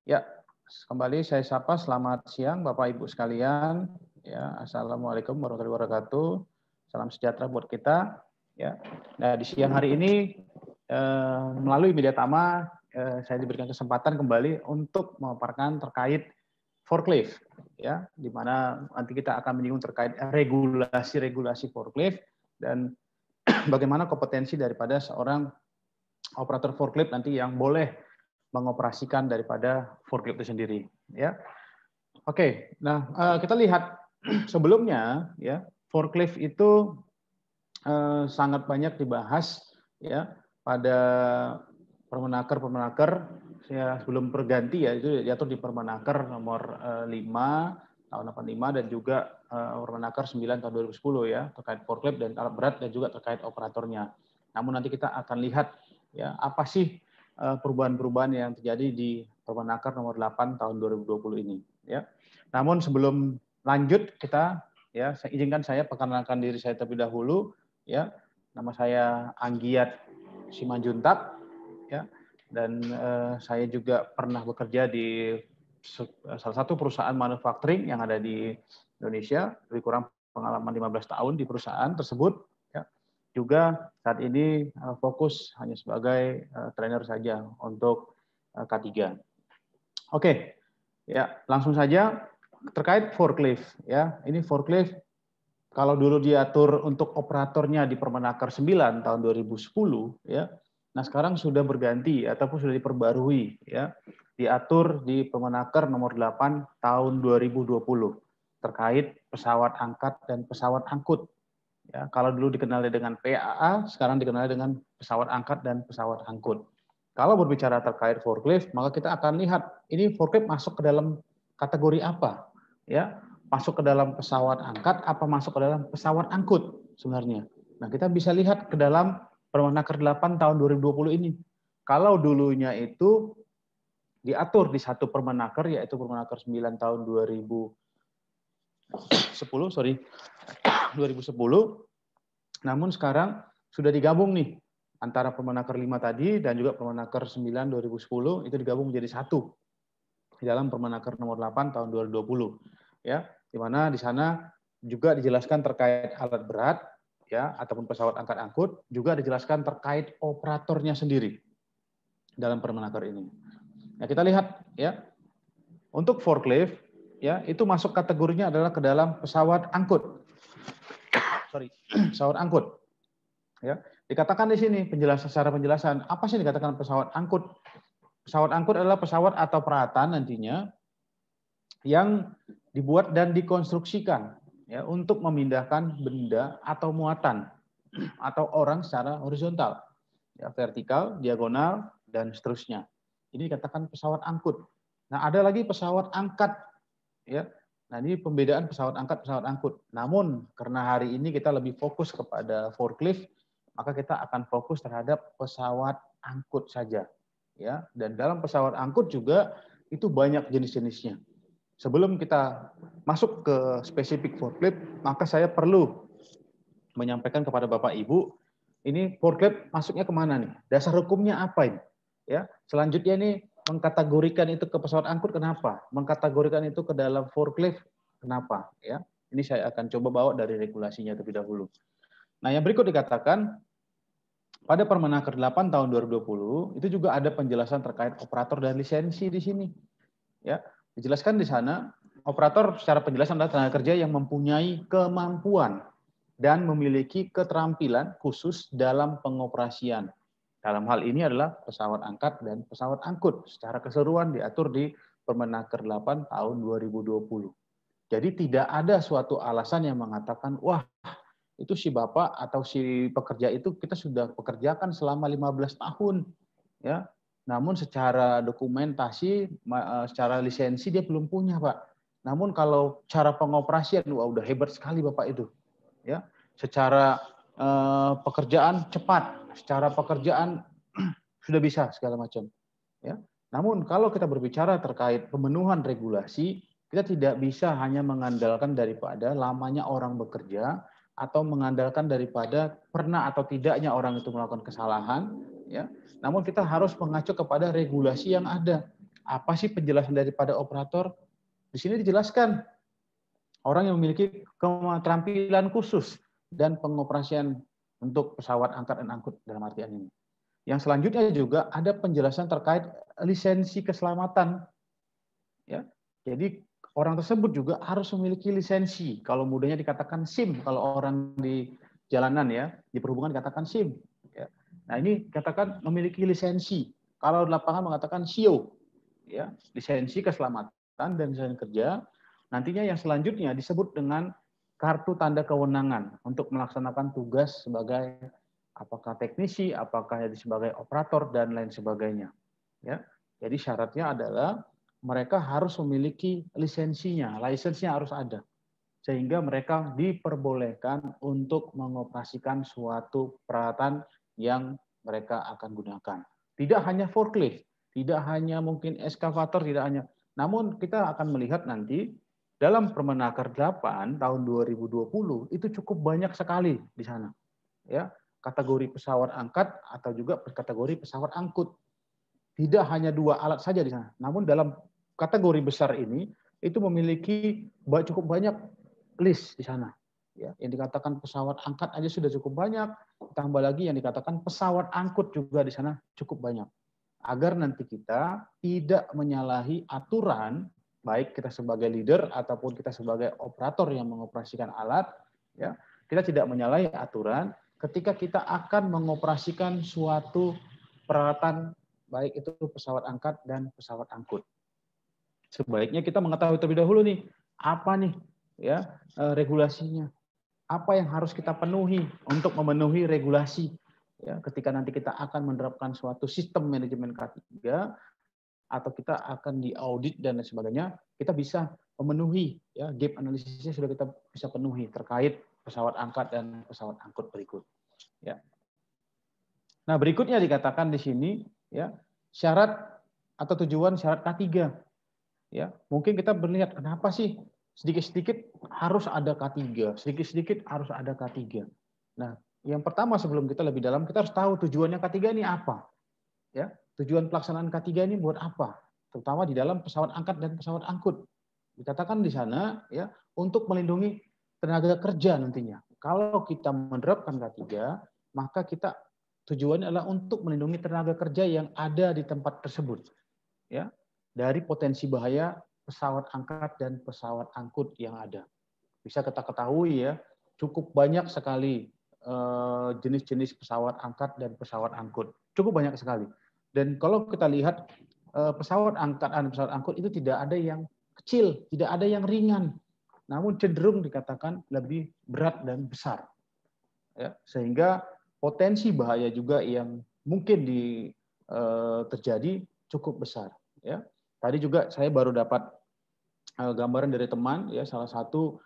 Ya, kembali saya sapa, selamat siang Bapak Ibu sekalian. Ya, Assalamualaikum warahmatullahi wabarakatuh. Salam sejahtera buat kita. Ya, nah di siang hari ini melalui media Tama saya diberikan kesempatan kembali untuk memaparkan terkait forklift. Ya, di mana nanti kita akan menyinggung terkait regulasi forklift dan bagaimana kompetensi daripada seorang operator forklift nanti yang boleh mengoperasikan daripada forklift itu sendiri, ya. Oke, nah kita lihat sebelumnya ya forklift itu sangat banyak dibahas ya pada Permenaker ya sebelum berganti ya itu diatur di Permenaker nomor 5 tahun 85 dan juga Permenaker 9 tahun 2010 ya terkait forklift dan alat berat dan juga terkait operatornya. Namun nanti kita akan lihat ya apa sih perubahan-perubahan yang terjadi di Permenaker nomor 8 tahun 2020 ini ya. Namun sebelum lanjut kita ya izinkan saya perkenalkan diri saya terlebih dahulu ya. Nama saya Anggiat Simanjuntak ya. Dan saya juga pernah bekerja di salah satu perusahaan manufacturing yang ada di Indonesia, lebih kurang pengalaman 15 tahun di perusahaan tersebut ya. Juga saat ini fokus hanya sebagai trainer saja untuk K3. Oke. Ya, langsung saja terkait forklift ya. Ini forklift kalau dulu diatur untuk operatornya di Permenaker 9 tahun 2010 ya. Nah, sekarang sudah berganti ataupun sudah diperbarui ya. Diatur di Permenaker nomor 8 tahun 2020 terkait pesawat angkat dan pesawat angkut. Ya, kalau dulu dikenali dengan PAA, sekarang dikenali dengan pesawat angkat dan pesawat angkut. Kalau berbicara terkait forklift, maka kita akan lihat ini forklift masuk ke dalam kategori apa, ya, masuk ke dalam pesawat angkat, apa masuk ke dalam pesawat angkut sebenarnya. Nah, kita bisa lihat ke dalam Permenaker 8 tahun 2020 ini. Kalau dulunya itu diatur di satu Permenaker, yaitu Permenaker 9 tahun 2010, namun sekarang sudah digabung nih antara Permenaker 5 tadi dan juga Permenaker 9 2010 itu digabung menjadi satu di dalam Permenaker nomor 8 tahun 2020 ya, di mana di sana juga dijelaskan terkait alat berat ya ataupun pesawat angkat angkut, juga dijelaskan terkait operatornya sendiri dalam Permenaker ini. Nah, kita lihat ya. Untuk forklift ya, itu masuk kategorinya adalah ke dalam pesawat angkut. Pesawat angkut. Ya, dikatakan di sini secara penjelasan apa sih dikatakan pesawat angkut? Pesawat angkut adalah pesawat atau peralatan nantinya yang dibuat dan dikonstruksikan ya untuk memindahkan benda atau muatan atau orang secara horizontal, ya, vertikal, diagonal dan seterusnya. Ini dikatakan pesawat angkut. Nah, ada lagi pesawat angkat ya. Nah, ini pembedaan pesawat angkat, pesawat angkut. Namun karena hari ini kita lebih fokus kepada forklift, maka kita akan fokus terhadap pesawat angkut saja. Ya, dan dalam pesawat angkut juga itu banyak jenis-jenisnya. Sebelum kita masuk ke spesifik forklift, maka saya perlu menyampaikan kepada Bapak Ibu, ini forklift masuknya kemana nih? Dasar hukumnya apa ini? Ya, selanjutnya ini mengkategorikan itu ke pesawat angkut kenapa? Mengkategorikan itu ke dalam forklift kenapa? Ya, ini saya akan coba bawa dari regulasinya terlebih dahulu. Nah, yang berikut dikatakan pada Permenaker 8 tahun 2020 itu juga ada penjelasan terkait operator dan lisensi di sini. Ya, dijelaskan di sana operator secara penjelasan adalah tenaga kerja yang mempunyai kemampuan dan memiliki keterampilan khusus dalam pengoperasian. Dalam hal ini adalah pesawat angkat dan pesawat angkut. Secara keseluruhan diatur di Permenaker 8 tahun 2020. Jadi tidak ada suatu alasan yang mengatakan, wah itu si bapak atau si pekerja itu kita sudah pekerjakan selama 15 tahun. Ya, namun secara dokumentasi, secara lisensi dia belum punya, Pak. Namun kalau cara pengoperasian, wah udah hebat sekali Bapak itu. Ya, secara pekerjaan cepat, secara pekerjaan sudah bisa segala macam. Ya, namun kalau kita berbicara terkait pemenuhan regulasi, kita tidak bisa hanya mengandalkan daripada lamanya orang bekerja atau mengandalkan daripada pernah atau tidaknya orang itu melakukan kesalahan. Ya, namun kita harus mengacu kepada regulasi yang ada. Apa sih penjelasan daripada operator? Di sini dijelaskan orang yang memiliki keterampilan khusus dan pengoperasian untuk pesawat angkat dan angkut dalam artian ini. Yang selanjutnya juga ada penjelasan terkait lisensi keselamatan. Ya, jadi orang tersebut juga harus memiliki lisensi. Kalau mudahnya dikatakan SIM, kalau orang di jalanan ya, di perhubungan dikatakan SIM. Ya. Nah ini katakan memiliki lisensi. Kalau di lapangan mengatakan SIO, ya, lisensi keselamatan dan lisensi kerja. Nantinya yang selanjutnya disebut dengan kartu tanda kewenangan untuk melaksanakan tugas sebagai apakah teknisi, apakah sebagai operator dan lain sebagainya. Ya, jadi syaratnya adalah mereka harus memiliki lisensinya, lisensinya harus ada, sehingga mereka diperbolehkan untuk mengoperasikan suatu peralatan yang mereka akan gunakan. Tidak hanya forklift, tidak hanya mungkin eskavator, tidak hanya, namun kita akan melihat nanti dalam Permenaker 8 tahun 2020 itu cukup banyak sekali di sana. Ya, kategori pesawat angkat atau juga kategori pesawat angkut. Tidak hanya 2 alat saja di sana, namun dalam kategori besar ini itu memiliki cukup banyak list di sana. Ya, yang dikatakan pesawat angkat aja sudah cukup banyak, tambah lagi yang dikatakan pesawat angkut juga di sana cukup banyak. Agar nanti kita tidak menyalahi aturan, baik kita sebagai leader ataupun kita sebagai operator yang mengoperasikan alat, ya, kita tidak menyalahi aturan ketika kita akan mengoperasikan suatu peralatan, baik itu pesawat angkat dan pesawat angkut. Sebaiknya kita mengetahui terlebih dahulu nih, apa nih ya regulasinya, apa yang harus kita penuhi untuk memenuhi regulasi. Ya, ketika nanti kita akan menerapkan suatu sistem manajemen K3 atau kita akan diaudit dan lain sebagainya, kita bisa memenuhi ya gap analisisnya sudah kita bisa penuhi terkait pesawat angkat dan pesawat angkut berikut. Ya. Nah, berikutnya dikatakan di sini ya syarat atau tujuan syarat K3. Ya, mungkin kita melihat kenapa sih sedikit-sedikit harus ada K3, sedikit-sedikit harus ada K3. Nah, yang pertama sebelum kita lebih dalam, kita harus tahu tujuannya K3 ini apa. Ya, tujuan pelaksanaan K3 ini buat apa? Terutama di dalam pesawat angkat dan pesawat angkut. Dikatakan di sana ya untuk melindungi tenaga kerja nantinya. Kalau kita menerapkan K3, maka kita tujuannya adalah untuk melindungi tenaga kerja yang ada di tempat tersebut. Ya, dari potensi bahaya pesawat angkat dan pesawat angkut yang ada. Bisa kita ketahui ya, cukup banyak sekali jenis-jenis pesawat angkat dan pesawat angkut. Cukup banyak sekali. Dan kalau kita lihat pesawat angkat dan pesawat angkut itu tidak ada yang kecil, tidak ada yang ringan. Namun cenderung dikatakan lebih berat dan besar. Ya, sehingga potensi bahaya juga yang mungkin terjadi cukup besar. Ya. Tadi juga saya baru dapat gambaran dari teman, ya salah satu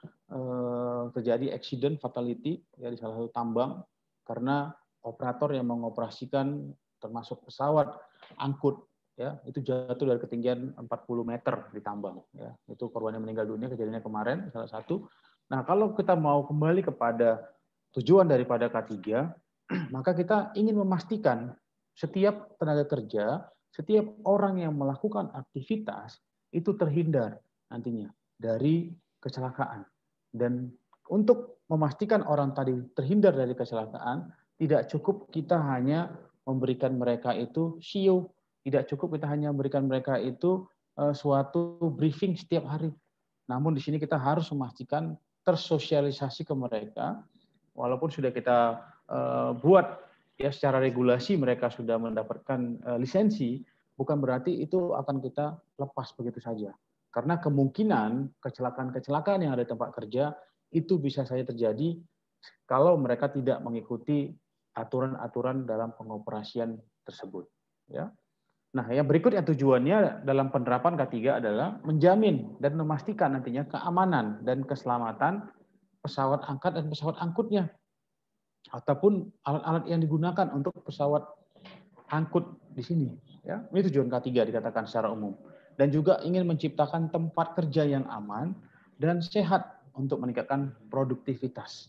terjadi accident fatality ya di salah satu tambang karena operator yang mengoperasikan termasuk pesawat angkut ya itu jatuh dari ketinggian 40 meter di tambang ya itu korban yang meninggal dunia kejadiannya kemarin salah satu. Nah kalau kita mau kembali kepada tujuan daripada K3 maka kita ingin memastikan setiap tenaga kerja, setiap orang yang melakukan aktivitas itu terhindar nantinya dari kecelakaan. Dan untuk memastikan orang tadi terhindar dari kecelakaan, tidak cukup kita hanya memberikan mereka itu SIO, tidak cukup kita hanya memberikan mereka itu suatu briefing setiap hari. Namun di sini kita harus memastikan tersosialisasi ke mereka, walaupun sudah kita buat ya secara regulasi mereka sudah mendapatkan lisensi, bukan berarti itu akan kita lepas begitu saja. Karena kemungkinan kecelakaan-kecelakaan yang ada di tempat kerja itu bisa saja terjadi kalau mereka tidak mengikuti aturan-aturan dalam pengoperasian tersebut. Ya. Nah, yang berikutnya tujuannya dalam penerapan K3 adalah menjamin dan memastikan nantinya keamanan dan keselamatan pesawat angkat dan pesawat angkutnya ataupun alat-alat yang digunakan untuk pesawat angkut di sini. Ya, ini tujuan K3 dikatakan secara umum. Dan juga ingin menciptakan tempat kerja yang aman dan sehat untuk meningkatkan produktivitas.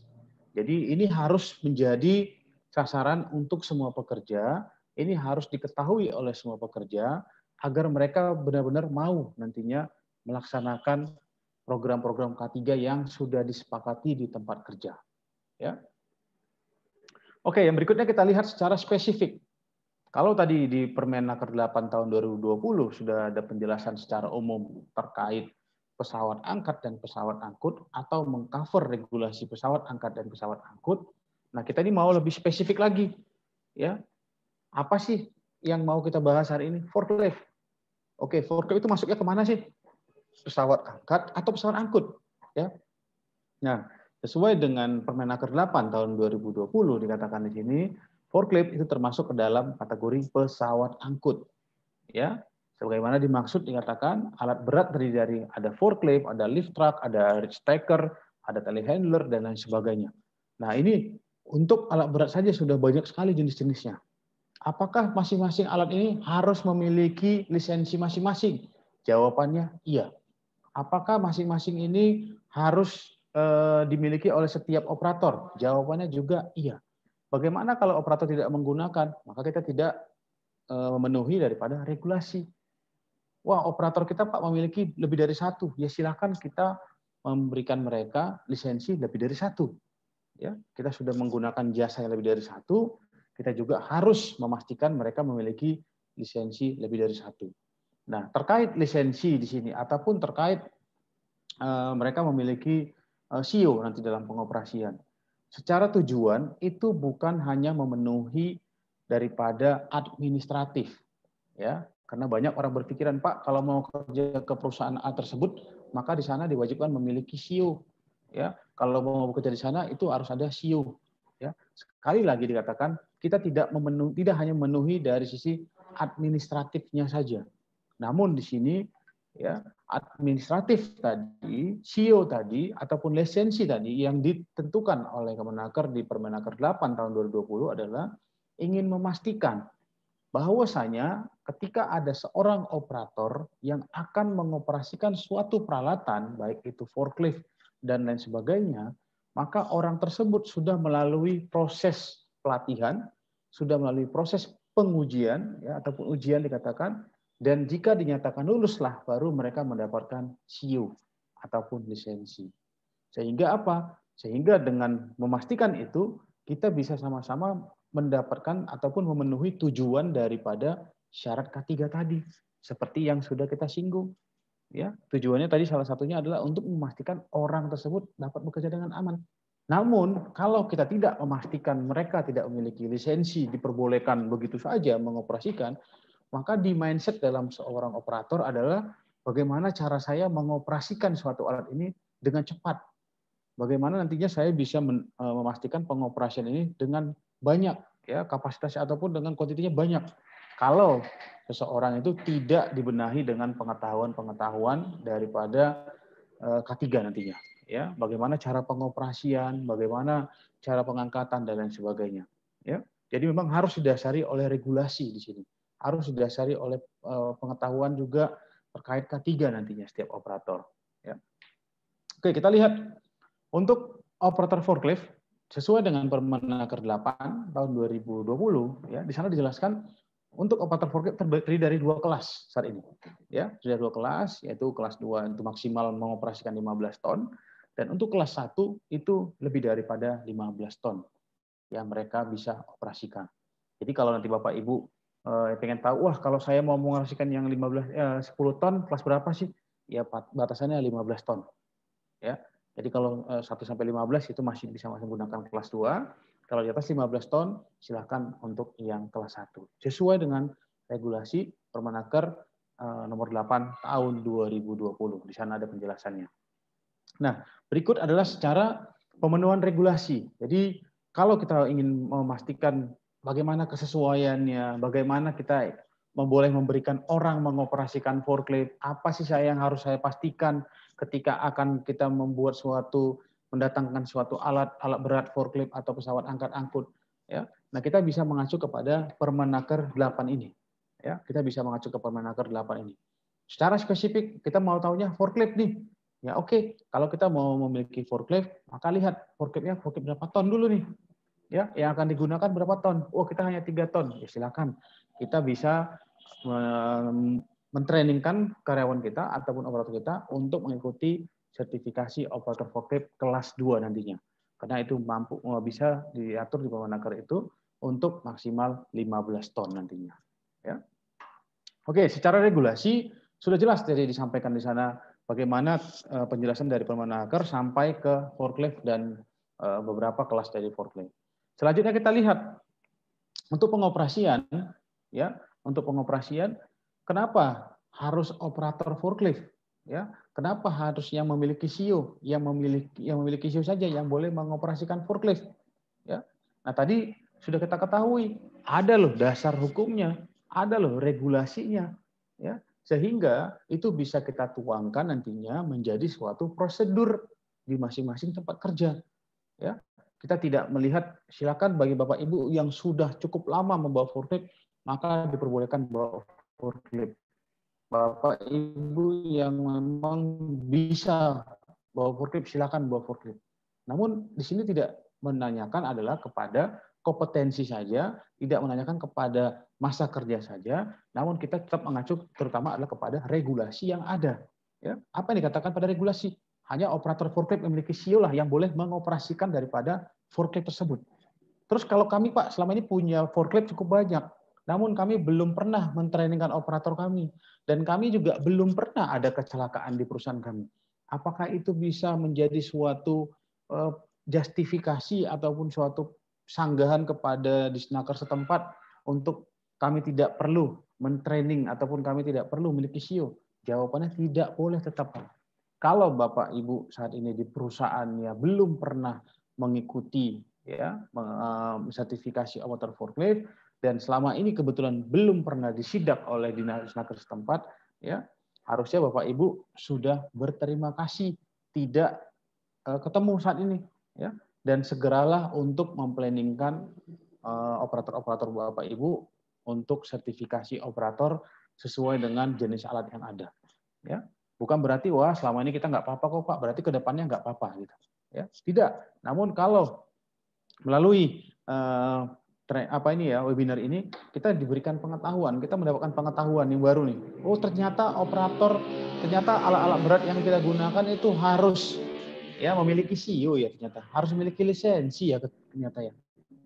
Jadi ini harus menjadi sasaran untuk semua pekerja. Ini harus diketahui oleh semua pekerja agar mereka benar-benar mau nantinya melaksanakan program-program K3 yang sudah disepakati di tempat kerja. Ya. Oke, yang berikutnya kita lihat secara spesifik. Kalau tadi di Permenaker 8 tahun 2020 sudah ada penjelasan secara umum terkait pesawat angkat dan pesawat angkut atau mengcover regulasi pesawat angkat dan pesawat angkut. Nah, kita ini mau lebih spesifik lagi. Ya. Apa sih yang mau kita bahas hari ini? Forklift. Oke, forklift itu masuknya kemana sih? Pesawat angkat atau pesawat angkut? Ya. Nah, sesuai dengan Permenaker 8 tahun 2020 dikatakan di sini, forklift itu termasuk ke dalam kategori pesawat angkut. Ya, sebagaimana dimaksud dikatakan alat berat terdiri dari ada forklift, ada lift truck, ada reach stacker, ada telehandler dan lain sebagainya. Nah, ini untuk alat berat saja sudah banyak sekali jenis-jenisnya. Apakah masing-masing alat ini harus memiliki lisensi masing-masing? Jawabannya iya. Apakah masing-masing ini harus dimiliki oleh setiap operator? Jawabannya juga iya. Bagaimana kalau operator tidak menggunakan? Maka kita tidak memenuhi daripada regulasi. Wah, operator kita Pak memiliki lebih dari satu. Ya silakan kita memberikan mereka lisensi lebih dari satu. Ya, kita sudah menggunakan jasa yang lebih dari satu, kita juga harus memastikan mereka memiliki lisensi lebih dari satu. Nah, terkait lisensi di sini ataupun terkait mereka memiliki CEO nanti dalam pengoperasian. Secara tujuan itu bukan hanya memenuhi daripada administratif, ya, karena banyak orang berpikiran Pak kalau mau kerja ke perusahaan A tersebut maka di sana diwajibkan memiliki CEO, ya. Kalau mau bekerja di sana itu harus ada CEO, ya. Sekali lagi dikatakan kita tidak hanya memenuhi dari sisi administratifnya saja, namun di sini ya administratif tadi, CEO tadi ataupun lisensi tadi yang ditentukan oleh Kemenaker di Permenaker 8 tahun 2020 adalah ingin memastikan bahwasanya ketika ada seorang operator yang akan mengoperasikan suatu peralatan baik itu forklift dan lain sebagainya, maka orang tersebut sudah melalui proses pelatihan, sudah melalui proses pengujian ya ataupun ujian dikatakan, dan jika dinyatakan luluslah baru mereka mendapatkan CEO ataupun lisensi. Sehingga apa? Sehingga dengan memastikan itu kita bisa sama-sama mendapatkan ataupun memenuhi tujuan daripada syarat K3 tadi seperti yang sudah kita singgung. Ya, tujuannya tadi salah satunya adalah untuk memastikan orang tersebut dapat bekerja dengan aman. Namun kalau kita tidak memastikan mereka tidak memiliki lisensi diperbolehkan begitu saja mengoperasikan, maka di mindset dalam seorang operator adalah bagaimana cara saya mengoperasikan suatu alat ini dengan cepat. Bagaimana nantinya saya bisa memastikan pengoperasian ini dengan banyak ya kapasitasnya ataupun dengan kuantitinya banyak. Kalau seseorang itu tidak dibenahi dengan pengetahuan-pengetahuan daripada K3 nantinya, ya, bagaimana cara pengoperasian, bagaimana cara pengangkatan dan lain sebagainya, ya. Jadi memang harus didasari oleh regulasi di sini, harus didasari oleh pengetahuan juga terkait K3 nantinya setiap operator, ya. Oke, kita lihat untuk operator forklift sesuai dengan Permenaker 8 tahun 2020 ya, di sana dijelaskan untuk operator forklift terdiri dari 2 kelas saat ini. Ya, sudah 2 kelas, yaitu kelas 2 itu maksimal mengoperasikan 15 ton dan untuk kelas 1 itu lebih daripada 15 ton yang mereka bisa operasikan. Jadi kalau nanti Bapak Ibu pengen tahu, wah kalau saya mau mengoperasikan yang 10 ton kelas berapa sih? Ya batasannya 15 ton. Ya. Jadi kalau 1 sampai 15 itu masih bisa menggunakan kelas 2. Kalau di atas 15 ton silakan untuk yang kelas 1. Sesuai dengan regulasi Permenaker nomor 8 tahun 2020. Di sana ada penjelasannya. Nah, berikut adalah secara pemenuhan regulasi. Jadi kalau kita ingin memastikan bagaimana kesesuaiannya, bagaimana kita boleh memberikan orang mengoperasikan forklift, apa sih yang harus saya pastikan ketika akan kita membuat mendatangkan suatu alat berat forklift atau pesawat angkat angkut, ya. Nah, kita bisa mengacu kepada Permenaker 8 ini. Ya, kita bisa mengacu ke Permenaker 8 ini. Secara spesifik kita mau tahunya forklift nih. Ya oke, kalau kita mau memiliki forklift, maka lihat forkliftnya forklift berapa ton dulu nih. Ya, yang akan digunakan berapa ton? Oh, kita hanya 3 ton. Ya silakan. Kita bisa mentrainingkan karyawan kita ataupun operator kita untuk mengikuti sertifikasi operator forklift kelas 2 nantinya. Karena itu bisa diatur di Permenaker itu untuk maksimal 15 ton nantinya. Ya. Oke, secara regulasi sudah jelas jadi disampaikan di sana bagaimana penjelasan dari Permenaker sampai ke forklift dan beberapa kelas dari forklift. Selanjutnya kita lihat untuk pengoperasian, ya, untuk pengoperasian, kenapa harus operator forklift? Ya, kenapa harus yang memiliki SIO, yang memiliki SIO saja yang boleh mengoperasikan forklift? Ya, nah tadi sudah kita ketahui ada loh dasar hukumnya, ada loh regulasinya, ya, sehingga itu bisa kita tuangkan nantinya menjadi suatu prosedur di masing-masing tempat kerja. Ya, kita tidak melihat silakan bagi Bapak Ibu yang sudah cukup lama membawa forklift maka diperbolehkan bawa forklift. Bapak Ibu yang memang bisa bawa forklift silakan bawa forklift. Namun di sini tidak menanyakan adalah kepada kompetensi saja, tidak menanyakan kepada masa kerja saja, namun kita tetap mengacu terutama adalah kepada regulasi yang ada. Ya, apa yang dikatakan pada regulasi? Hanya operator forklift memiliki SIO lah yang boleh mengoperasikan daripada forklift tersebut. Terus kalau kami Pak selama ini punya forklift cukup banyak, namun kami belum pernah mentrainingkan operator kami dan kami juga belum pernah ada kecelakaan di perusahaan kami. Apakah itu bisa menjadi suatu justifikasi ataupun suatu sanggahan kepada Disnaker setempat untuk kami tidak perlu mentraining ataupun kami tidak perlu memiliki SIO? Jawabannya tidak boleh tetap. Kalau Bapak Ibu saat ini di perusahaannya belum pernah mengikuti ya sertifikasi operator forklift dan selama ini kebetulan belum pernah disidak oleh dinas Disnaker setempat, ya harusnya Bapak Ibu sudah berterima kasih tidak ketemu saat ini, ya, dan segeralah untuk memplanningkan operator-operator Bapak Ibu untuk sertifikasi operator sesuai dengan jenis alat yang ada, ya. Bukan berarti wah selama ini kita nggak apa-apa kok Pak, berarti ke depannya nggak apa-apa gitu. Ya, tidak. Namun kalau melalui webinar ini kita diberikan pengetahuan, kita mendapatkan pengetahuan yang baru nih. Oh, ternyata alat-alat berat yang kita gunakan itu harus ya memiliki SIO ya ternyata, harus memiliki lisensi ya ternyata ya.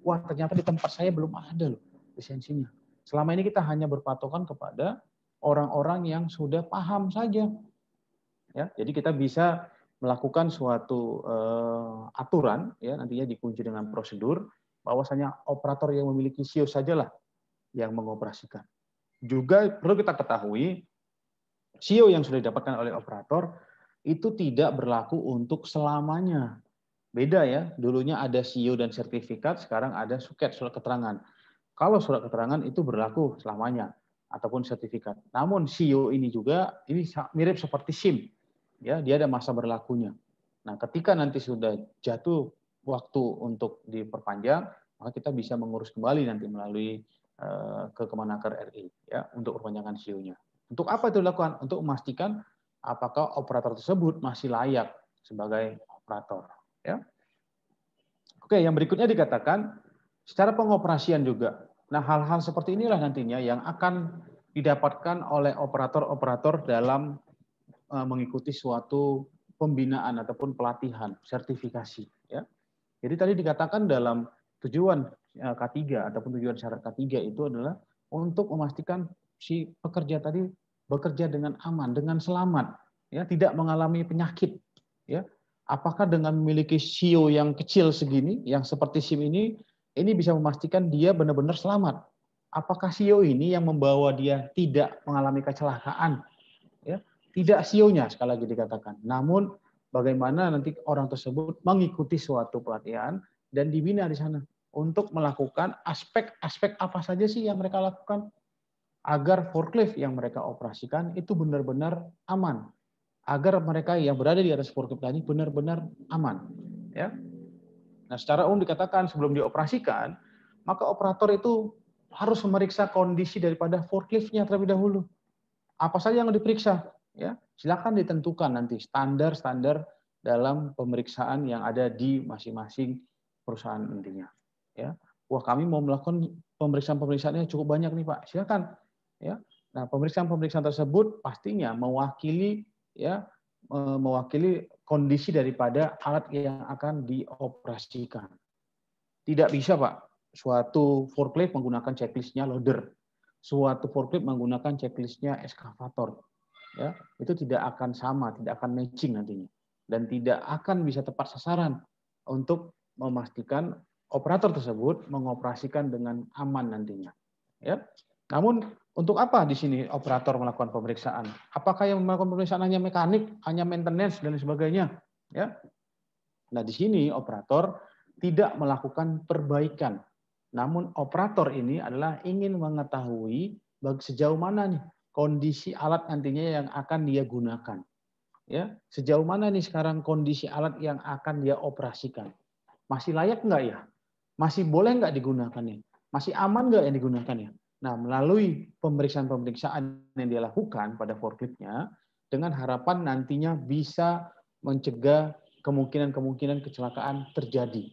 Wah, ternyata di tempat saya belum ada loh lisensinya. Selama ini kita hanya berpatokan kepada orang-orang yang sudah paham saja. Ya, jadi kita bisa melakukan suatu aturan ya nantinya dikunci dengan prosedur bahwasanya operator yang memiliki SIO sajalah yang mengoperasikan. Juga perlu kita ketahui SIO yang sudah didapatkan oleh operator itu tidak berlaku untuk selamanya. Beda ya, dulunya ada SIO dan sertifikat, sekarang ada suket, surat keterangan. Kalau surat keterangan itu berlaku selamanya ataupun sertifikat. Namun SIO ini juga ini mirip seperti SIM. Ya, dia ada masa berlakunya. Nah, ketika nanti sudah jatuh waktu untuk diperpanjang, maka kita bisa mengurus kembali nanti melalui ke Kemenaker RI ya untuk perpanjangan SIO-nya. Untuk apa itu dilakukan? Untuk memastikan apakah operator tersebut masih layak sebagai operator. Ya. Oke, yang berikutnya dikatakan secara pengoperasian juga. Nah, hal-hal seperti inilah nantinya yang akan didapatkan oleh operator-operator dalam mengikuti suatu pembinaan ataupun pelatihan sertifikasi. Ya. Jadi tadi dikatakan dalam tujuan K3 ataupun tujuan syarat K3 itu adalah untuk memastikan si pekerja tadi bekerja dengan aman, dengan selamat, ya tidak mengalami penyakit. Ya. Apakah dengan memiliki SIO yang kecil segini, yang seperti SIM ini bisa memastikan dia benar-benar selamat? Apakah SIO ini yang membawa dia tidak mengalami kecelakaan? Ya. Tidak SIO-nya sekali lagi dikatakan. Namun bagaimana nanti orang tersebut mengikuti suatu pelatihan dan dibina di sana untuk melakukan aspek-aspek apa saja sih yang mereka lakukan agar forklift yang mereka operasikan itu benar-benar aman. Agar mereka yang berada di atas forklift tadi benar-benar aman. Ya. Nah, secara umum dikatakan sebelum dioperasikan, maka operator itu harus memeriksa kondisi daripada forkliftnya terlebih dahulu. Apa saja yang diperiksa? Ya, silakan ditentukan nanti standar-standar dalam pemeriksaan yang ada di masing-masing perusahaan nantinya. Ya, wah kami mau melakukan pemeriksaan-pemeriksaannya cukup banyak nih Pak. Silakan. Ya, Nah, pemeriksaan-pemeriksaan tersebut pastinya mewakili kondisi daripada alat yang akan dioperasikan. Tidak bisa, Pak, suatu forklift menggunakan checklist-nya loader, suatu forklift menggunakan checklist-nya eskavator. Ya, itu tidak akan sama, tidak akan matching nantinya. Dan tidak akan bisa tepat sasaran untuk memastikan operator tersebut mengoperasikan dengan aman nantinya. Ya. Namun untuk apa di sini operator melakukan pemeriksaan? Apakah yang melakukan pemeriksaan hanya mekanik, hanya maintenance dan sebagainya? Ya. Nah, di sini operator tidak melakukan perbaikan. Namun operator ini adalah ingin mengetahui sejauh mana nih kondisi alat nantinya yang akan dia gunakan. Ya, sejauh mana nih sekarang kondisi alat yang akan dia operasikan? Masih layak nggak ya? Masih boleh nggak digunakan ya? Masih aman nggak yang digunakan ya? Nah, melalui pemeriksaan-pemeriksaan yang dia lakukan pada forkliftnya, dengan harapan nantinya bisa mencegah kemungkinan-kemungkinan kecelakaan terjadi.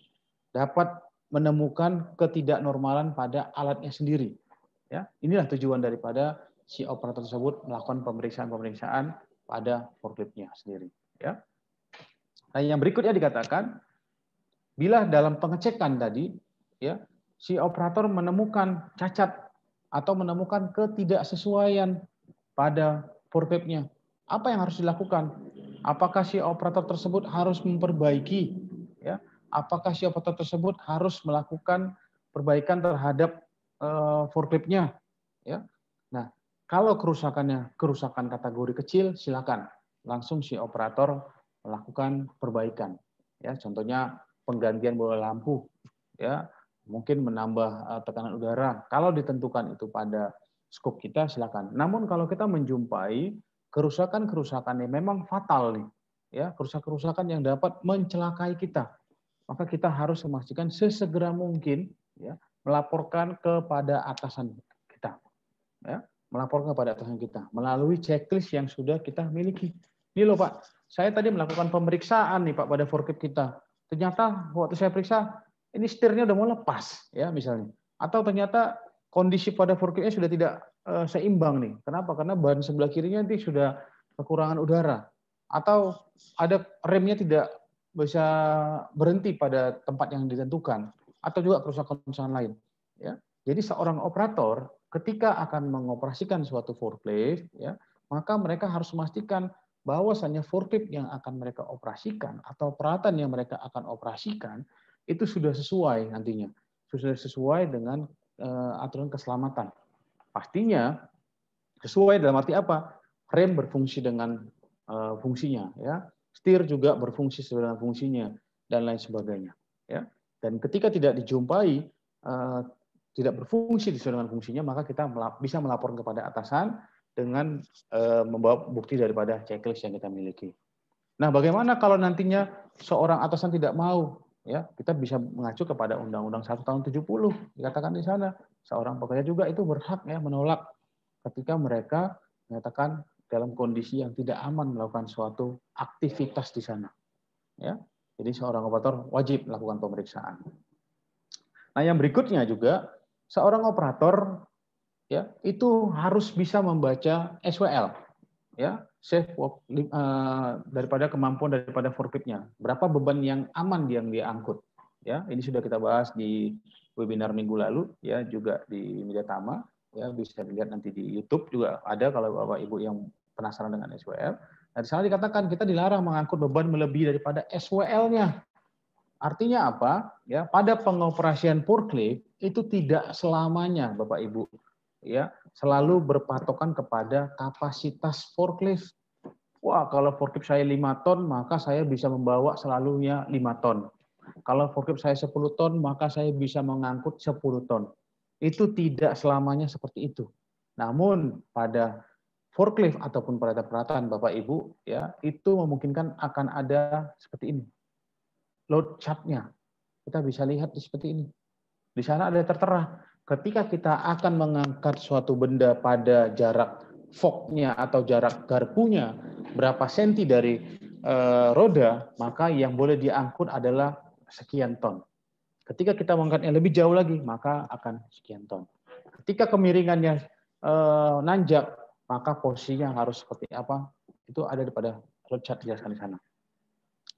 Dapat menemukan ketidaknormalan pada alatnya sendiri. Ya, inilah tujuan daripada si operator tersebut melakukan pemeriksaan-pemeriksaan pada forkliftnya sendiri. Ya. Nah, yang berikutnya dikatakan, bila dalam pengecekan tadi, ya, si operator menemukan cacat atau menemukan ketidaksesuaian pada forkliftnya, apa yang harus dilakukan? Apakah si operator tersebut harus memperbaiki? Ya, apakah si operator tersebut harus melakukan perbaikan terhadap forkliftnya? Ya, nah, kalau kerusakan kategori kecil, silakan langsung si operator melakukan perbaikan. Ya, contohnya penggantian bola lampu, ya, mungkin menambah tekanan udara. Kalau ditentukan itu pada skop kita, silakan. Namun kalau kita menjumpai kerusakan-kerusakan yang memang fatal nih, ya, kerusakan-kerusakan yang dapat mencelakai kita, maka kita harus memastikan sesegera mungkin, ya, melaporkan kepada atasan kita, ya, melaporkan kepada atasan kita melalui checklist yang sudah kita miliki. Ini loh Pak, saya tadi melakukan pemeriksaan nih Pak pada forklift kita. Ternyata waktu saya periksa ini setirnya udah mau lepas, ya misalnya. Atau ternyata kondisi pada forkliftnya sudah tidak seimbang nih. Kenapa? Karena ban sebelah kirinya nanti sudah kekurangan udara. Atau ada remnya tidak bisa berhenti pada tempat yang ditentukan. Atau juga kerusakan-kerusakan lain. Ya. Jadi seorang operator ketika akan mengoperasikan suatu forklift, ya, maka mereka harus memastikan bahwasannya forklift yang akan mereka operasikan atau peralatan yang mereka akan operasikan itu sudah sesuai nantinya, sudah sesuai dengan aturan keselamatan. Pastinya sesuai dalam arti apa? Rem berfungsi dengan fungsinya, ya. Setir juga berfungsi sesuai dengan fungsinya dan lain sebagainya, ya. Dan ketika tidak dijumpai tidak berfungsi sesuai dengan fungsinya, maka kita bisa melaporkan kepada atasan dengan membawa bukti daripada checklist yang kita miliki. Nah, bagaimana kalau nantinya seorang atasan tidak mau? Ya, kita bisa mengacu kepada Undang-Undang 1 tahun 70. Dikatakan di sana, seorang pekerja juga itu berhak ya menolak ketika mereka menyatakan dalam kondisi yang tidak aman melakukan suatu aktivitas di sana. Ya, jadi seorang operator wajib melakukan pemeriksaan. Nah, yang berikutnya juga seorang operator ya itu harus bisa membaca SWL, ya, safe work daripada kemampuan daripada forkliftnya. Berapa beban yang aman yang dia angkut, ya. Ini sudah kita bahas di webinar minggu lalu, ya, juga di Media Tama, ya, bisa dilihat nanti di YouTube juga ada kalau Bapak Ibu yang penasaran dengan SWL. Nah, di sana dikatakan kita dilarang mengangkut beban melebihi daripada SWL-nya. Artinya apa? Ya, pada pengoperasian forklift itu tidak selamanya Bapak Ibu ya selalu berpatokan kepada kapasitas forklift. Wah, kalau forklift saya 5 ton, maka saya bisa membawa selalunya 5 ton. Kalau forklift saya 10 ton, maka saya bisa mengangkut 10 ton. Itu tidak selamanya seperti itu. Namun pada forklift ataupun peralatan Bapak Ibu ya, itu memungkinkan akan ada seperti ini. Load chart-nya. Kita bisa lihat seperti ini. Di sana ada tertera. Ketika kita akan mengangkat suatu benda pada jarak fork-nya atau jarak garpunya berapa senti dari roda, maka yang boleh diangkut adalah sekian ton. Ketika kita mengangkatnya lebih jauh lagi, maka akan sekian ton. Ketika kemiringannya nanjak, maka posisinya harus seperti apa, itu ada pada load chart dijelaskan di sana.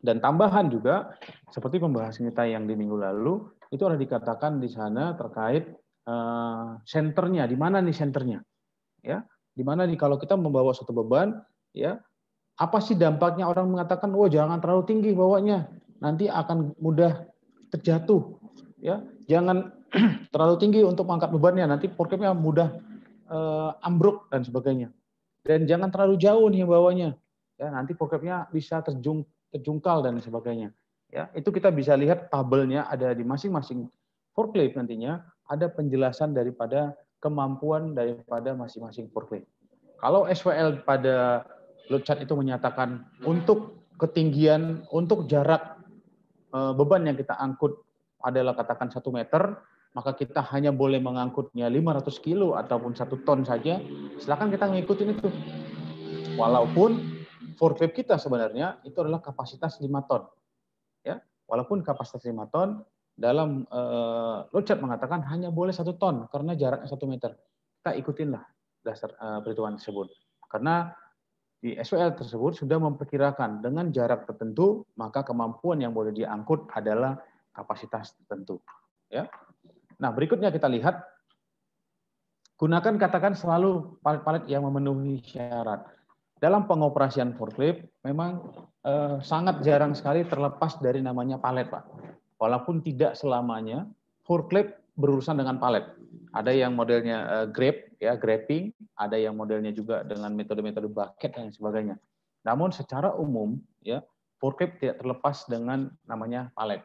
Dan tambahan juga, seperti pembahasan kita yang di minggu lalu, itu ada dikatakan di sana terkait senternya, di mana nih senternya, ya, di mana nih kalau kita membawa suatu beban, ya, apa sih dampaknya? Orang mengatakan, oh jangan terlalu tinggi bawanya, nanti akan mudah terjatuh, ya, jangan terlalu tinggi untuk mengangkat bebannya, nanti forkliftnya mudah ambruk dan sebagainya. Dan jangan terlalu jauh nih bawahnya, ya, nanti forkliftnya bisa terjungkal dan sebagainya. Ya, itu kita bisa lihat tabelnya ada di masing-masing forklift nantinya, ada penjelasan daripada kemampuan daripada masing-masing forklift. Kalau SWL pada load chart itu menyatakan untuk ketinggian, untuk jarak beban yang kita angkut adalah katakan 1 meter, maka kita hanya boleh mengangkutnya 500 kilo ataupun 1 ton saja, silakan kita ngikutin itu. Walaupun forklift kita sebenarnya itu adalah kapasitas 5 ton. Ya, walaupun kapasitas 5 ton, dalam load chart mengatakan hanya boleh 1 ton karena jaraknya 1 meter. Kita ikutinlah dasar perhitungan tersebut. Karena di SWL tersebut sudah memperkirakan dengan jarak tertentu, maka kemampuan yang boleh diangkut adalah kapasitas tertentu. Ya. Nah, berikutnya kita lihat, gunakan katakan selalu palet-palet yang memenuhi syarat. Dalam pengoperasian forklift memang sangat jarang sekali terlepas dari namanya palet, Pak. Walaupun tidak selamanya forklift berurusan dengan palet. Ada yang modelnya grab, ya, grabbing, ada yang modelnya juga dengan metode-metode bucket dan sebagainya. Namun secara umum, ya, forklift tidak terlepas dengan namanya palet.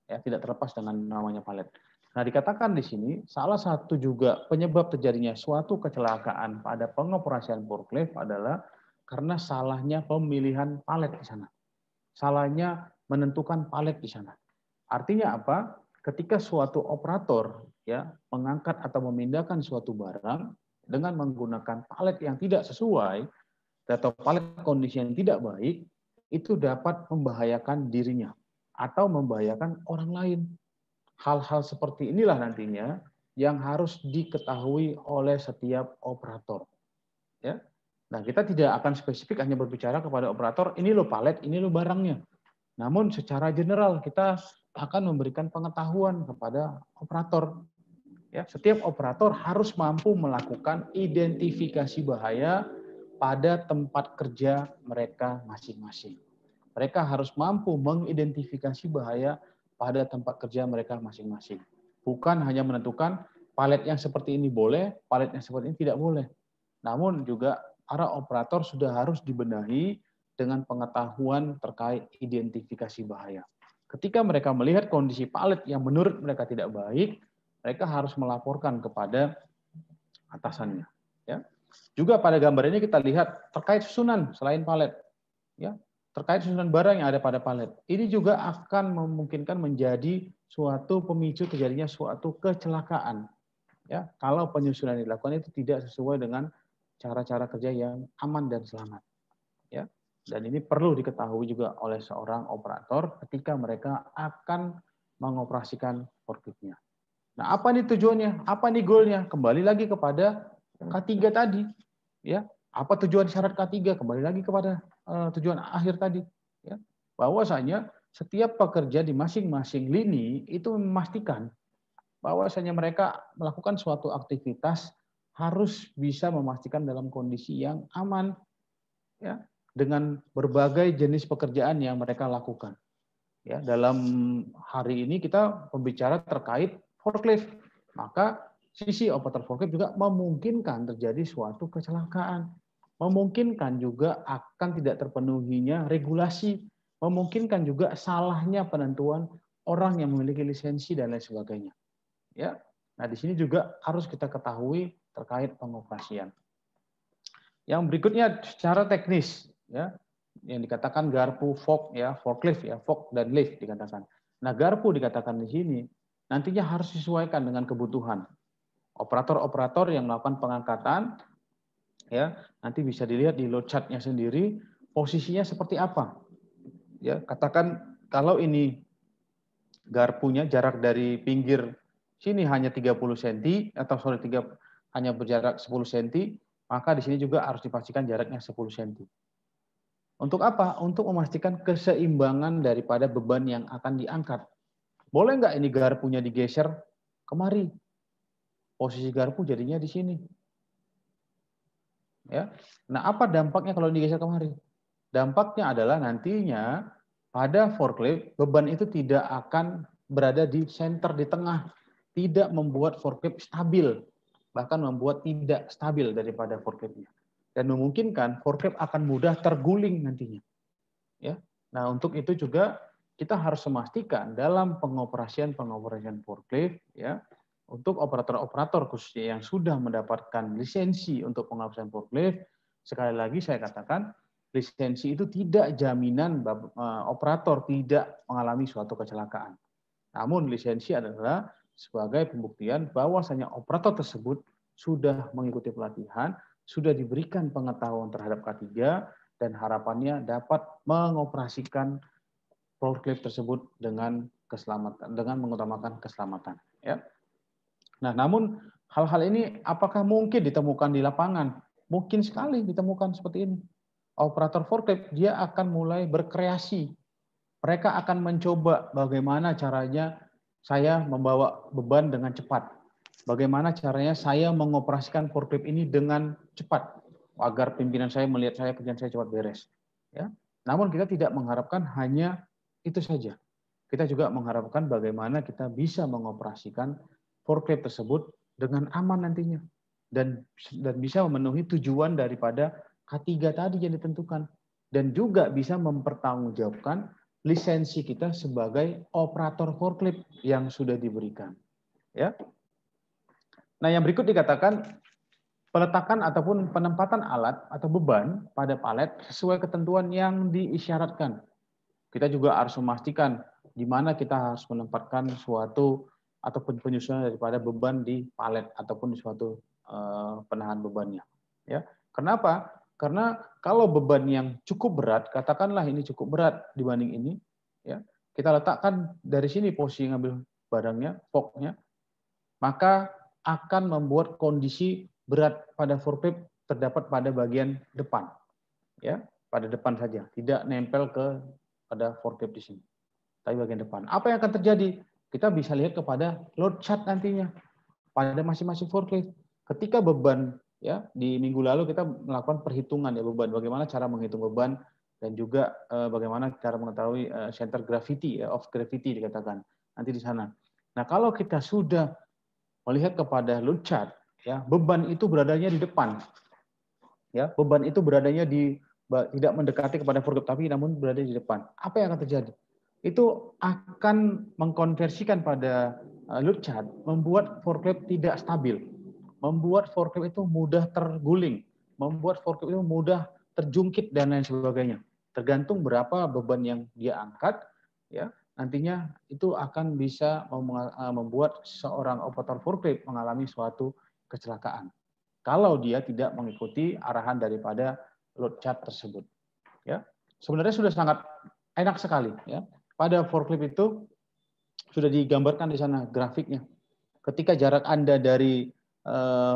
Ya, tidak terlepas dengan namanya palet. Nah, dikatakan di sini salah satu juga penyebab terjadinya suatu kecelakaan pada pengoperasian forklift adalah karena salahnya pemilihan palet di sana. Salahnya menentukan palet di sana. Artinya apa? Ketika suatu operator, ya, mengangkat atau memindahkan suatu barang dengan menggunakan palet yang tidak sesuai atau palet kondisi yang tidak baik, itu dapat membahayakan dirinya atau membahayakan orang lain. Hal-hal seperti inilah nantinya yang harus diketahui oleh setiap operator. Ya. Nah, kita tidak akan spesifik hanya berbicara kepada operator, ini lo palet, ini lo barangnya. Namun secara general kita akan memberikan pengetahuan kepada operator. Ya, setiap operator harus mampu melakukan identifikasi bahaya pada tempat kerja mereka masing-masing. Mereka harus mampu mengidentifikasi bahaya pada tempat kerja mereka masing-masing. Bukan hanya menentukan palet yang seperti ini boleh, palet yang seperti ini tidak boleh. Namun juga para operator sudah harus dibenahi dengan pengetahuan terkait identifikasi bahaya. Ketika mereka melihat kondisi palet yang menurut mereka tidak baik, mereka harus melaporkan kepada atasannya. Ya. Juga pada gambar ini kita lihat terkait susunan selain palet. Ya, terkait susunan barang yang ada pada palet. Ini juga akan memungkinkan menjadi suatu pemicu terjadinya suatu kecelakaan. Ya, kalau penyusunan yang dilakukan itu tidak sesuai dengan cara-cara kerja yang aman dan selamat. Ya, dan ini perlu diketahui juga oleh seorang operator ketika mereka akan mengoperasikan forkliftnya. Nah, apa nih tujuannya? Apa nih goalnya? Kembali lagi kepada K3 tadi. Ya, apa tujuan syarat K3? Kembali lagi kepada tujuan akhir tadi. Ya, bahwasanya setiap pekerja di masing-masing lini itu memastikan bahwasanya mereka melakukan suatu aktivitas harus bisa memastikan dalam kondisi yang aman, ya, dengan berbagai jenis pekerjaan yang mereka lakukan. Ya, dalam hari ini kita berbicara terkait forklift, maka sisi operator forklift juga memungkinkan terjadi suatu kecelakaan, memungkinkan juga akan tidak terpenuhinya regulasi, memungkinkan juga salahnya penentuan orang yang memiliki lisensi dan lain sebagainya. Ya, nah di sini juga harus kita ketahui terkait pengoperasian. Yang berikutnya secara teknis, ya, yang dikatakan garpu fork, ya, forklift, ya, fork dan lift dikatakan. Nah, garpu dikatakan di sini nantinya harus disesuaikan dengan kebutuhan. Operator-operator yang melakukan pengangkatan, ya, nanti bisa dilihat di load chart-nya sendiri posisinya seperti apa. Ya, katakan kalau ini garpunya jarak dari pinggir sini hanya 30 cm atau hanya berjarak 10 cm, maka di sini juga harus dipastikan jaraknya 10 cm. Untuk apa? Untuk memastikan keseimbangan daripada beban yang akan diangkat. Boleh nggak ini garpunya digeser kemari? Posisi garpu jadinya di sini. Ya. Nah, apa dampaknya kalau digeser kemari? Dampaknya adalah nantinya pada forklift beban itu tidak akan berada di center di tengah, tidak membuat forklift stabil, bahkan membuat tidak stabil daripada forkliftnya, dan memungkinkan forklift akan mudah terguling nantinya. Ya, nah untuk itu juga kita harus memastikan dalam pengoperasian forklift, ya, untuk operator-operator khususnya yang sudah mendapatkan lisensi untuk pengoperasian forklift. Sekali lagi saya katakan, lisensi itu tidak jaminan operator tidak mengalami suatu kecelakaan. Namun lisensi adalah sebagai pembuktian bahwasanya operator tersebut sudah mengikuti pelatihan, sudah diberikan pengetahuan terhadap K3, dan harapannya dapat mengoperasikan forklift tersebut dengan keselamatan, dengan mengutamakan keselamatan. Ya. Nah, namun hal-hal ini apakah mungkin ditemukan di lapangan? Mungkin sekali ditemukan seperti ini. Operator forklift dia akan mulai berkreasi. Mereka akan mencoba bagaimana caranya saya membawa beban dengan cepat. Bagaimana caranya saya mengoperasikan forklift ini dengan cepat agar pimpinan saya melihat saya kerjaan saya cepat beres. Ya. Namun kita tidak mengharapkan hanya itu saja. Kita juga mengharapkan bagaimana kita bisa mengoperasikan forklift tersebut dengan aman nantinya dan bisa memenuhi tujuan daripada K3 tadi yang ditentukan, dan juga bisa mempertanggungjawabkan lisensi kita sebagai operator forklift yang sudah diberikan. Ya. Nah, yang berikut dikatakan peletakan ataupun penempatan alat atau beban pada palet sesuai ketentuan yang diisyaratkan. Kita juga harus memastikan di mana kita harus menempatkan suatu ataupun penyusunan daripada beban di palet ataupun di suatu penahan bebannya. Ya. Kenapa? Karena kalau beban yang cukup berat, katakanlah ini cukup berat dibanding ini, ya, kita letakkan dari sini posisi ngambil barangnya, forknya, maka akan membuat kondisi berat pada forklift terdapat pada bagian depan, ya, pada depan saja, tidak nempel pada forklift di sini, tapi bagian depan. Apa yang akan terjadi? Kita bisa lihat kepada load chart nantinya pada masing-masing forklift. Ketika beban, ya, di minggu lalu kita melakukan perhitungan ya beban, bagaimana cara menghitung beban dan juga bagaimana cara mengetahui center gravity, ya, of gravity dikatakan nanti di sana. Nah, kalau kita sudah melihat kepada load chart, ya, beban itu beradanya di depan, ya, beban itu beradanya tidak mendekati kepada forklift tapi namun berada di depan. Apa yang akan terjadi? Itu akan mengkonversikan pada load chart, membuat forklift tidak stabil, membuat forklift itu mudah terguling, membuat forklift itu mudah terjungkit dan lain sebagainya. Tergantung berapa beban yang dia angkat, ya, nantinya itu akan bisa membuat seorang operator forklift mengalami suatu kecelakaan kalau dia tidak mengikuti arahan daripada load chart tersebut. Ya, sebenarnya sudah sangat enak sekali, ya. Pada forklift itu sudah digambarkan di sana grafiknya. Ketika jarak Anda dari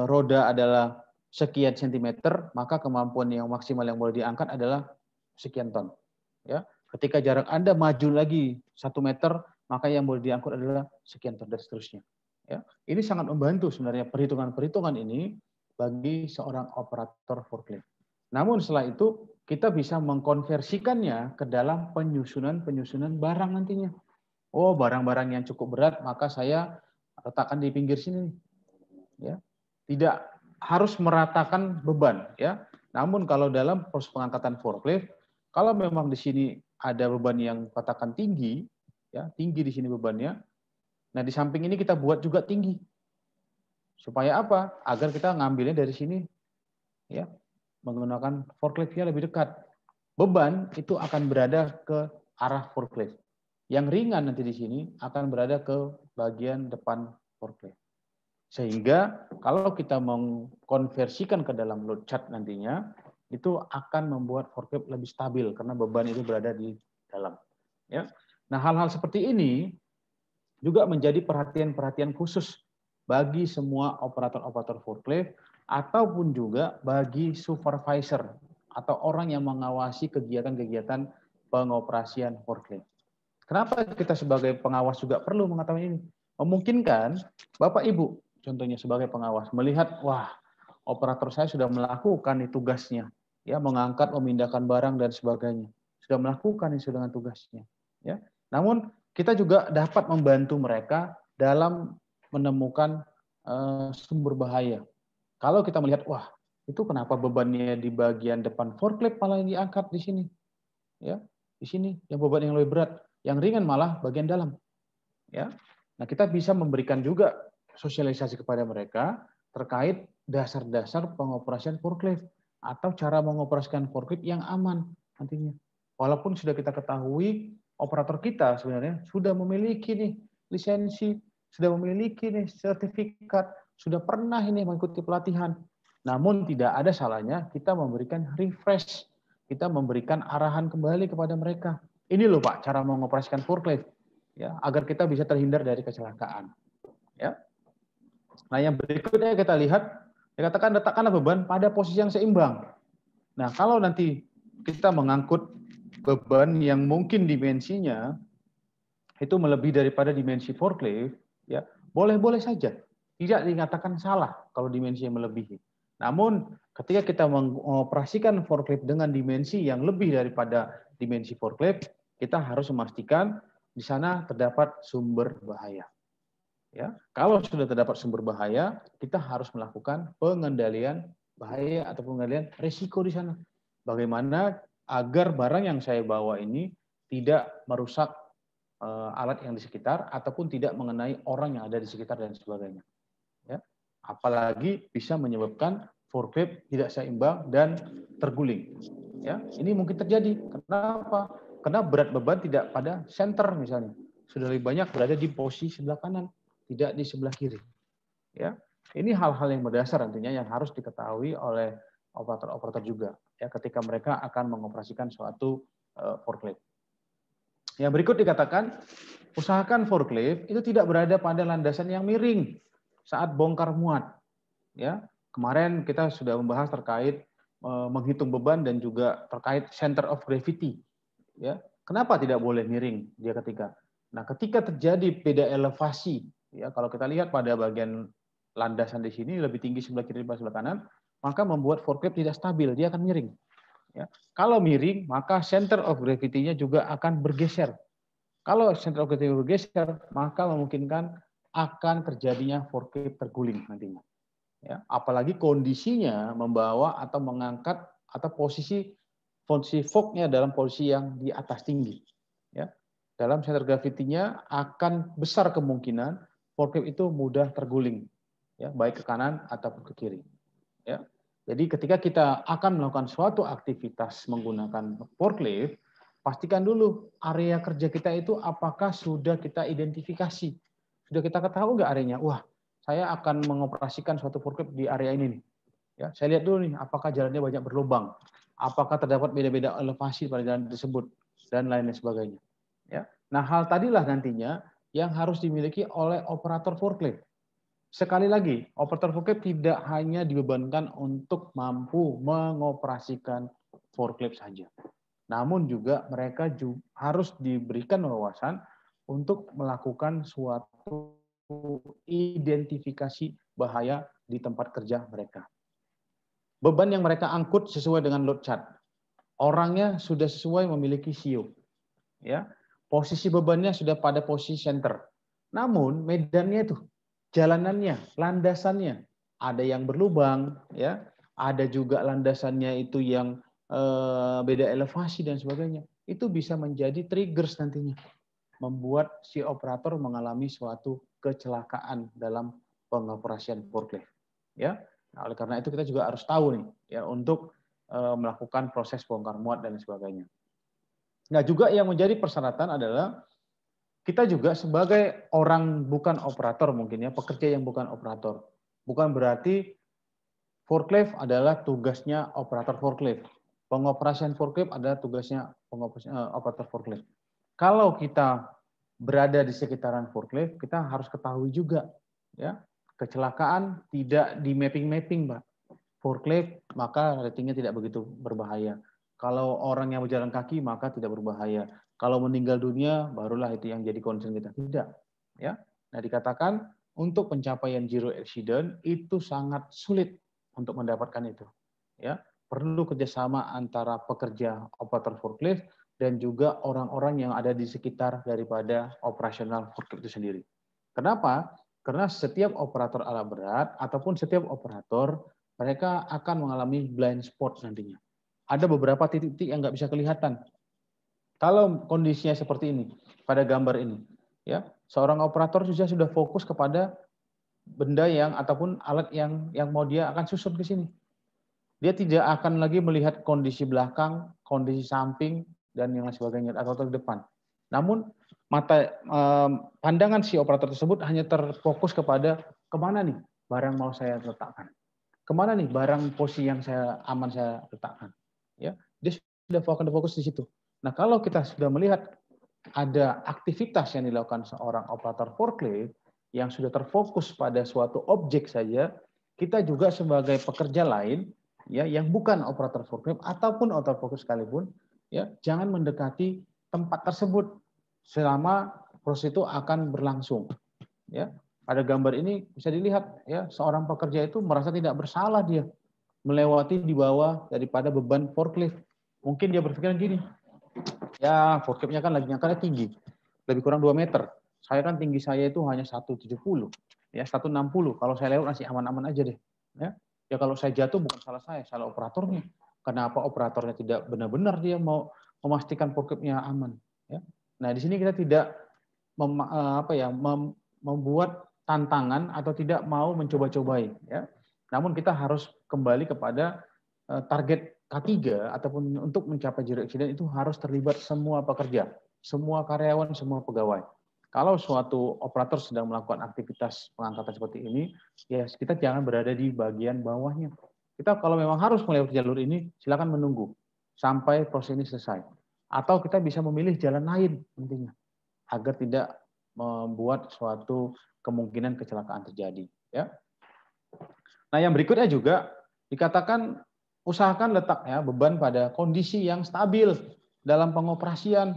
roda adalah sekian sentimeter, maka kemampuan yang maksimal yang boleh diangkat adalah sekian ton. Ya, ketika jarak Anda maju lagi 1 meter, maka yang boleh diangkut adalah sekian ton dan seterusnya. Ya, ini sangat membantu sebenarnya perhitungan-perhitungan ini bagi seorang operator forklift. Namun setelah itu kita bisa mengkonversikannya ke dalam penyusunan barang nantinya. Oh, barang-barang yang cukup berat maka saya letakkan di pinggir sini. Ya, tidak harus meratakan beban, ya. Namun kalau dalam proses pengangkatan forklift, kalau memang di sini ada beban yang katakan tinggi, ya, tinggi di sini bebannya. Nah, di samping ini kita buat juga tinggi. Supaya apa? Agar kita ngambilnya dari sini, ya, menggunakan forkliftnya lebih dekat. Beban itu akan berada ke arah forklift. Yang ringan nanti di sini akan berada ke bagian depan forklift. Sehingga kalau kita mengkonversikan ke dalam load chart nantinya, itu akan membuat forklift lebih stabil karena beban itu berada di dalam. Ya. Nah, hal-hal seperti ini juga menjadi perhatian-perhatian khusus bagi semua operator-operator forklift ataupun juga bagi supervisor atau orang yang mengawasi kegiatan-kegiatan pengoperasian forklift. Kenapa kita sebagai pengawas juga perlu mengetahui ini? Memungkinkan Bapak Ibu, contohnya sebagai pengawas, melihat, wah, operator saya sudah melakukan tugasnya, ya, mengangkat, memindahkan barang dan sebagainya, sudah melakukan itu dengan tugasnya, ya. Namun kita juga dapat membantu mereka dalam menemukan sumber bahaya. Kalau kita melihat, wah, itu kenapa bebannya di bagian depan forklift malah yang diangkat di sini, ya, di sini yang beban yang lebih berat, yang ringan malah bagian dalam, ya. Nah, kita bisa memberikan juga sosialisasi kepada mereka terkait dasar-dasar pengoperasian forklift atau cara mengoperasikan forklift yang aman nantinya. Walaupun sudah kita ketahui operator kita sebenarnya sudah memiliki nih lisensi, sudah memiliki nih sertifikat, sudah pernah ini mengikuti pelatihan. Namun tidak ada salahnya kita memberikan refresh, kita memberikan arahan kembali kepada mereka. Ini loh Pak, cara mengoperasikan forklift, ya, agar kita bisa terhindar dari kecelakaan. Ya. Nah, yang berikutnya kita lihat, dikatakan letakkanlah beban pada posisi yang seimbang. Nah, kalau nanti kita mengangkut beban yang mungkin dimensinya itu melebihi daripada dimensi forklift, ya, boleh-boleh saja. Tidak dikatakan salah kalau dimensi yang melebihi. Namun, ketika kita mengoperasikan forklift dengan dimensi yang lebih daripada dimensi forklift, kita harus memastikan di sana terdapat sumber bahaya. Ya, kalau sudah terdapat sumber bahaya, kita harus melakukan pengendalian bahaya atau pengendalian risiko di sana. Bagaimana agar barang yang saya bawa ini tidak merusak alat yang di sekitar ataupun tidak mengenai orang yang ada di sekitar dan sebagainya. Ya, apalagi bisa menyebabkan forklift tidak seimbang dan terguling. Ya, ini mungkin terjadi. Kenapa? Karena berat beban tidak pada center misalnya. Sudah lebih banyak berada di posisi sebelah kanan, tidak di sebelah kiri. Ya, ini hal-hal yang mendasar nantinya yang harus diketahui oleh operator-operator juga, ya, ketika mereka akan mengoperasikan suatu forklift. Yang berikut dikatakan, usahakan forklift itu tidak berada pada landasan yang miring saat bongkar muat. Ya, kemarin kita sudah membahas terkait menghitung beban dan juga terkait center of gravity. Ya, kenapa tidak boleh miring dia ketika? Nah, ketika terjadi beda elevasi, ya, kalau kita lihat pada bagian landasan di sini lebih tinggi sebelah kiri daripada sebelah kanan, maka membuat forklift tidak stabil, dia akan miring. Ya. Kalau miring, maka center of gravity-nya juga akan bergeser. Kalau center of gravity bergeser, maka memungkinkan akan terjadinya forklift terguling nantinya. Ya, apalagi kondisinya membawa atau mengangkat atau posisi forknya dalam posisi yang di atas tinggi. Ya. Dalam center gravity-nya akan besar kemungkinan forklift itu mudah terguling, ya, baik ke kanan ataupun ke kiri. Ya. Jadi ketika kita akan melakukan suatu aktivitas menggunakan forklift, pastikan dulu area kerja kita itu apakah sudah kita identifikasi. Sudah kita ketahui nggak areanya? Wah, saya akan mengoperasikan suatu forklift di area ini nih. Ya, saya lihat dulu nih apakah jalannya banyak berlubang, apakah terdapat beda-beda elevasi pada jalan tersebut dan lain sebagainya. Ya. Nah, hal tadilah nantinya yang harus dimiliki oleh operator forklift. Sekali lagi, operator forklift tidak hanya dibebankan untuk mampu mengoperasikan forklift saja. Namun juga mereka juga harus diberikan wawasan untuk melakukan suatu identifikasi bahaya di tempat kerja mereka. Beban yang mereka angkut sesuai dengan load chart. Orangnya sudah sesuai memiliki siu. Ya. Posisi bebannya sudah pada posisi center. Namun medannya itu, jalanannya, landasannya, ada yang berlubang, ya, ada juga landasannya itu yang beda elevasi dan sebagainya. Itu bisa menjadi triggers nantinya, membuat si operator mengalami suatu kecelakaan dalam pengoperasian forklift. Ya, nah, oleh karena itu kita juga harus tahu nih, ya, untuk melakukan proses bongkar muat dan sebagainya. Nah, juga yang menjadi persyaratan adalah kita juga sebagai orang bukan operator mungkin ya, pekerja yang bukan operator. Bukan berarti forklift adalah tugasnya operator forklift. Pengoperasian forklift adalah tugasnya operator forklift. Kalau kita berada di sekitaran forklift, kita harus ketahui juga, ya, Kecelakaan tidak di mapping, Pak. Forklift, maka ratingnya tidak begitu berbahaya. Kalau orang yang berjalan kaki, maka tidak berbahaya. Kalau meninggal dunia, barulah itu yang jadi concern kita. Tidak. Ya. Nah, dikatakan untuk pencapaian zero accident itu sangat sulit untuk mendapatkan itu. Ya. Perlu kerjasama antara pekerja operator forklift dan juga orang-orang yang ada di sekitar daripada operasional forklift itu sendiri. Kenapa? Karena setiap operator alat berat ataupun setiap operator mereka akan mengalami blind spot nantinya. Ada beberapa titik-titik yang nggak bisa kelihatan. Kalau kondisinya seperti ini, pada gambar ini, ya seorang operator sudah fokus kepada benda yang ataupun alat yang mau dia akan susun ke sini. Dia tidak akan lagi melihat kondisi belakang, kondisi samping, dan yang lain sebagainya atau di depan. Namun pandangan si operator tersebut hanya terfokus kepada kemana nih barang mau saya letakkan, kemana nih barang posisi yang saya letakkan. Ya, dia sudah fokus di situ. Nah, kalau kita sudah melihat ada aktivitas yang dilakukan seorang operator forklift yang sudah terfokus pada suatu objek saja, kita juga sebagai pekerja lain ya yang bukan operator forklift ataupun operator forklift sekalipun ya jangan mendekati tempat tersebut selama proses itu akan berlangsung. Ya, pada gambar ini bisa dilihat ya seorang pekerja itu merasa tidak bersalah dia melewati di bawah daripada beban forklift. Mungkin dia berpikir gini, ya forkliftnya kan lagi ngangkatnya tinggi, lebih kurang 2 meter. Saya kan tinggi saya itu hanya 170, ya 160. Kalau saya lewat masih aman-aman aja deh. Ya kalau saya jatuh bukan salah saya, salah operatornya. Kenapa operatornya tidak benar-benar dia mau memastikan forkliftnya aman? Ya. Nah di sini kita tidak membuat tantangan atau tidak mau mencoba-cobai. Ya. Namun kita harus kembali kepada target K3 ataupun untuk mencapai zero accident itu harus terlibat semua pekerja, semua karyawan, semua pegawai. Kalau suatu operator sedang melakukan aktivitas pengangkatan seperti ini, ya kita jangan berada di bagian bawahnya. Kita kalau memang harus melewati jalur ini, silakan menunggu sampai proses ini selesai. Atau kita bisa memilih jalan lain intinya, agar tidak membuat suatu kemungkinan kecelakaan terjadi. Ya. Nah, yang berikutnya juga dikatakan usahakan letak ya beban pada kondisi yang stabil dalam pengoperasian.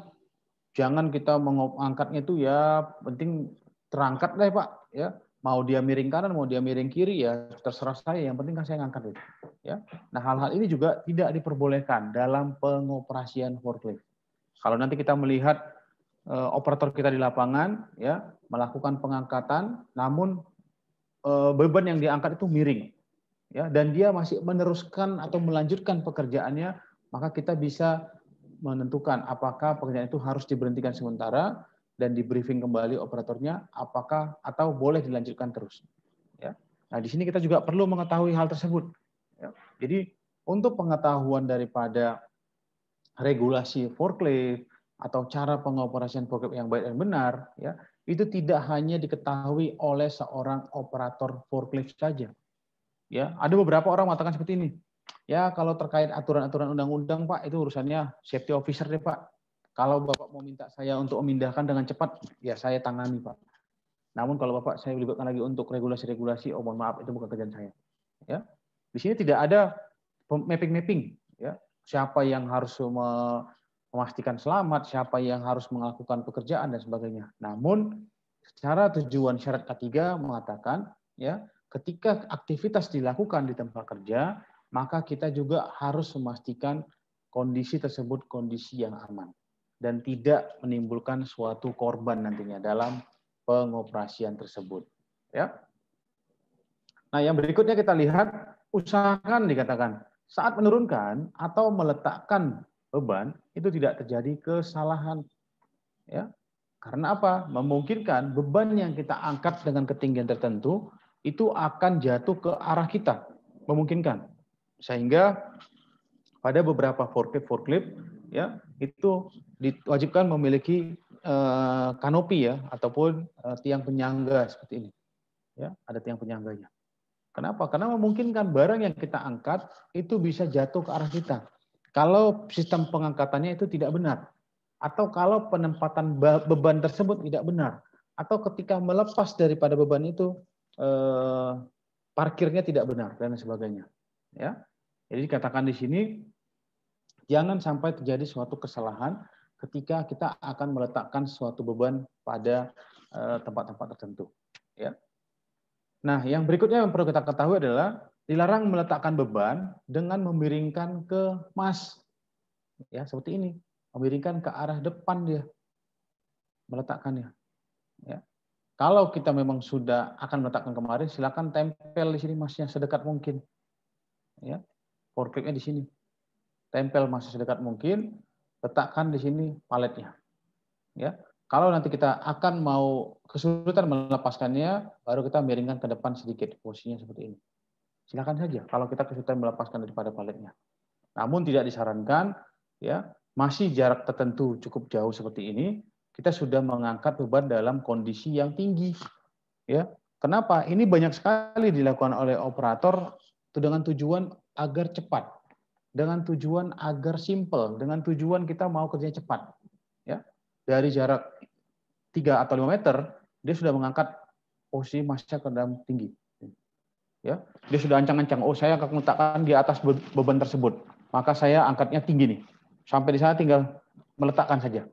Jangan kita mengangkatnya itu ya penting terangkat deh Pak. Ya, mau dia miring kanan, mau dia miring kiri ya terserah saya. Yang penting kan saya ngangkat itu. Ya. Nah, hal-hal ini juga tidak diperbolehkan dalam pengoperasian forklift. Kalau nanti kita melihat operator kita di lapangan ya melakukan pengangkatan, namun beban yang diangkat itu miring, ya dan dia masih meneruskan atau melanjutkan pekerjaannya, maka kita bisa menentukan apakah pekerjaan itu harus diberhentikan sementara dan di briefing kembali operatornya apakah atau boleh dilanjutkan terus. Ya. Nah di sini kita juga perlu mengetahui hal tersebut. Ya. Jadi untuk pengetahuan daripada regulasi forklift atau cara pengoperasian forklift yang baik dan benar, ya itu tidak hanya diketahui oleh seorang operator forklift saja. Ya, ada beberapa orang mengatakan seperti ini. Ya, kalau terkait aturan-aturan undang-undang, Pak, itu urusannya safety officer deh, Pak. Kalau Bapak mau minta saya untuk memindahkan dengan cepat, ya saya tangani, Pak. Namun kalau Bapak saya libatkan lagi untuk regulasi-regulasi, oh mohon maaf, itu bukan kerjaan saya. Ya, di sini tidak ada mapping, ya. Siapa yang harus memastikan selamat, siapa yang harus melakukan pekerjaan dan sebagainya. Namun secara tujuan syarat K3 mengatakan ya ketika aktivitas dilakukan di tempat kerja, maka kita juga harus memastikan kondisi tersebut kondisi yang aman dan tidak menimbulkan suatu korban nantinya dalam pengoperasian tersebut. Ya. Nah, yang berikutnya kita lihat usahakan dikatakan saat menurunkan atau meletakkan beban itu tidak terjadi kesalahan. Ya. Karena apa? Memungkinkan beban yang kita angkat dengan ketinggian tertentu itu akan jatuh ke arah kita. Memungkinkan. Sehingga pada beberapa forklift ya itu diwajibkan memiliki kanopi ya ataupun tiang penyangga seperti ini. Ya, ada tiang penyangganya. Kenapa? Karena memungkinkan barang yang kita angkat itu bisa jatuh ke arah kita. Kalau sistem pengangkatannya itu tidak benar. Atau kalau penempatan beban tersebut tidak benar. Atau ketika melepas daripada beban itu, parkirnya tidak benar dan sebagainya. Ya, jadi dikatakan di sini jangan sampai terjadi suatu kesalahan ketika kita akan meletakkan suatu beban pada tempat-tempat tertentu. Ya. Nah, yang berikutnya yang perlu kita ketahui adalah dilarang meletakkan beban dengan memiringkan ke mas. Ya, seperti ini. Memiringkan ke arah depan dia meletakkannya. Ya. Kalau kita memang sudah akan meletakkan kemarin, silakan tempel di sini masnya sedekat mungkin. Ya. Forklifnya di sini. Tempel masih sedekat mungkin, letakkan di sini paletnya. Ya. Kalau nanti kita akan mau kesulitan melepaskannya, baru kita miringkan ke depan sedikit, posisinya seperti ini. Silakan saja kalau kita kesulitan melepaskan daripada paletnya. Namun tidak disarankan, ya, masih jarak tertentu cukup jauh seperti ini, kita sudah mengangkat beban dalam kondisi yang tinggi. Ya, kenapa? Ini banyak sekali dilakukan oleh operator dengan tujuan agar cepat, dengan tujuan agar simple, dengan tujuan kita mau kerjanya cepat. Ya, dari jarak 3 atau 5 meter, dia sudah mengangkat posisi masnya ke dalam tinggi. Ya, dia sudah ancang-ancang, oh saya akan meletakkan di atas beban tersebut, maka saya angkatnya tinggi nih. Sampai di sana tinggal meletakkan saja.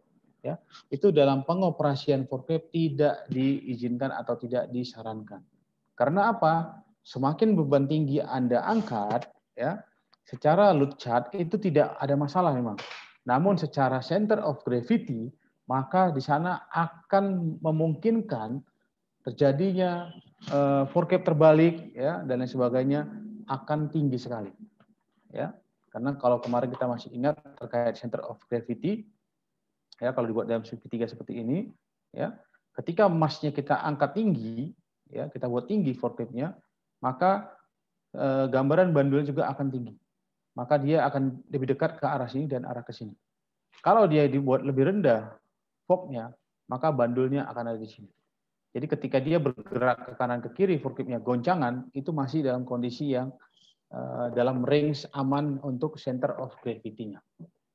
Ya, itu dalam pengoperasian forklift tidak diizinkan atau tidak disarankan. Karena apa? Semakin beban tinggi Anda angkat, ya, secara load chart itu tidak ada masalah memang. Namun secara center of gravity, maka di sana akan memungkinkan terjadinya forklift terbalik, ya, dan lain sebagainya akan tinggi sekali. Ya, karena kalau kemarin kita masih ingat terkait center of gravity, ya, kalau dibuat dalam segitiga seperti ini, ya, ketika masnya kita angkat tinggi, ya, kita buat tinggi forkliftnya, maka gambaran bandulnya juga akan tinggi. Maka dia akan lebih dekat ke arah sini dan arah ke sini. Kalau dia dibuat lebih rendah forknya, maka bandulnya akan ada di sini. Jadi ketika dia bergerak ke kanan ke kiri, forkliftnya goncangan, itu masih dalam kondisi yang dalam range aman untuk center of gravity-nya.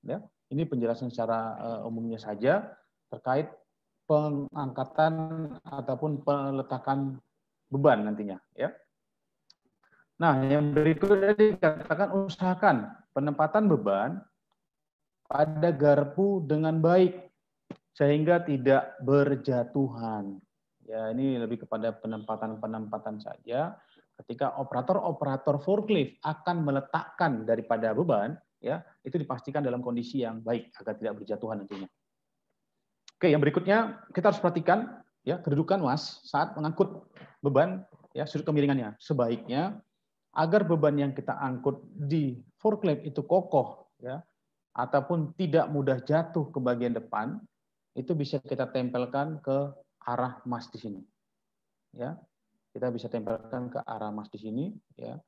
Ya, ini penjelasan secara umumnya saja terkait pengangkatan ataupun peletakan beban nantinya. Ya. Nah, yang berikutnya dikatakan usahakan penempatan beban pada garpu dengan baik sehingga tidak berjatuhan. Ya, ini lebih kepada penempatan-penempatan saja. Ketika operator-operator forklift akan meletakkan daripada beban, ya, itu dipastikan dalam kondisi yang baik agar tidak berjatuhan nantinya. Oke, yang berikutnya kita harus perhatikan, ya, kedudukan mas saat mengangkut beban, ya, sudut kemiringannya. Sebaiknya agar beban yang kita angkut di forklift itu kokoh, ya, ataupun tidak mudah jatuh ke bagian depan, itu bisa kita tempelkan ke arah mas di sini. Ya, kita bisa tempelkan ke arah mas di sini, ya.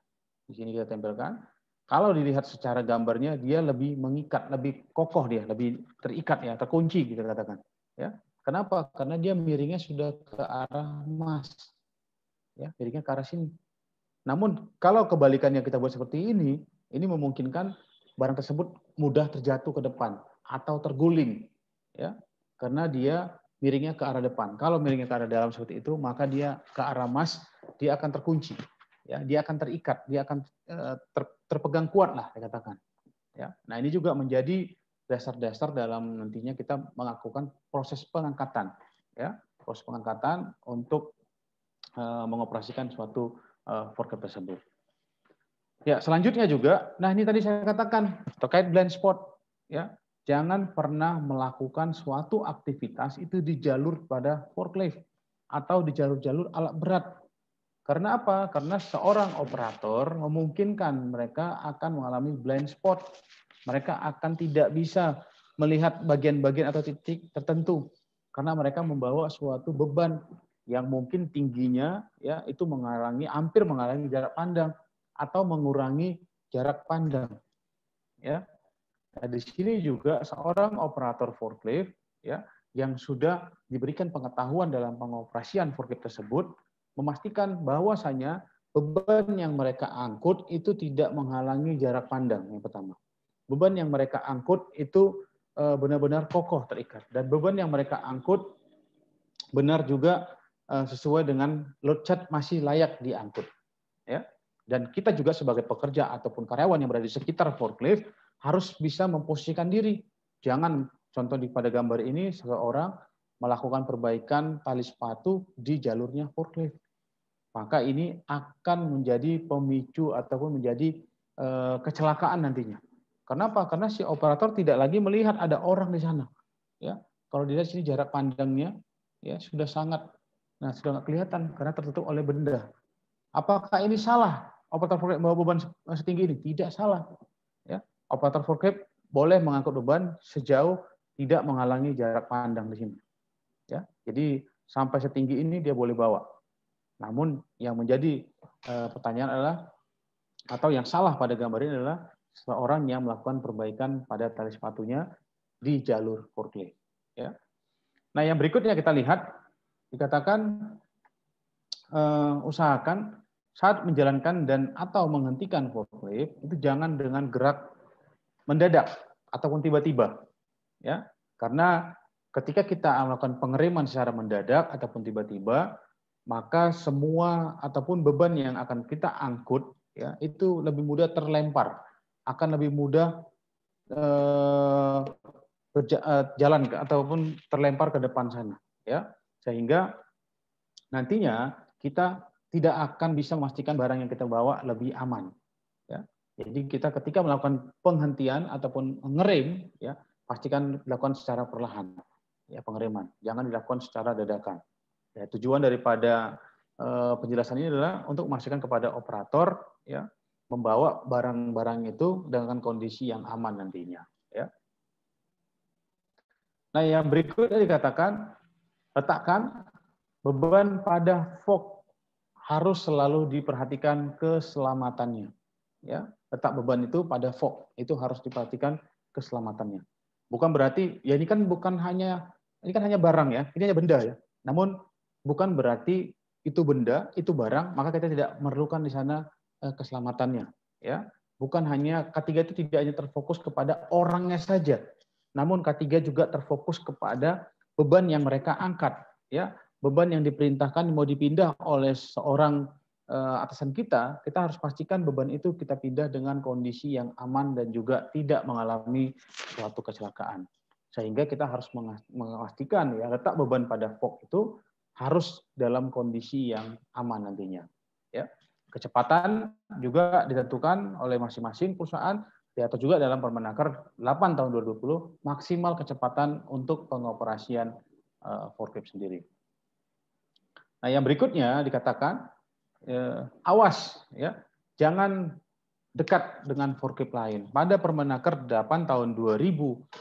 Di sini kita tempelkan. Kalau dilihat secara gambarnya, dia lebih mengikat, lebih kokoh dia, lebih terikat, ya, terkunci kita katakan. Ya, kenapa? Karena dia miringnya sudah ke arah mas, ya, miringnya ke arah sini. Namun kalau kebalikannya kita buat seperti ini memungkinkan barang tersebut mudah terjatuh ke depan atau terguling, ya, karena dia miringnya ke arah depan. Kalau miringnya ke arah dalam seperti itu, maka dia ke arah mas, dia akan terkunci, ya, dia akan terikat, dia akan terpegang kuat lah, dikatakan. Ya, nah ini juga menjadi dasar-dasar dalam nantinya kita melakukan proses pengangkatan, ya, proses pengangkatan untuk mengoperasikan suatu forklift tersebut. Ya, selanjutnya juga, nah ini tadi saya katakan terkait blind spot, ya, jangan pernah melakukan suatu aktivitas itu di jalur pada forklift atau di jalur-jalur alat berat. Karena apa? Karena seorang operator memungkinkan mereka akan mengalami blind spot. Mereka akan tidak bisa melihat bagian-bagian atau titik tertentu karena mereka membawa suatu beban yang mungkin tingginya, ya, itu hampir menghalangi jarak pandang atau mengurangi jarak pandang, ya. Nah, di sini juga seorang operator forklift, ya, yang sudah diberikan pengetahuan dalam pengoperasian forklift tersebut memastikan bahwasanya beban yang mereka angkut itu tidak menghalangi jarak pandang. Yang pertama, beban yang mereka angkut itu benar-benar kokoh terikat, dan beban yang mereka angkut benar juga sesuai dengan load chart masih layak diangkut. Ya. Dan kita juga sebagai pekerja ataupun karyawan yang berada di sekitar forklift harus bisa memposisikan diri. Jangan contoh pada gambar ini seseorang melakukan perbaikan tali sepatu di jalurnya forklift. Maka ini akan menjadi pemicu ataupun menjadi kecelakaan nantinya. Kenapa? Karena si operator tidak lagi melihat ada orang di sana. Ya, kalau dilihat sini jarak pandangnya ya sudah sangat, sudah nggak kelihatan karena tertutup oleh benda. Apakah ini salah? Operator forklift membawa beban setinggi ini? Tidak salah. Ya, operator forklift boleh mengangkut beban sejauh tidak menghalangi jarak pandang di sini. Ya, jadi sampai setinggi ini dia boleh bawa. Namun yang menjadi pertanyaan adalah, atau yang salah pada gambar ini adalah seorang yang melakukan perbaikan pada tali sepatunya di jalur forklift. Ya. Nah, yang berikutnya kita lihat, dikatakan usahakan saat menjalankan dan atau menghentikan forklift itu jangan dengan gerak mendadak ataupun tiba-tiba. Ya, karena ketika kita melakukan pengereman secara mendadak ataupun tiba-tiba, maka semua ataupun beban yang akan kita angkut ya itu lebih mudah terlempar, akan lebih mudah jalan ataupun terlempar ke depan sana, ya, sehingga nantinya kita tidak akan bisa memastikan barang yang kita bawa lebih aman. Ya. Jadi kita ketika melakukan penghentian ataupun ngerem, ya, pastikan dilakukan secara perlahan, ya, pengereman, jangan dilakukan secara dadakan. Ya, tujuan daripada penjelasan ini adalah untuk memastikan kepada operator, ya, membawa barang-barang itu dengan kondisi yang aman nantinya. Ya. Nah, yang berikutnya dikatakan letakkan beban pada fork harus selalu diperhatikan keselamatannya. Ya, letak beban itu pada fork itu harus diperhatikan keselamatannya. Bukan berarti ya ini kan hanya barang ya, ini hanya benda ya. Namun bukan berarti itu benda, itu barang, maka kita tidak memerlukan di sana keselamatannya. Ya, bukan hanya ketiga itu tidak hanya terfokus kepada orangnya saja, namun ketiga juga terfokus kepada beban yang mereka angkat. Ya, beban yang diperintahkan mau dipindah oleh seorang atasan kita harus pastikan beban itu kita pindah dengan kondisi yang aman dan juga tidak mengalami suatu kecelakaan. Sehingga kita harus memastikan ya letak beban pada fork itu harus dalam kondisi yang aman nantinya. Ya. Kecepatan juga ditentukan oleh masing-masing perusahaan atau juga dalam Permenaker 8 tahun 2020 maksimal kecepatan untuk pengoperasian forklift sendiri. Nah, yang berikutnya dikatakan awas ya, jangan dekat dengan forklift lain. Pada Permenaker 8 tahun 2020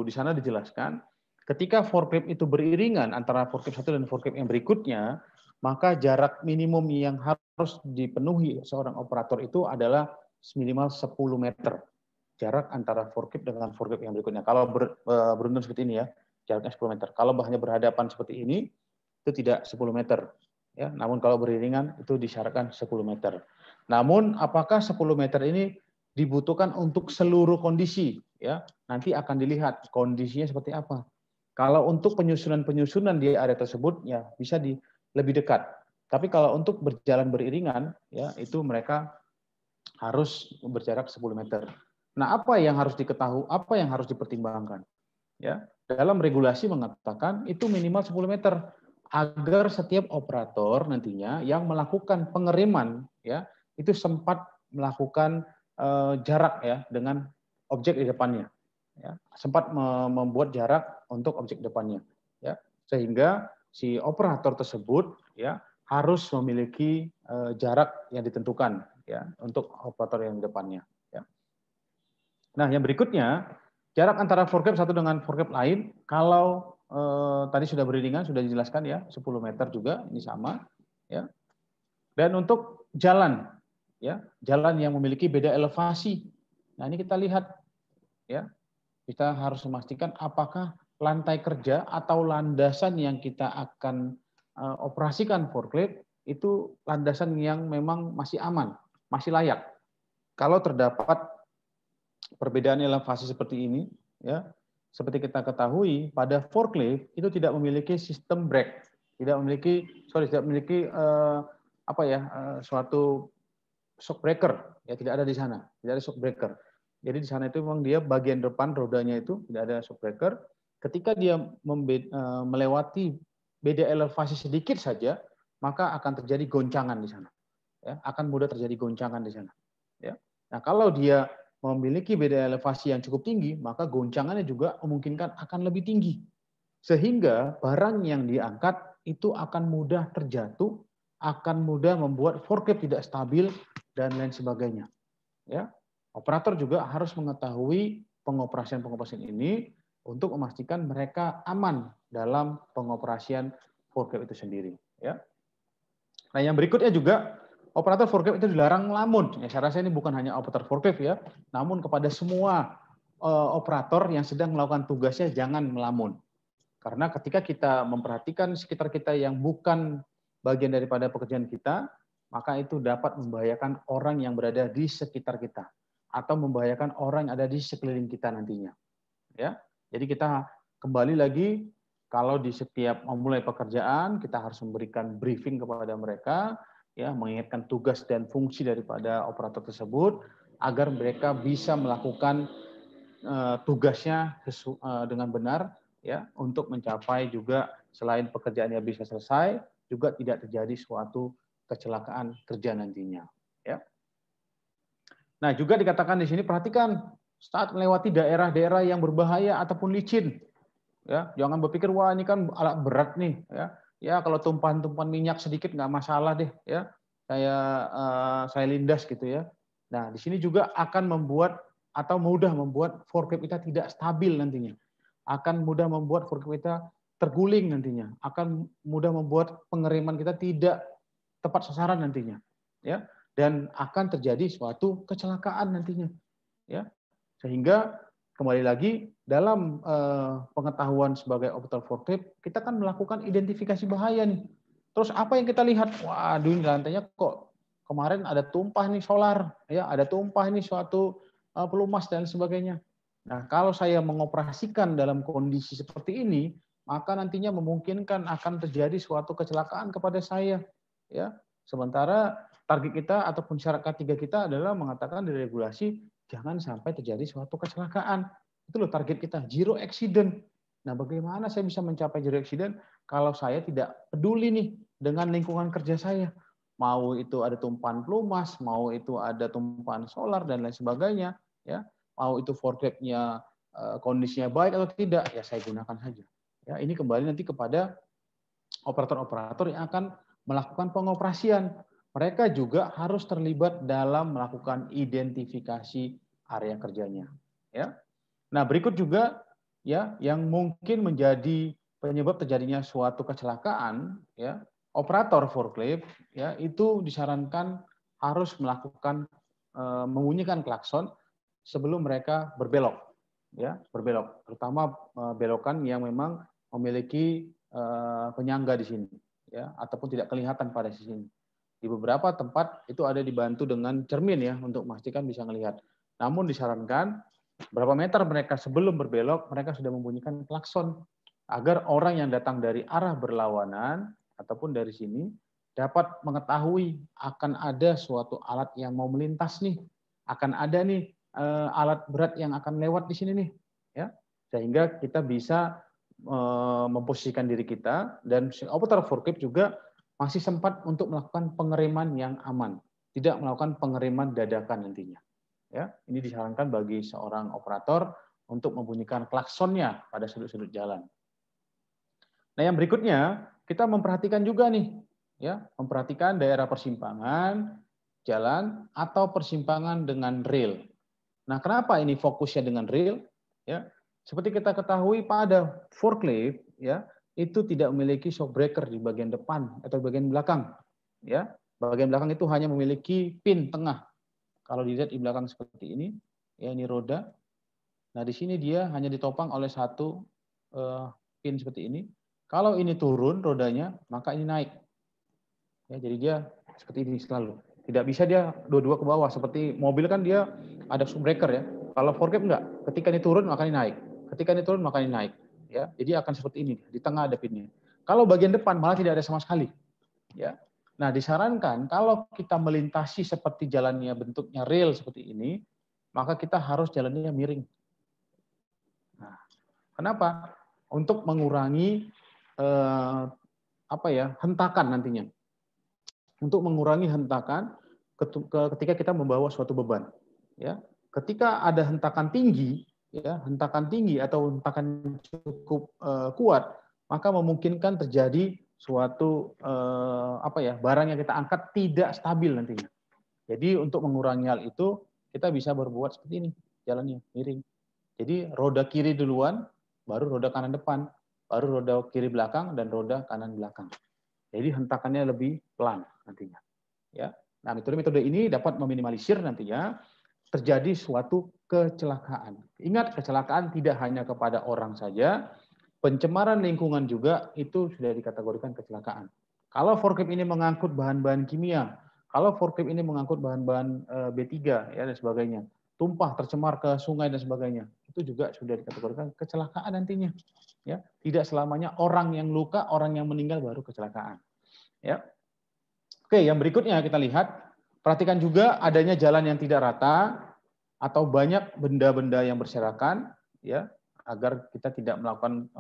di sana dijelaskan ketika forklift itu beriringan antara forklift satu dan forklift yang berikutnya, maka jarak minimum yang harus dipenuhi seorang operator itu adalah minimal 10 meter. Jarak antara forklift dengan forklift yang berikutnya. Kalau beruntun seperti ini ya, jaraknya 10 meter. Kalau hanya berhadapan seperti ini, itu tidak 10 meter. Ya, namun kalau beriringan itu disyaratkan 10 meter. Namun apakah 10 meter ini dibutuhkan untuk seluruh kondisi? Ya, nanti akan dilihat kondisinya seperti apa. Kalau untuk penyusunan-penyusunan di area tersebut, ya bisa lebih dekat. Tapi kalau untuk berjalan beriringan, ya itu mereka harus berjarak 10 meter. Nah, apa yang harus diketahui, apa yang harus dipertimbangkan? Ya, dalam regulasi mengatakan itu minimal 10 meter agar setiap operator nantinya yang melakukan pengereman ya itu sempat melakukan jarak ya dengan objek di depannya. Ya, sempat membuat jarak untuk objek depannya. Ya, sehingga si operator tersebut ya harus memiliki jarak yang ditentukan ya untuk operator yang depannya. Ya. Nah, yang berikutnya jarak antara forklift satu dengan forklift lain, kalau tadi sudah beriringan, sudah dijelaskan ya, 10 meter juga, ini sama. Ya. Dan untuk jalan, ya, jalan yang memiliki beda elevasi. Nah, ini kita lihat, ya, kita harus memastikan apakah lantai kerja atau landasan yang kita akan operasikan forklift itu landasan yang memang masih aman, masih layak. Kalau terdapat perbedaan elevasi seperti ini, ya, seperti kita ketahui pada forklift itu tidak memiliki sistem brake. tidak memiliki suatu shock breaker, ya tidak ada di sana, tidak ada shock breaker. Jadi di sana itu memang dia bagian depan rodanya itu tidak ada shock breaker. Ketika dia melewati beda elevasi sedikit saja, maka akan terjadi goncangan di sana. Ya, akan mudah terjadi goncangan di sana. Ya. Nah, kalau dia memiliki beda elevasi yang cukup tinggi, maka goncangannya juga memungkinkan akan lebih tinggi. Sehingga barang yang diangkat itu akan mudah terjatuh, akan mudah membuat forklift tidak stabil, dan lain sebagainya. Ya. Operator juga harus mengetahui pengoperasian ini untuk memastikan mereka aman dalam pengoperasian forklift itu sendiri. Ya. Nah, yang berikutnya juga operator forklift itu dilarang melamun. Ya, saya rasa ini bukan hanya operator forklift ya, namun kepada semua operator yang sedang melakukan tugasnya jangan melamun. Karena ketika kita memperhatikan sekitar kita yang bukan bagian daripada pekerjaan kita, maka itu dapat membahayakan orang yang berada di sekitar kita atau membahayakan orang yang ada di sekeliling kita nantinya. Ya, jadi kita kembali lagi kalau di setiap memulai pekerjaan kita harus memberikan briefing kepada mereka, ya, mengingatkan tugas dan fungsi daripada operator tersebut agar mereka bisa melakukan tugasnya dengan benar, ya, untuk mencapai juga selain pekerjaannya bisa selesai, juga tidak terjadi suatu kecelakaan kerja nantinya. Ya. Nah, juga dikatakan di sini perhatikan saat melewati daerah-daerah yang berbahaya ataupun licin, ya, jangan berpikir wah ini kan alat berat nih, ya. Ya kalau tumpahan-tumpahan minyak sedikit nggak masalah deh, ya. Saya lindas gitu ya. Nah, di sini juga akan membuat atau mudah membuat forklift kita tidak stabil nantinya. Akan mudah membuat forklift kita terguling nantinya. Akan mudah membuat pengereman kita tidak tepat sasaran nantinya. Ya. Dan akan terjadi suatu kecelakaan nantinya. Ya. Sehingga kembali lagi dalam pengetahuan sebagai operator forklift, kita kan melakukan identifikasi bahaya nih. Terus apa yang kita lihat? Waduh, ini lantainya kok kemarin ada tumpah nih solar, ya, ada tumpah nih suatu pelumas dan sebagainya. Nah, kalau saya mengoperasikan dalam kondisi seperti ini, maka nantinya memungkinkan akan terjadi suatu kecelakaan kepada saya, ya. Sementara target kita ataupun syarat K3 kita adalah mengatakan di regulasi jangan sampai terjadi suatu kecelakaan. Itu loh target kita, zero accident. Nah, bagaimana saya bisa mencapai zero accident kalau saya tidak peduli nih dengan lingkungan kerja saya? Mau itu ada tumpahan pelumas, mau itu ada tumpahan solar dan lain sebagainya, ya. Mau itu forklift-nya kondisinya baik atau tidak, ya saya gunakan saja. Ya, ini kembali nanti kepada operator-operator yang akan melakukan pengoperasian. Mereka juga harus terlibat dalam melakukan identifikasi area kerjanya. Ya. Nah, berikut juga ya yang mungkin menjadi penyebab terjadinya suatu kecelakaan, ya, operator forklift ya itu disarankan harus melakukan membunyikan klakson sebelum mereka berbelok, ya, berbelok, terutama belokan yang memang memiliki penyangga di sini, ya, ataupun tidak kelihatan pada sini. Di beberapa tempat itu ada dibantu dengan cermin ya untuk memastikan bisa melihat. Namun disarankan berapa meter mereka sebelum berbelok mereka sudah membunyikan klakson agar orang yang datang dari arah berlawanan ataupun dari sini dapat mengetahui akan ada suatu alat yang mau melintas nih, akan ada nih alat berat yang akan lewat di sini nih, ya, sehingga kita bisa memposisikan diri kita dan operator forklift juga masih sempat untuk melakukan pengereman yang aman, tidak melakukan pengereman dadakan nantinya. Ya, ini disarankan bagi seorang operator untuk membunyikan klaksonnya pada sudut-sudut jalan. Nah, yang berikutnya kita memperhatikan juga nih, ya, memperhatikan daerah persimpangan jalan atau persimpangan dengan rail. Nah, kenapa ini fokusnya dengan rail? Ya, seperti kita ketahui pada forklift, ya, itu tidak memiliki shock breaker di bagian depan atau bagian belakang. Ya, bagian belakang itu hanya memiliki pin tengah. Kalau dilihat di belakang seperti ini, ya ini roda. Nah, di sini dia hanya ditopang oleh satu pin seperti ini. Kalau ini turun rodanya, maka ini naik. Ya, jadi dia seperti ini selalu. Tidak bisa dia dua-dua ke bawah. Seperti mobil kan dia ada shock breaker ya. Kalau forklift enggak. Ketika ini turun, maka ini naik. Ketika ini turun, maka ini naik. Ya, jadi akan seperti ini. Di tengah ada pinnya. Kalau bagian depan malah tidak ada sama sekali. Ya. Nah, disarankan kalau kita melintasi seperti jalannya bentuknya rel seperti ini, maka kita harus jalannya miring. Nah, kenapa? Untuk mengurangi hentakan nantinya. Untuk mengurangi hentakan ketika kita membawa suatu beban. Ya, ketika ada hentakan tinggi, ya, hentakan tinggi atau hentakan cukup kuat, maka memungkinkan terjadi suatu barang yang kita angkat tidak stabil nantinya. Jadi untuk mengurangi hal itu kita bisa berbuat seperti ini, jalannya miring. Jadi roda kiri duluan, baru roda kanan depan, baru roda kiri belakang dan roda kanan belakang. Jadi hentakannya lebih pelan nantinya. Ya. Nah, metode ini dapat meminimalisir nantinya terjadi suatu kecelakaan. Ingat, kecelakaan tidak hanya kepada orang saja, pencemaran lingkungan juga itu sudah dikategorikan kecelakaan. Kalau forklift ini mengangkut bahan-bahan kimia, kalau forklift ini mengangkut bahan-bahan B3 ya dan sebagainya, tumpah tercemar ke sungai dan sebagainya, itu juga sudah dikategorikan kecelakaan nantinya. Ya, tidak selamanya orang yang luka, orang yang meninggal baru kecelakaan. Ya. Oke, yang berikutnya kita lihat, perhatikan juga adanya jalan yang tidak rata atau banyak benda-benda yang berserakan, ya, agar kita tidak melakukan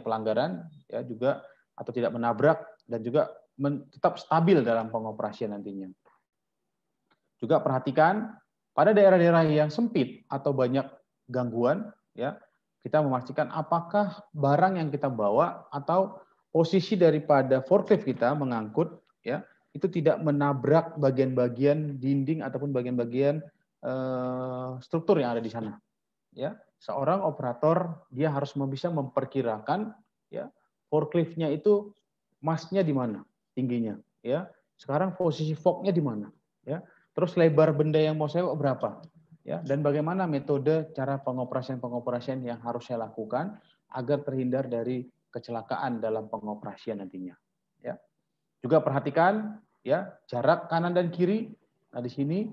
pelanggaran, ya juga atau tidak menabrak dan juga tetap stabil dalam pengoperasian nantinya. Juga perhatikan pada daerah-daerah yang sempit atau banyak gangguan, ya, kita memastikan apakah barang yang kita bawa atau posisi daripada forklift kita mengangkut, ya, itu tidak menabrak bagian-bagian dinding ataupun bagian-bagian struktur yang ada di sana. Ya, seorang operator dia harus bisa memperkirakan, ya, forkliftnya itu masnya di mana, tingginya, ya. Sekarang posisi forknya di mana, ya. Terus lebar benda yang mau saya bawa berapa, ya. Dan bagaimana metode cara pengoperasian yang harus saya lakukan agar terhindar dari kecelakaan dalam pengoperasian nantinya, ya. Juga perhatikan, ya, jarak kanan dan kiri. Nah, di sini,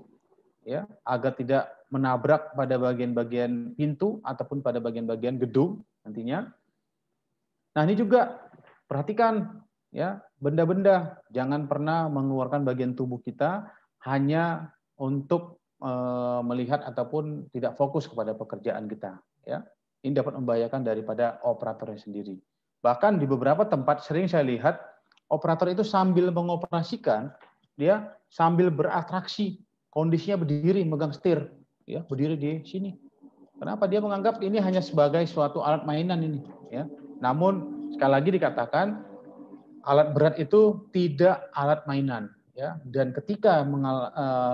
ya, agar tidak menabrak pada bagian-bagian pintu ataupun pada bagian-bagian gedung nantinya. Nah, ini juga perhatikan, ya, benda-benda, jangan pernah mengeluarkan bagian tubuh kita hanya untuk melihat ataupun tidak fokus kepada pekerjaan kita, ya. Ini dapat membahayakan daripada operatornya sendiri. Bahkan di beberapa tempat sering saya lihat operator itu sambil mengoperasikan, dia sambil beratraksi, kondisinya berdiri megang setir, ya, berdiri di sini. Kenapa? Dia menganggap ini hanya sebagai suatu alat mainan ini, ya. Namun sekali lagi dikatakan alat berat itu tidak alat mainan, ya. Dan ketika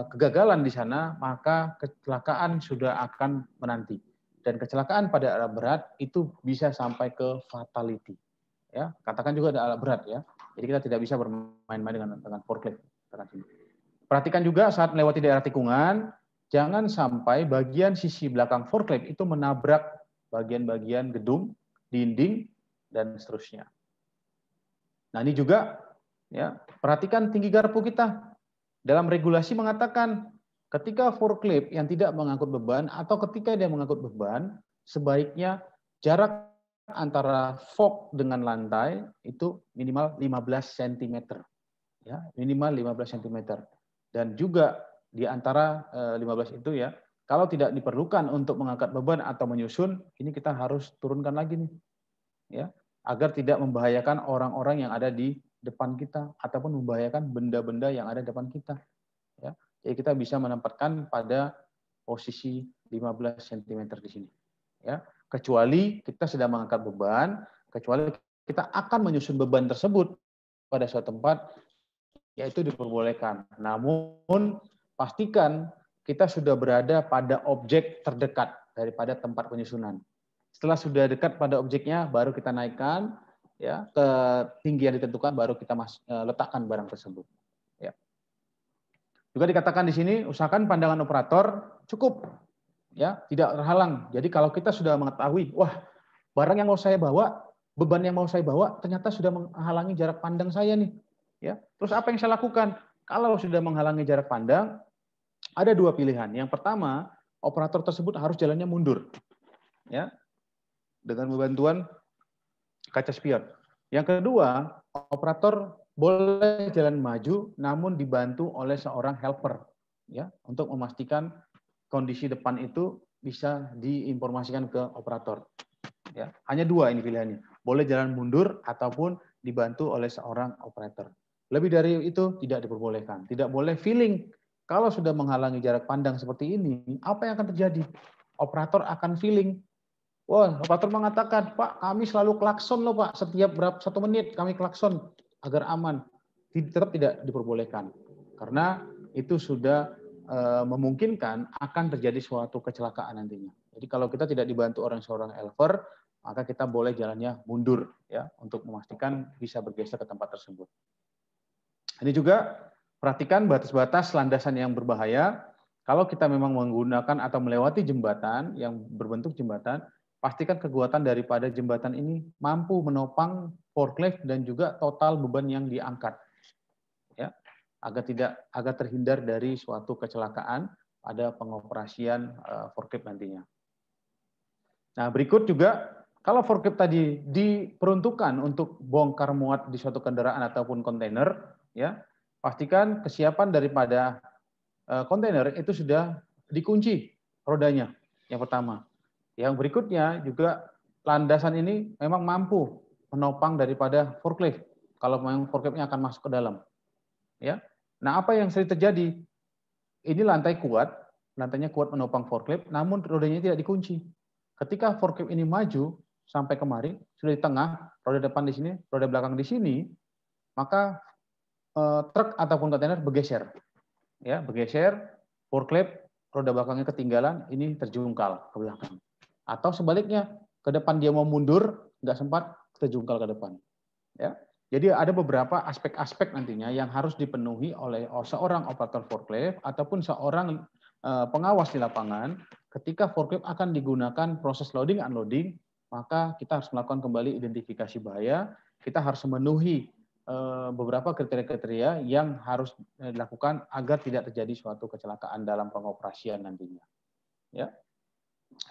kegagalan di sana, maka kecelakaan sudah akan menanti. Dan kecelakaan pada alat berat itu bisa sampai ke fatality. Ya, katakan juga ada alat berat, ya. Jadi kita tidak bisa bermain-main dengan forklift. Perhatikan juga saat melewati daerah tikungan, jangan sampai bagian sisi belakang forklift itu menabrak bagian-bagian gedung, dinding, dan seterusnya. Nah, ini juga, ya, perhatikan tinggi garpu kita. Dalam regulasi mengatakan ketika forklift yang tidak mengangkut beban atau ketika dia mengangkut beban, sebaiknya jarak antara fork dengan lantai itu minimal 15 cm. Ya, minimal 15 cm. Dan juga di antara 15 itu, ya, kalau tidak diperlukan untuk mengangkat beban atau menyusun, ini kita harus turunkan lagi nih, ya, agar tidak membahayakan orang-orang yang ada di depan kita ataupun membahayakan benda-benda yang ada di depan kita, ya. Jadi kita bisa menempatkan pada posisi 15 cm di sini, ya. Kecuali kita sedang mengangkat beban, kecuali kita akan menyusun beban tersebut pada suatu tempat, yaitu diperbolehkan. Namun pastikan kita sudah berada pada objek terdekat daripada tempat penyusunan. Setelah sudah dekat pada objeknya, baru kita naikkan, ya, ke tinggi yang ditentukan, baru kita letakkan barang tersebut. Ya. Juga dikatakan di sini, usahakan pandangan operator cukup, ya, tidak terhalang. Jadi kalau kita sudah mengetahui, wah, barang yang mau saya bawa, beban yang mau saya bawa, ternyata sudah menghalangi jarak pandang saya nih. Ya, terus apa yang saya lakukan? Kalau sudah menghalangi jarak pandang, ada dua pilihan. Yang pertama, operator tersebut harus jalannya mundur, ya, dengan bantuan kaca spion. Yang kedua, operator boleh jalan maju namun dibantu oleh seorang helper ya untuk memastikan kondisi depan itu bisa diinformasikan ke operator. Ya, hanya dua ini pilihannya. Boleh jalan mundur ataupun dibantu oleh seorang operator. Lebih dari itu tidak diperbolehkan. Tidak boleh feeling. Kalau sudah menghalangi jarak pandang seperti ini, apa yang akan terjadi? Operator akan feeling. Wah, operator mengatakan, Pak, kami selalu klakson loh Pak, setiap 1 menit kami klakson agar aman. Tetap tidak diperbolehkan. Karena itu sudah memungkinkan akan terjadi suatu kecelakaan nantinya. Jadi kalau kita tidak dibantu seorang helper, maka kita boleh jalannya mundur ya untuk memastikan bisa bergeser ke tempat tersebut. Ini juga perhatikan batas-batas landasan yang berbahaya. Kalau kita memang menggunakan atau melewati jembatan yang berbentuk jembatan, pastikan kekuatan daripada jembatan ini mampu menopang forklift dan juga total beban yang diangkat. Ya, agar terhindar dari suatu kecelakaan pada pengoperasian forklift nantinya. Nah, berikut juga kalau forklift tadi diperuntukkan untuk bongkar muat di suatu kendaraan ataupun kontainer, ya, pastikan kesiapan daripada kontainer itu sudah dikunci rodanya. Yang pertama. Yang berikutnya juga landasan ini memang mampu menopang daripada forklift kalau memang forkliftnya akan masuk ke dalam. Ya. Nah, apa yang sering terjadi? Ini lantai kuat, lantainya kuat menopang forklift, namun rodanya tidak dikunci. Ketika forklift ini maju sampai kemari, sudah di tengah, roda depan di sini, roda belakang di sini, maka truk ataupun kontainer bergeser. Ya, bergeser, forklift roda belakangnya ketinggalan, ini terjungkal ke belakang. Atau sebaliknya, ke depan dia mau mundur, nggak sempat terjungkal ke depan. Ya. Jadi ada beberapa aspek-aspek nantinya yang harus dipenuhi oleh seorang operator forklift ataupun seorang pengawas di lapangan ketika forklift akan digunakan proses loading unloading, maka kita harus melakukan kembali identifikasi bahaya, kita harus memenuhi beberapa kriteria-kriteria yang harus dilakukan agar tidak terjadi suatu kecelakaan dalam pengoperasian nantinya. Ya.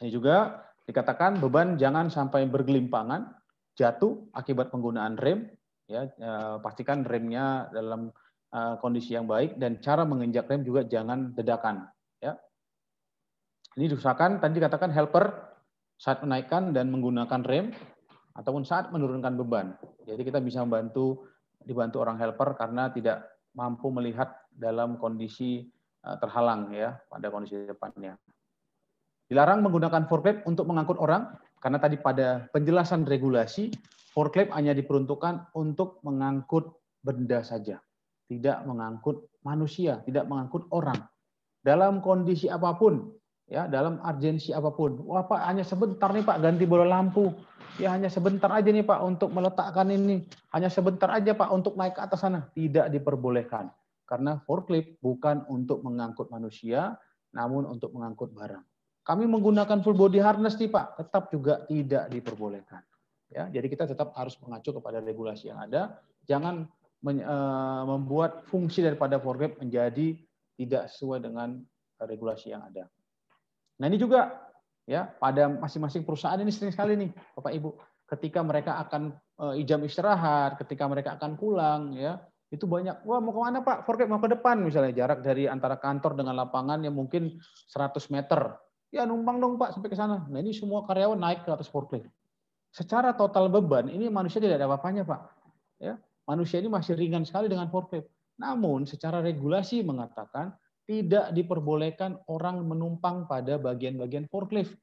Ini juga dikatakan beban jangan sampai bergelimpangan, jatuh akibat penggunaan rem, ya, pastikan remnya dalam kondisi yang baik dan cara menginjak rem juga jangan dadakan. Ya. Ini diusahakan tadi dikatakan helper saat menaikkan dan menggunakan rem ataupun saat menurunkan beban. Jadi kita bisa dibantu orang helper karena tidak mampu melihat dalam kondisi terhalang ya pada kondisi depannya. Dilarang menggunakan forklift untuk mengangkut orang, karena tadi pada penjelasan regulasi, forklift hanya diperuntukkan untuk mengangkut benda saja, tidak mengangkut manusia, tidak mengangkut orang. Dalam kondisi apapun, ya, dalam urgensi apapun. Wah Pak, hanya sebentar nih Pak ganti bola lampu. Ya hanya sebentar aja nih Pak untuk meletakkan ini. Hanya sebentar aja Pak untuk naik ke atas sana. Tidak diperbolehkan. Karena forklift bukan untuk mengangkut manusia, namun untuk mengangkut barang. Kami menggunakan full body harness nih Pak, tetap juga tidak diperbolehkan. Ya, jadi kita tetap harus mengacu kepada regulasi yang ada, jangan membuat fungsi daripada forklift menjadi tidak sesuai dengan regulasi yang ada. Nah ini juga ya pada masing-masing perusahaan ini sering sekali nih Bapak Ibu, ketika mereka akan jam istirahat, ketika mereka akan pulang, ya itu banyak, wah mau kemana Pak? Forklift mau ke depan misalnya, jarak dari antara kantor dengan lapangan yang mungkin 100 meter. Ya numpang dong Pak sampai ke sana. Nah ini semua karyawan naik ke atas forklift. Secara total beban ini manusia tidak ada apa-apanya Pak. Ya, manusia ini masih ringan sekali dengan forklift. Namun secara regulasi mengatakan tidak diperbolehkan orang menumpang pada bagian-bagian forklift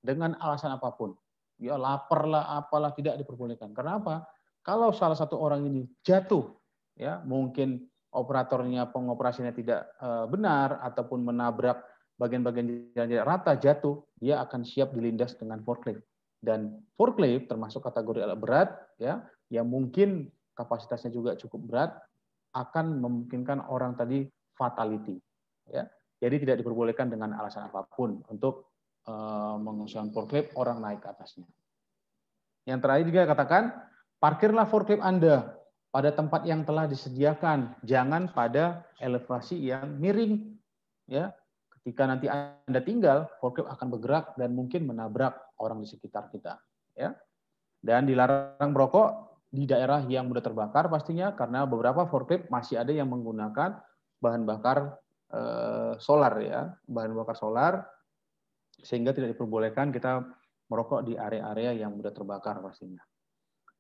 dengan alasan apapun. Ya lapar lah, apalah, tidak diperbolehkan. Karena apa? Kalau salah satu orang ini jatuh, ya mungkin operatornya pengoperasiannya tidak benar ataupun menabrak bagian-bagian yang tidak rata jatuh, dia akan siap dilindas dengan forklift. Dan forklift termasuk kategori alat berat, ya, yang mungkin kapasitasnya juga cukup berat, akan memungkinkan orang tadi fatality. Ya, jadi tidak diperbolehkan dengan alasan apapun untuk menggunakan forklift orang naik ke atasnya. Yang terakhir juga katakan, parkirlah forklift Anda pada tempat yang telah disediakan, jangan pada elevasi yang miring. Ya, ketika nanti Anda tinggal, forklift akan bergerak dan mungkin menabrak orang di sekitar kita. Ya. Dan dilarang merokok di daerah yang mudah terbakar pastinya, karena beberapa forklift masih ada yang menggunakan bahan bakar solar ya, bahan bakar solar, sehingga tidak diperbolehkan kita merokok di area-area yang mudah terbakar pastinya.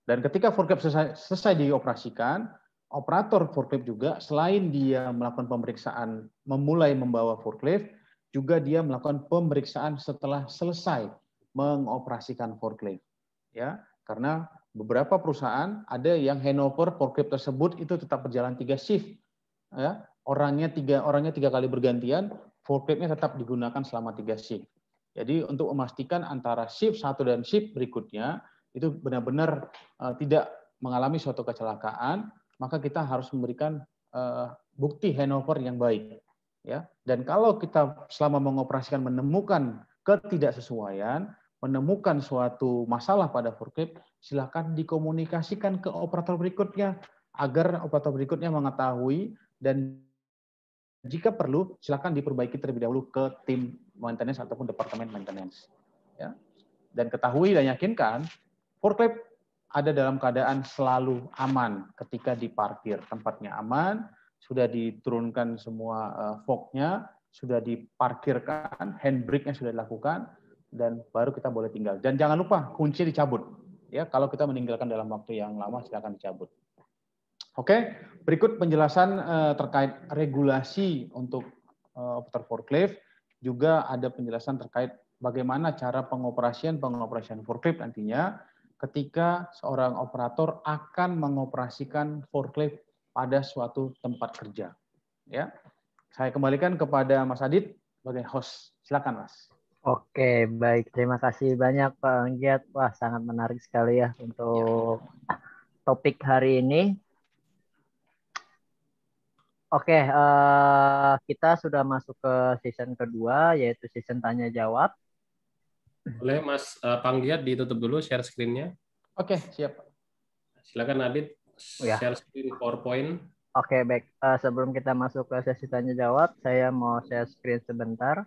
Dan ketika forklift selesai dioperasikan, operator forklift juga selain dia melakukan pemeriksaan memulai membawa forklift, juga dia melakukan pemeriksaan setelah selesai mengoperasikan forklift. Ya, karena beberapa perusahaan ada yang handover forklift tersebut itu tetap berjalan 3 shift. Ya, orangnya tiga kali bergantian, forkliftnya tetap digunakan selama 3 shift. Jadi untuk memastikan antara shift 1 dan shift berikutnya itu benar-benar tidak mengalami suatu kecelakaan, maka kita harus memberikan bukti handover yang baik. Ya, dan kalau kita selama mengoperasikan menemukan ketidaksesuaian, menemukan suatu masalah pada forklift, silakan dikomunikasikan ke operator berikutnya agar operator berikutnya mengetahui, dan jika perlu silakan diperbaiki terlebih dahulu ke tim maintenance ataupun departemen maintenance. Ya. Dan ketahui dan yakinkan forklift ada dalam keadaan selalu aman ketika diparkir, tempatnya aman, sudah diturunkan semua fognya, sudah diparkirkan, handbrake-nya sudah dilakukan, dan baru kita boleh tinggal. Dan jangan lupa kunci dicabut. Ya, kalau kita meninggalkan dalam waktu yang lama silakan dicabut. Oke, berikut penjelasan terkait regulasi untuk operator forklift. Juga ada penjelasan terkait bagaimana cara pengoperasian forklift nantinya ketika seorang operator akan mengoperasikan forklift pada suatu tempat kerja. Ya, saya kembalikan kepada Mas Adit sebagai host. Silakan, Mas. Oke, baik. Terima kasih banyak Pak Anggiat. Wah, sangat menarik sekali ya untuk topik hari ini. Oke, kita sudah masuk ke season kedua, yaitu season tanya jawab. Boleh Mas Panggiat ditutup dulu share screen-nya. Oke, siap. Silakan Adit Ya. share screen PowerPoint. Oke, baik. Sebelum kita masuk ke sesi tanya jawab, saya mau share screen sebentar.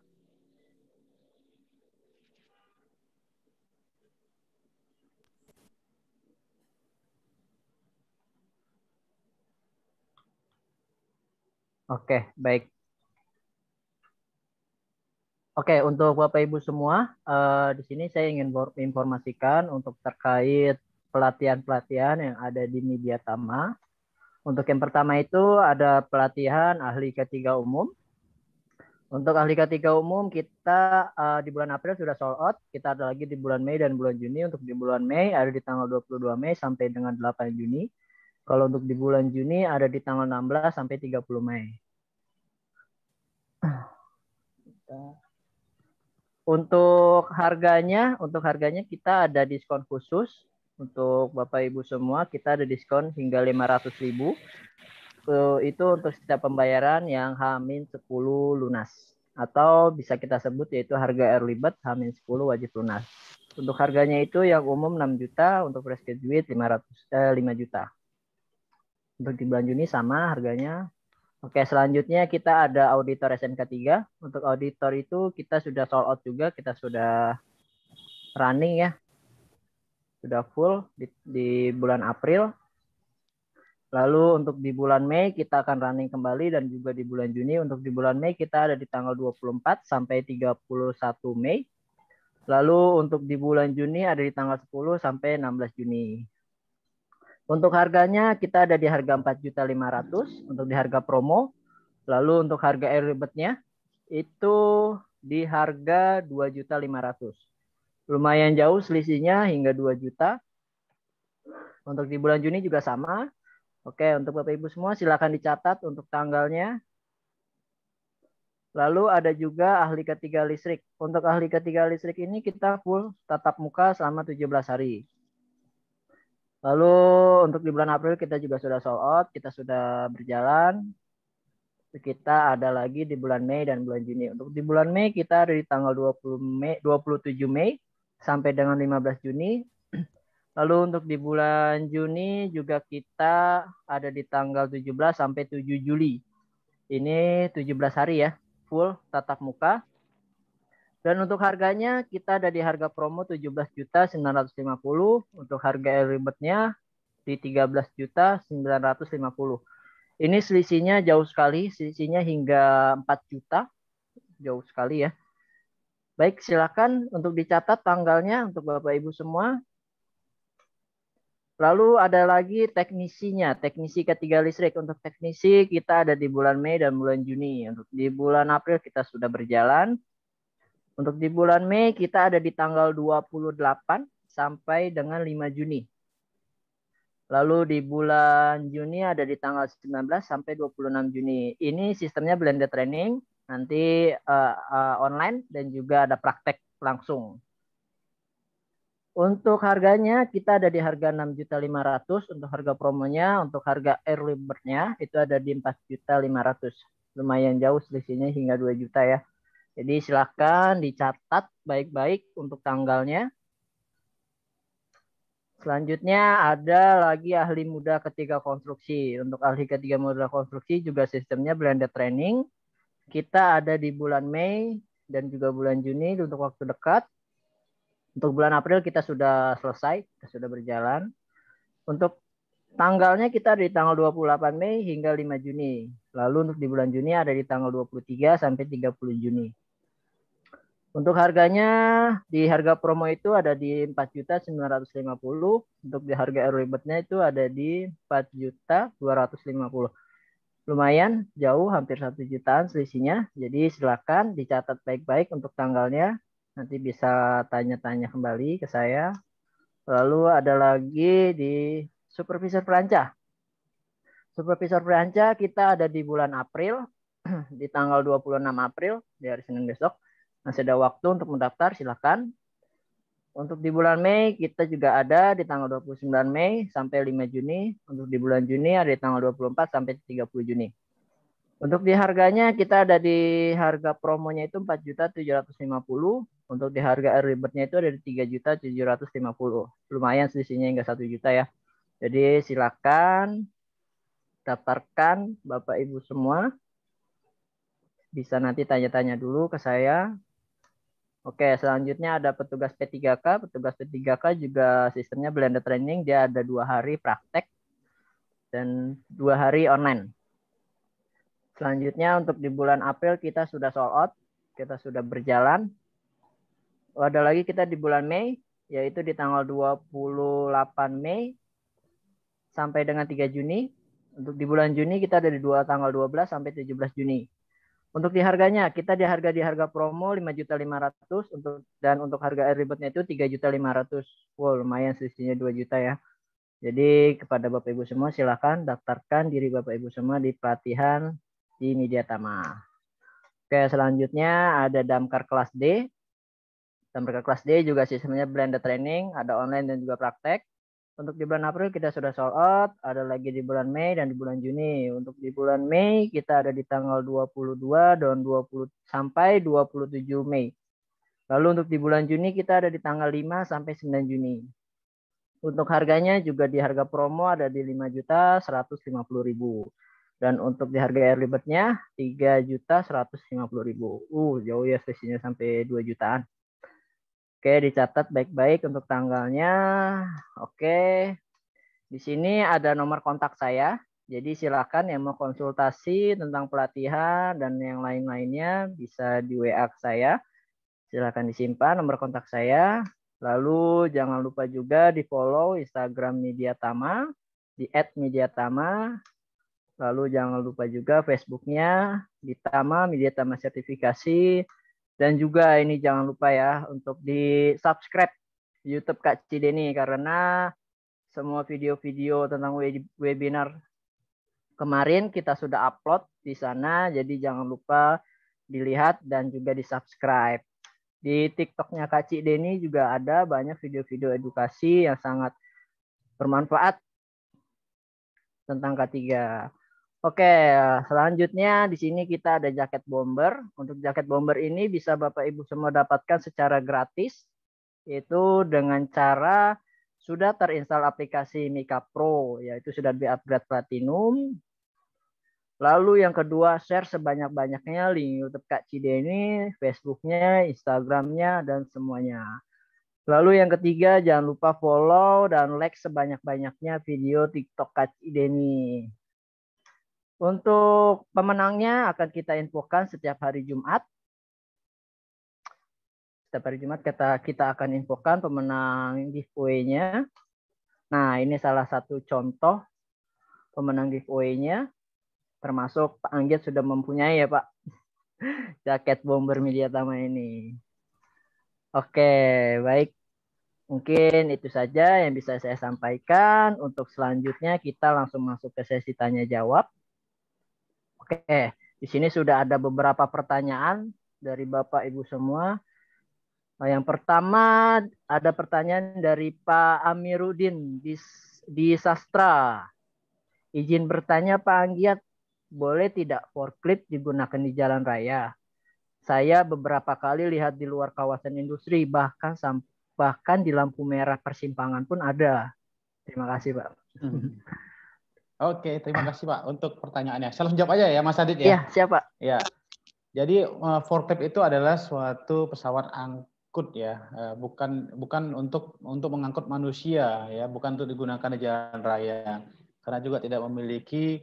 Oke, baik. Oke, untuk Bapak Ibu semua, di sini saya ingin informasikan untuk terkait pelatihan-pelatihan yang ada di Media Tama. Untuk yang pertama itu ada pelatihan ahli K3 umum. Untuk ahli K3 umum kita di bulan April sudah sold out. Kita ada lagi di bulan Mei dan bulan Juni. Untuk di bulan Mei ada di tanggal 22 Mei sampai dengan 8 Juni. Kalau untuk di bulan Juni ada di tanggal 16 sampai 30 Mei. Untuk harganya kita ada diskon khusus untuk Bapak Ibu semua. Kita ada diskon hingga 500.000. Itu untuk setiap pembayaran yang H-10 lunas, atau bisa kita sebut yaitu harga early bird H-10 wajib lunas. Untuk harganya itu yang umum 6 juta, untuk fresh graduate 5 juta. Untuk di bulan Juni sama harganya. Oke, selanjutnya kita ada auditor SMK 3. Untuk auditor itu kita sudah sold out juga, kita sudah running ya. Sudah full di bulan April. Lalu untuk di bulan Mei kita akan running kembali, dan juga di bulan Juni. Untuk di bulan Mei kita ada di tanggal 24 sampai 31 Mei. Lalu untuk di bulan Juni ada di tanggal 10 sampai 16 Juni. Untuk harganya kita ada di harga 4.500.000 untuk di harga promo. Lalu untuk harga early bird-nya itu di harga 2.500.000. Lumayan jauh selisihnya hingga 2 juta. Untuk di bulan Juni juga sama. Oke, untuk Bapak Ibu semua silakan dicatat untuk tanggalnya. Lalu ada juga ahli K3 listrik. Untuk ahli K3 listrik ini kita full tatap muka selama 17 hari. Lalu untuk di bulan April kita juga sudah sold out, kita sudah berjalan. Kita ada lagi di bulan Mei dan bulan Juni. Untuk di bulan Mei kita ada di tanggal 27 Mei sampai dengan 15 Juni. Lalu untuk di bulan Juni juga kita ada di tanggal 17 sampai 7 Juli. Ini 17 hari ya, full tatap muka. Dan untuk harganya kita ada di harga promo 17.950.000. Untuk harga early bird-nya di 13.950.000. Ini selisihnya jauh sekali, selisihnya hingga 4 juta, jauh sekali ya. Baik, silakan untuk dicatat tanggalnya untuk Bapak Ibu semua. Lalu ada lagi teknisinya, teknisi ketiga listrik. Untuk teknisi kita ada di bulan Mei dan bulan Juni. Untuk di bulan April kita sudah berjalan. Untuk di bulan Mei kita ada di tanggal 28 sampai dengan 5 Juni. Lalu di bulan Juni ada di tanggal 19 sampai 26 Juni. Ini sistemnya blended training, nanti online dan juga ada praktek langsung. Untuk harganya kita ada di harga 6.500.000 untuk harga promonya, untuk harga early bird-nya itu ada di 4.500.000. Lumayan jauh selisihnya hingga 2 juta ya. Jadi silakan dicatat baik-baik untuk tanggalnya. Selanjutnya ada lagi ahli muda ketiga konstruksi. Untuk ahli ketiga muda konstruksi juga sistemnya blended training. Kita ada di bulan Mei dan juga bulan Juni untuk waktu dekat. Untuk bulan April kita sudah selesai, kita sudah berjalan. Untuk tanggalnya kita ada di tanggal 28 Mei hingga 5 Juni. Lalu untuk di bulan Juni ada di tanggal 23 sampai 30 Juni. Untuk harganya di harga promo itu ada di 4.950.000. Untuk di harga early bird-nya itu ada di 4.250.000. Lumayan jauh, hampir 1 jutaan selisihnya. Jadi silakan dicatat baik-baik untuk tanggalnya. Nanti bisa tanya-tanya kembali ke saya. Lalu ada lagi di supervisor perancah. Supervisor perancah kita ada di bulan April, di tanggal 26 April, di hari Senin besok. Masih ada waktu untuk mendaftar, silakan. Untuk di bulan Mei kita juga ada di tanggal 29 Mei sampai 5 Juni. Untuk di bulan Juni ada di tanggal 24 sampai 30 Juni. Untuk di harganya kita ada di harga promonya itu 4.750.000. Untuk di harga early bird-nya itu ada di 3.750.000. Lumayan selisihnya hingga 1 juta ya. Jadi silakan daftarkan Bapak Ibu semua. Bisa nanti tanya-tanya dulu ke saya. Oke, selanjutnya ada petugas P3K. Petugas P3K juga sistemnya blended training. Dia ada 2 hari praktek dan 2 hari online. Selanjutnya untuk di bulan April kita sudah sold out. Kita sudah berjalan. Ada lagi kita di bulan Mei, yaitu di tanggal 28 Mei sampai dengan 3 Juni. Untuk di bulan Juni kita ada di tanggal 12 sampai 17 Juni. Untuk di harganya, kita di harga promo 5.500.000 dan untuk harga early bird-nya itu 3.500.000. Wow, lumayan selisihnya 2 juta ya. Jadi kepada Bapak Ibu semua silakan daftarkan diri Bapak Ibu semua di pelatihan di Media Tama. Oke, selanjutnya ada Damkar kelas D. Damkar kelas D juga sistemnya blended training, ada online dan juga praktek. Untuk di bulan April kita sudah sold out, ada lagi di bulan Mei dan di bulan Juni. Untuk di bulan Mei kita ada di tanggal 22 dan 20 sampai 27 Mei. Lalu untuk di bulan Juni kita ada di tanggal 5 sampai 9 Juni. Untuk harganya juga di harga promo ada di 5.150.000. Dan untuk di harga early bird-nya 3.150.000. Jauh ya selisihnya sampai 2 jutaan. Oke, dicatat baik-baik untuk tanggalnya. Oke. Di sini ada nomor kontak saya. Jadi silakan yang mau konsultasi tentang pelatihan dan yang lain-lainnya bisa di WA saya. Silakan disimpan nomor kontak saya. Lalu jangan lupa juga di-follow Instagram Media Tama di @mediatama. Lalu jangan lupa juga Facebooknya di Tama Media Tama Sertifikasi. Dan juga ini jangan lupa ya untuk di subscribe YouTube Kak Cideni karena semua video-video tentang webinar kemarin kita sudah upload di sana. Jadi jangan lupa dilihat dan juga di subscribe. Di TikToknya Kak Cideni juga ada banyak video-video edukasi yang sangat bermanfaat tentang K3. Oke, selanjutnya di sini kita ada jaket bomber. Untuk jaket bomber ini bisa Bapak Ibu semua dapatkan secara gratis, yaitu dengan cara sudah terinstall aplikasi Mika Pro, yaitu sudah di-upgrade Platinum. Lalu yang kedua, share sebanyak-banyaknya link YouTube Kak Cideni, Facebooknya, Instagramnya, dan semuanya. Lalu yang ketiga, jangan lupa follow dan like sebanyak-banyaknya video TikTok Kak Ideni. Untuk pemenangnya akan kita infokan setiap hari Jumat. Setiap hari Jumat kita akan infokan pemenang giveaway-nya. Nah, ini salah satu contoh pemenang giveaway-nya. Termasuk Pak Anggit sudah mempunyai ya Pak, jaket Bomber Media Tama ini. Oke, baik. Mungkin itu saja yang bisa saya sampaikan. Untuk selanjutnya kita langsung masuk ke sesi tanya jawab. Oke, di sini sudah ada beberapa pertanyaan dari Bapak Ibu semua. Nah, yang pertama ada pertanyaan dari Pak Amiruddin di Sastra. Izin bertanya Pak Anggiat, boleh tidak forklift digunakan di jalan raya? Saya beberapa kali lihat di luar kawasan industri, bahkan di lampu merah persimpangan pun ada. Terima kasih, Pak. Oke, terima kasih Pak untuk pertanyaannya. Saya langsung jawab aja ya, Mas Adit ya. Iya, siap Pak. Ya, jadi forklift itu adalah suatu pesawat angkut ya, bukan untuk mengangkut manusia ya, bukan untuk digunakan di jalan raya. Karena juga tidak memiliki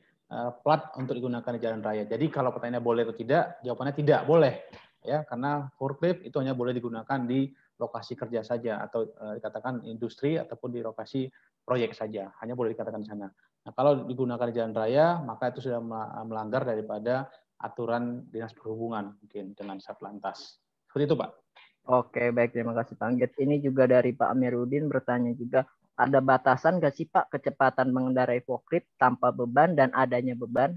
plat untuk digunakan di jalan raya. Jadi kalau pertanyaannya boleh atau tidak, jawabannya tidak boleh ya, karena forklift itu hanya boleh digunakan di lokasi kerja saja atau dikatakan industri ataupun di lokasi proyek saja, hanya boleh dikatakan di sana. Nah, kalau digunakan di jalan raya, maka itu sudah melanggar daripada aturan Dinas Perhubungan mungkin dengan Satlantas. Seperti itu, Pak. Oke, baik. Terima kasih, Pak Anggit. Ini juga dari Pak Amiruddin bertanya juga, ada batasan nggak sih, Pak, kecepatan mengendarai forklift tanpa beban dan adanya beban?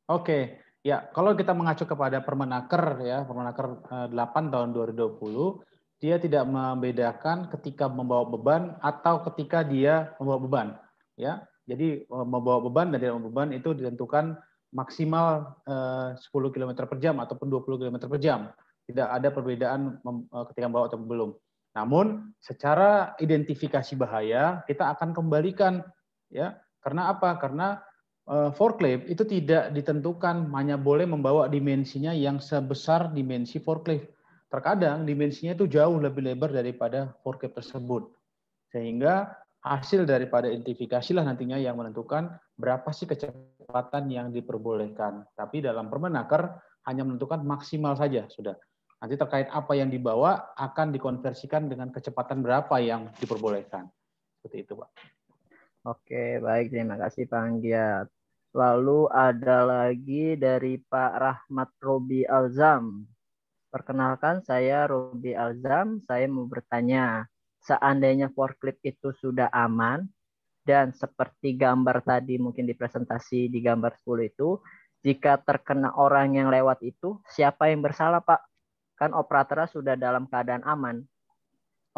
Oke, ya kalau kita mengacu kepada Permenaker ya, Permenaker 8 tahun 2020, dia tidak membedakan ketika membawa beban atau ketika dia membawa beban, ya. Jadi membawa beban dan tidak membawa beban itu ditentukan maksimal 10 km per jam ataupun 20 km per jam. Tidak ada perbedaan ketika membawa atau belum. Namun secara identifikasi bahaya kita akan kembalikan ya. Karena apa? Karena forklift itu tidak ditentukan hanya boleh membawa dimensinya yang sebesar dimensi forklift. Terkadang dimensinya itu jauh lebih lebar daripada forklift tersebut. Sehingga hasil daripada identifikasi lah nantinya yang menentukan berapa sih kecepatan yang diperbolehkan. Tapi dalam Permenaker hanya menentukan maksimal saja sudah. Nanti terkait apa yang dibawa akan dikonversikan dengan kecepatan berapa yang diperbolehkan. Seperti itu, Pak. Oke, baik. Terima kasih, Pak Anggiat. Lalu ada lagi dari Pak Rahmat Robi Alzam. Perkenalkan, saya Robi Alzam. Saya mau bertanya, seandainya forklift itu sudah aman, dan seperti gambar tadi mungkin di presentasi di gambar 10 itu, jika terkena orang yang lewat itu, siapa yang bersalah, Pak? Kan operatornya sudah dalam keadaan aman.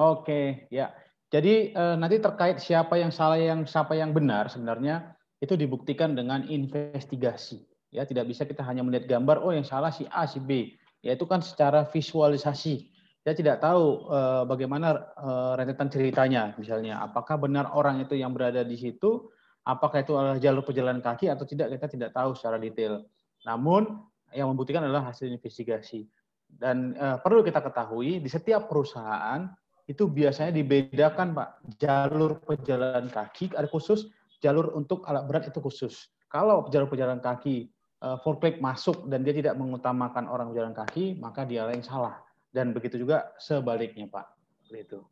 Oke, ya. Jadi nanti terkait siapa yang salah, siapa yang benar sebenarnya itu dibuktikan dengan investigasi. Ya, tidak bisa kita hanya melihat gambar, oh yang salah si A, si B. Ya itu kan secara visualisasi. Saya tidak tahu bagaimana rentetan ceritanya, misalnya apakah benar orang itu yang berada di situ, apakah itu adalah jalur pejalan kaki atau tidak, kita tidak tahu secara detail. Namun yang membuktikan adalah hasil investigasi. Dan perlu kita ketahui di setiap perusahaan itu biasanya dibedakan, Pak. Jalur pejalan kaki ada khusus, jalur untuk alat berat itu khusus. Kalau jalur pejalan kaki forklift masuk dan dia tidak mengutamakan orang pejalan kaki, maka dia yang salah. Dan begitu juga sebaliknya, Pak. Itu.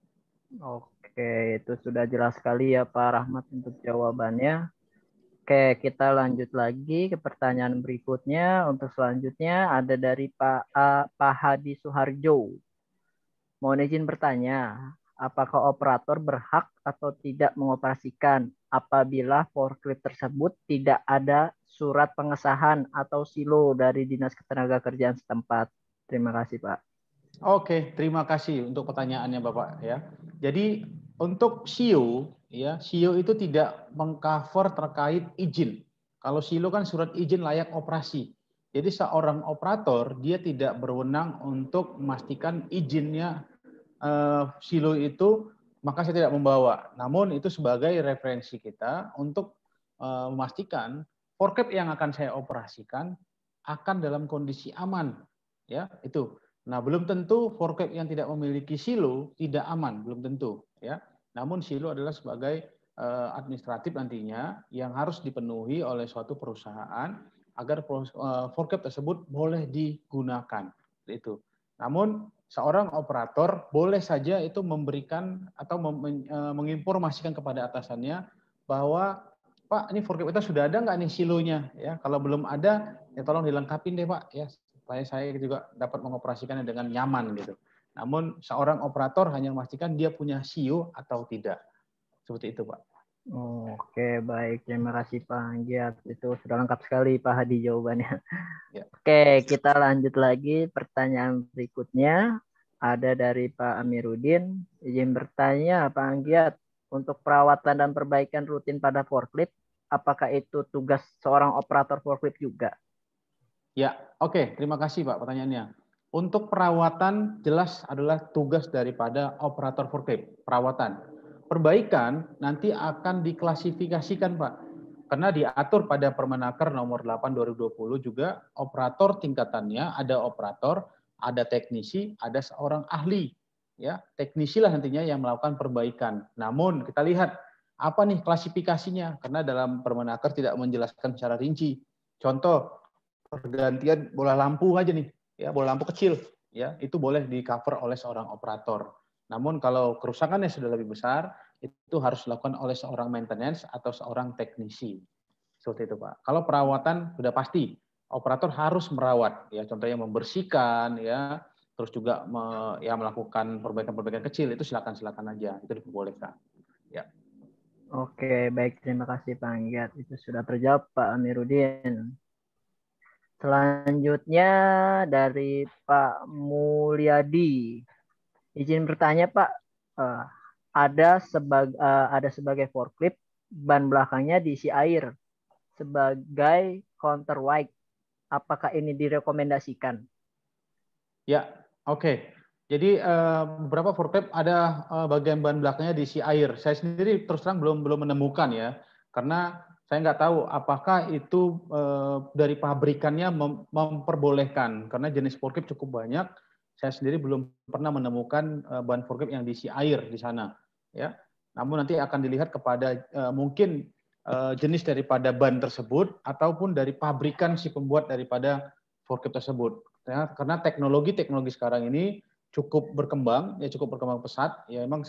Oke, itu sudah jelas sekali ya Pak Rahmat untuk jawabannya. Oke, kita lanjut lagi ke pertanyaan berikutnya. Untuk selanjutnya ada dari Pak Hadi Suharjo. Mohon izin bertanya, apakah operator berhak atau tidak mengoperasikan apabila forklift tersebut tidak ada surat pengesahan atau silo dari Dinas Ketenagakerjaan setempat? Terima kasih, Pak. Oke, terima kasih untuk pertanyaannya Bapak ya. Jadi untuk SIO ya, SIO itu tidak mengcover terkait izin. Kalau SIO kan surat izin layak operasi. Jadi seorang operator dia tidak berwenang untuk memastikan izinnya silo itu, maka saya tidak membawa. Namun itu sebagai referensi kita untuk memastikan forklift yang akan saya operasikan akan dalam kondisi aman. Ya, itu. Nah, belum tentu forklift yang tidak memiliki silo tidak aman, belum tentu, ya. Namun silo adalah sebagai administratif nantinya yang harus dipenuhi oleh suatu perusahaan agar forklift tersebut boleh digunakan. Itu. Namun seorang operator boleh saja itu memberikan atau menginformasikan kepada atasannya bahwa Pak, ini forklift kita sudah ada nggak nih silonya? Ya, kalau belum ada, ya tolong dilengkapin deh Pak, ya supaya saya juga dapat mengoperasikannya dengan nyaman gitu. Namun seorang operator hanya memastikan dia punya sio atau tidak. Seperti itu, Pak. Oke, baik. Terima kasih Pak Anggiat. Itu sudah lengkap sekali Pak Hadi jawabannya. Ya. Oke, kita lanjut lagi. Pertanyaan berikutnya ada dari Pak Amiruddin. Izin bertanya Pak Anggiat, untuk perawatan dan perbaikan rutin pada forklift, apakah itu tugas seorang operator forklift juga? Ya, oke. Terima kasih Pak pertanyaannya. Untuk perawatan jelas adalah tugas daripada operator forklift. Perawatan. Perbaikan nanti akan diklasifikasikan Pak. Karena diatur pada Permenaker nomor 8 2020 juga operator tingkatannya ada operator, ada teknisi, ada seorang ahli. Ya, teknisi lah nantinya yang melakukan perbaikan. Namun kita lihat apa nih klasifikasinya karena dalam Permenaker tidak menjelaskan secara rinci. Contoh pergantian bola lampu aja nih, ya bola lampu kecil, ya itu boleh di cover oleh seorang operator. Namun kalau kerusakannya sudah lebih besar, itu harus dilakukan oleh seorang maintenance atau seorang teknisi. Seperti itu Pak. Kalau perawatan sudah pasti, operator harus merawat, ya contohnya membersihkan, ya terus juga melakukan perbaikan-perbaikan kecil itu silakan aja, itu diperbolehkan. Ya. Oke, baik. Terima kasih Pak Anggiat. Itu sudah terjawab Pak Amiruddin. Selanjutnya dari Pak Mulyadi. Izin bertanya Pak, ada sebagai forklift ban belakangnya diisi air sebagai counterweight. Apakah ini direkomendasikan? Ya, oke. Jadi beberapa forklift ada bagian ban belakangnya diisi air. Saya sendiri terus terang belum menemukan ya, karena saya nggak tahu apakah itu dari pabrikannya memperbolehkan. Karena jenis forklift cukup banyak. Saya sendiri belum pernah menemukan ban forklift yang diisi air di sana. Ya, namun nanti akan dilihat kepada mungkin jenis daripada ban tersebut ataupun dari pabrikan si pembuat daripada forklift tersebut. Ya, karena teknologi sekarang ini cukup berkembang, ya cukup berkembang pesat. Ya memang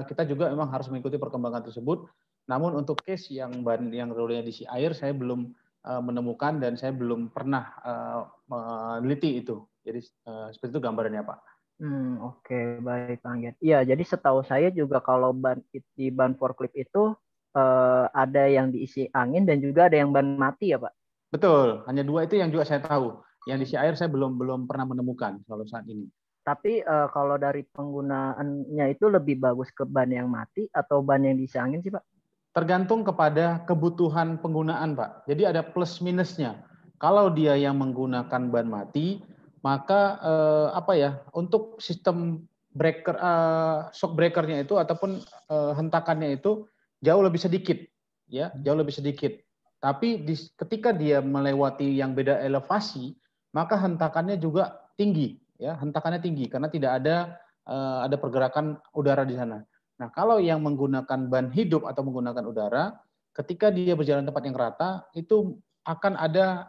kita juga memang harus mengikuti perkembangan tersebut. Namun untuk case yang ban yang rolnya diisi air, saya belum menemukan dan saya belum pernah meneliti itu. Jadi seperti itu gambarannya Pak. Oke, baik Pak Anggiat. Iya, jadi setahu saya juga kalau di ban forklift itu ada yang diisi angin dan juga ada yang ban mati ya Pak? Betul, hanya dua itu yang juga saya tahu. Yang diisi air saya belum pernah menemukan kalau saat ini. Tapi kalau dari penggunaannya itu lebih bagus ke ban yang mati atau ban yang diisi angin sih Pak? Tergantung kepada kebutuhan penggunaan, Pak. Jadi ada plus minusnya. Kalau dia yang menggunakan ban mati, maka untuk sistem breaker shock breakernya itu ataupun hentakannya itu jauh lebih sedikit, ya, jauh lebih sedikit. Tapi ketika dia melewati yang beda elevasi, maka hentakannya juga tinggi, ya, hentakannya tinggi karena tidak ada pergerakan udara di sana. Nah, kalau yang menggunakan ban hidup atau menggunakan udara, ketika dia berjalan tempat yang rata, itu akan ada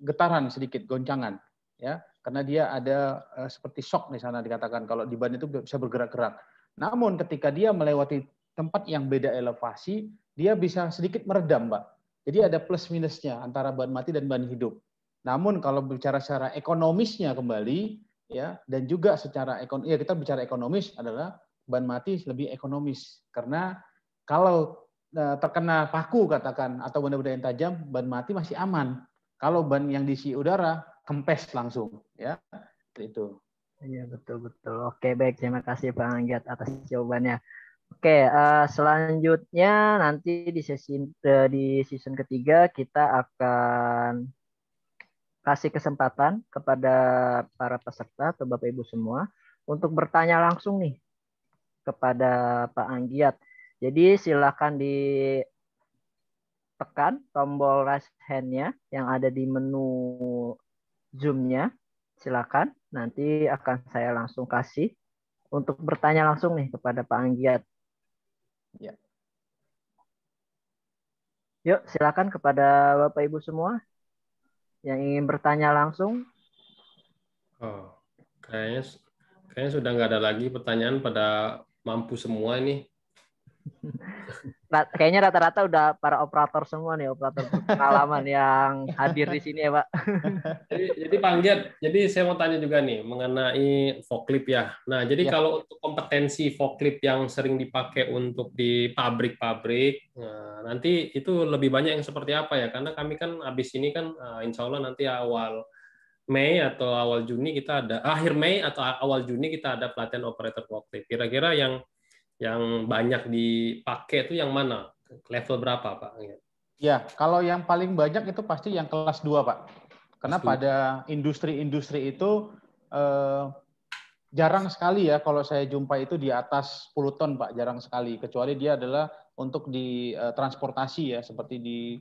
getaran sedikit, goncangan, ya, karena dia ada seperti shock di sana dikatakan kalau di ban itu bisa bergerak-gerak. Namun ketika dia melewati tempat yang beda elevasi, dia bisa sedikit meredam, Mbak. Jadi ada plus minusnya antara ban mati dan ban hidup. Namun kalau bicara secara ekonomisnya kembali, ya, dan juga secara ya kita bicara ekonomis adalah ban mati lebih ekonomis karena kalau terkena paku katakan atau benda-benda yang tajam, ban mati masih aman. Kalau ban yang diisi udara kempes langsung, ya itu. Iya betul. Oke baik, terima kasih Pak Anggiat atas jawabannya. Oke, selanjutnya nanti di season ketiga kita akan kasih kesempatan kepada para peserta atau Bapak Ibu semua untuk bertanya langsung nih kepada Pak Anggiat. Jadi silakan ditekan tombol raise hand-nya yang ada di menu Zoom-nya. silakan. Nanti akan saya langsung kasih untuk bertanya langsung nih kepada Pak Anggiat. Ya. Yuk, silakan kepada Bapak Ibu semua yang ingin bertanya langsung. Oh, kayaknya sudah nggak ada lagi pertanyaan, pada mampu semua ini. Kayaknya rata-rata udah para operator semua nih, operator berpengalaman yang hadir di sini ya, Pak. Jadi Pak Anggiat, jadi saya mau tanya juga nih mengenai forklift ya. Nah, jadi Ya. kalau untuk kompetensi forklift yang sering dipakai untuk di pabrik-pabrik, nah, nanti itu lebih banyak yang seperti apa ya? Karena kami kan habis ini kan insya Allah nanti awal Mei atau awal Juni kita ada, akhir Mei atau awal Juni kita ada pelatihan operator forklift. Kira-kira yang banyak dipakai itu yang mana? Level berapa, Pak? Ya, kalau yang paling banyak itu pasti yang kelas 2, Pak. Karena Kelas 2. pada industri-industri itu jarang sekali ya kalau saya jumpa itu di atas 10 ton, Pak. Jarang sekali. Kecuali dia adalah untuk di transportasi ya, seperti di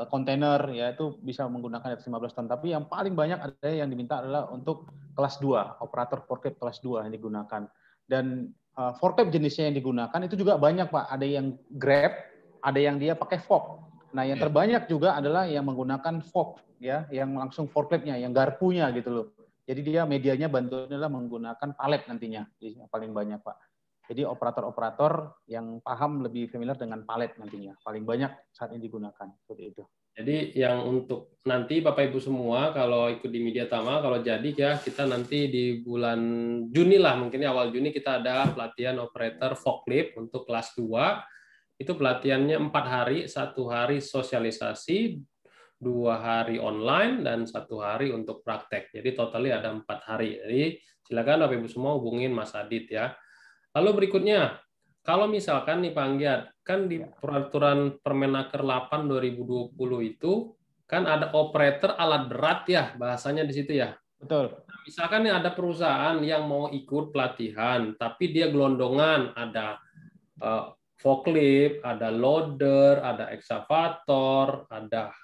kontainer ya, itu bisa menggunakan 15 ton. Tapi yang paling banyak ada yang diminta adalah untuk kelas 2, operator forklift kelas 2 yang digunakan. Dan forklift jenisnya yang digunakan itu juga banyak, Pak. Ada yang Grab, ada yang dia pakai fork. Nah, yang terbanyak juga adalah yang menggunakan fork ya, yang langsung forkliftnya, yang garpunya gitu loh. Jadi dia medianya bantuannya adalah menggunakan palet nantinya, yang paling banyak, Pak. Jadi operator-operator yang paham lebih familiar dengan palet nantinya, paling banyak saat ini digunakan seperti itu. Jadi yang untuk nanti Bapak Ibu semua kalau ikut di Media Tama, kalau jadi ya kita nanti di bulan Juni lah, mungkin awal Juni kita ada pelatihan operator forklift untuk kelas 2. Itu pelatihannya 4 hari, 1 hari sosialisasi, 2 hari online, dan 1 hari untuk praktek. Jadi totalnya ada 4 hari. Jadi silakan Bapak Ibu semua hubungin Mas Adit ya. Lalu berikutnya, kalau misalkan nih Pak Anggiat, kan di peraturan Permenaker 8 2020 itu kan ada operator alat berat ya, bahasanya di situ ya. Betul. Misalkan nih ada perusahaan yang mau ikut pelatihan, tapi dia gelondongan, ada forklift, ada loader, ada ekskavator, ada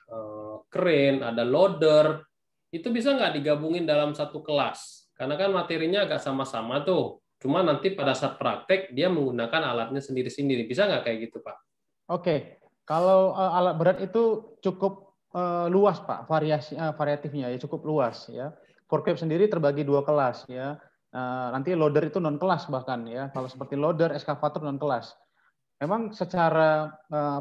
crane, ada loader. Itu bisa nggak digabungin dalam satu kelas? Karena kan materinya agak sama-sama tuh. Cuma nanti pada saat praktek dia menggunakan alatnya sendiri-sendiri. Bisa nggak kayak gitu, Pak? Oke, kalau alat berat itu cukup luas, Pak, variatifnya ya cukup luas ya. Forklift sendiri terbagi 2 kelas ya. Nanti loader itu non kelas bahkan ya. Kalau seperti loader, ekskavator non kelas. Memang secara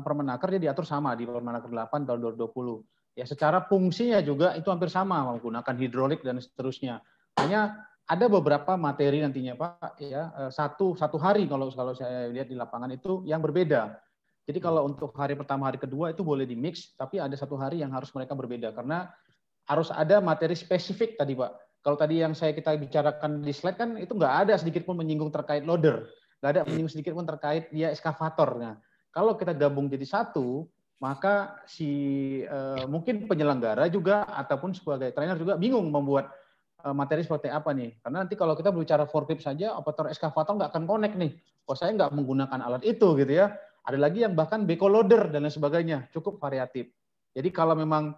Permenaker dia diatur sama di Permenaker 8 tahun 2020. Ya secara fungsinya juga itu hampir sama, menggunakan hidrolik dan seterusnya. Hanya ada beberapa materi nantinya, Pak, ya satu hari kalau saya lihat di lapangan itu yang berbeda. Jadi kalau untuk hari pertama, hari kedua itu boleh di mix, tapi ada 1 hari yang harus mereka berbeda karena harus ada materi spesifik tadi, Pak. Kalau tadi yang kita bicarakan di slide kan itu nggak ada sedikit pun menyinggung terkait loader. Nggak ada menyinggung sedikit pun terkait dia ekskavator. Nah, kalau kita gabung jadi satu, maka mungkin penyelenggara juga ataupun sebagai trainer juga bingung membuat materi seperti apa nih. Karena nanti kalau kita berbicara forklift saja, operator ekskavator nggak akan connect nih. Oh, saya nggak menggunakan alat itu gitu ya. Ada lagi yang bahkan beko loader dan lain sebagainya, cukup variatif. Jadi kalau memang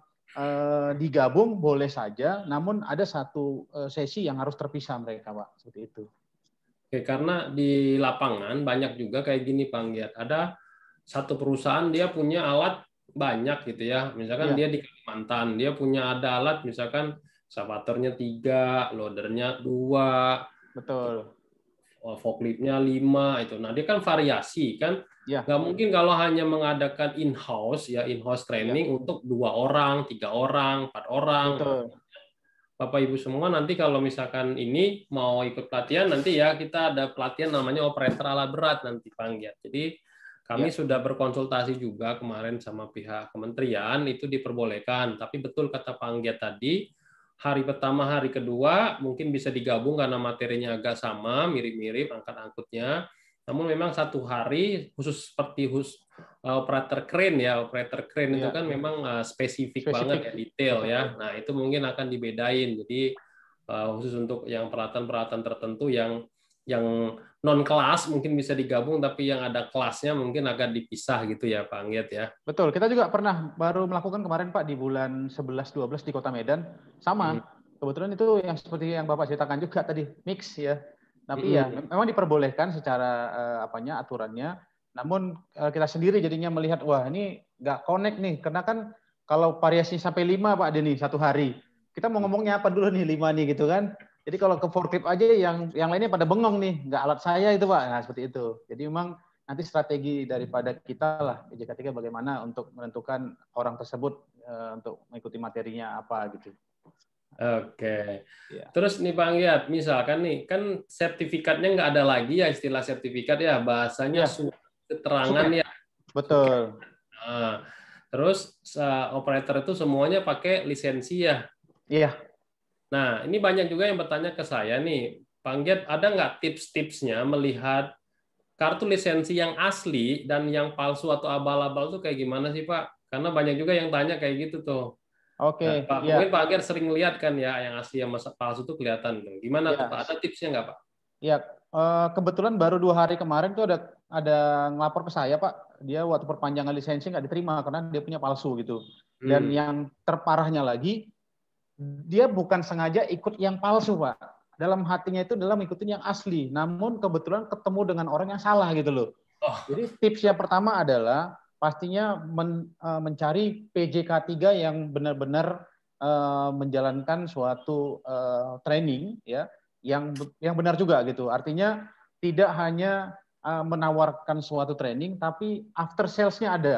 digabung boleh saja, namun ada satu sesi yang harus terpisah mereka, Pak, seperti itu. Oke, karena di lapangan banyak juga kayak gini, Pak Anggiat. Ada satu perusahaan dia punya alat banyak gitu ya. Misalkan dia di Kalimantan, dia punya ada alat misalkan ekskavatornya 3, loadernya 2, betul, forkliftnya 5 itu. Nah, dia kan variasi kan. Nggak mungkin kalau hanya mengadakan in-house training untuk 2 orang, 3 orang, 4 orang. Betul. Bapak Ibu semua nanti kalau misalkan ini mau ikut pelatihan nanti ya kita ada pelatihan namanya operator alat berat nanti Pak Anggiat. Jadi kami sudah berkonsultasi juga kemarin sama pihak kementerian itu diperbolehkan. Tapi betul kata Pak Anggiat tadi, hari pertama, hari kedua mungkin bisa digabung karena materinya agak sama, mirip-mirip angkat-angkutnya. Namun memang 1 hari khusus seperti operator crane ya, operator crane itu kan memang spesifik banget ya, detail ya. Nah itu mungkin akan dibedain. Jadi khusus untuk yang peralatan-peralatan tertentu yang non kelas mungkin bisa digabung, tapi yang ada kelasnya mungkin agak dipisah gitu ya Pak Anggiat ya. Betul, kita juga pernah baru melakukan kemarin Pak di bulan 11-12 di Kota Medan, sama. kebetulan itu yang seperti yang Bapak ceritakan juga tadi, mix ya. Tapi ya memang diperbolehkan secara aturannya. Namun kita sendiri jadinya melihat, wah ini nggak connect nih, karena kan kalau variasi sampai 5 Pak Denny satu hari, kita mau ngomongnya apa dulu nih 5 nih gitu kan. Jadi kalau ke forklift aja yang lainnya pada bengong nih, nggak alat saya itu Pak. Nah seperti itu. Jadi memang nanti strategi daripada kita lah PJK3 bagaimana untuk menentukan orang tersebut untuk mengikuti materinya apa gitu. Oke. Ya. Terus nih Pak Anggiat, misalkan nih, kan sertifikatnya nggak ada lagi ya istilah sertifikat ya, bahasanya keterangan ya. Betul. Nah, terus operator itu semuanya pakai lisensi ya. Iya. Nah, ini banyak juga yang bertanya ke saya nih, Pak Anggiat, ada nggak tips-tipsnya melihat kartu lisensi yang asli dan yang palsu atau abal-abal itu kayak gimana sih Pak? Karena banyak juga yang tanya kayak gitu tuh. Oke, Nah, Pak, mungkin Pak Ager sering lihat kan ya yang asli yang palsu itu kelihatan tuh. Gimana tuh Pak? Ada tipsnya nggak Pak? Ya, kebetulan baru 2 hari kemarin tuh ada ngelapor ke saya Pak. Dia waktu perpanjangan lisensi nggak diterima karena dia punya palsu gitu. Dan yang terparahnya lagi, dia bukan sengaja ikut yang palsu Pak. Dalam hatinya itu dalam ikutin yang asli. Namun kebetulan ketemu dengan orang yang salah gitu loh. Jadi tips yang pertama adalah pastinya mencari PJK3 yang benar-benar menjalankan suatu training ya yang benar juga gitu. Artinya tidak hanya menawarkan suatu training tapi after sales-nya ada.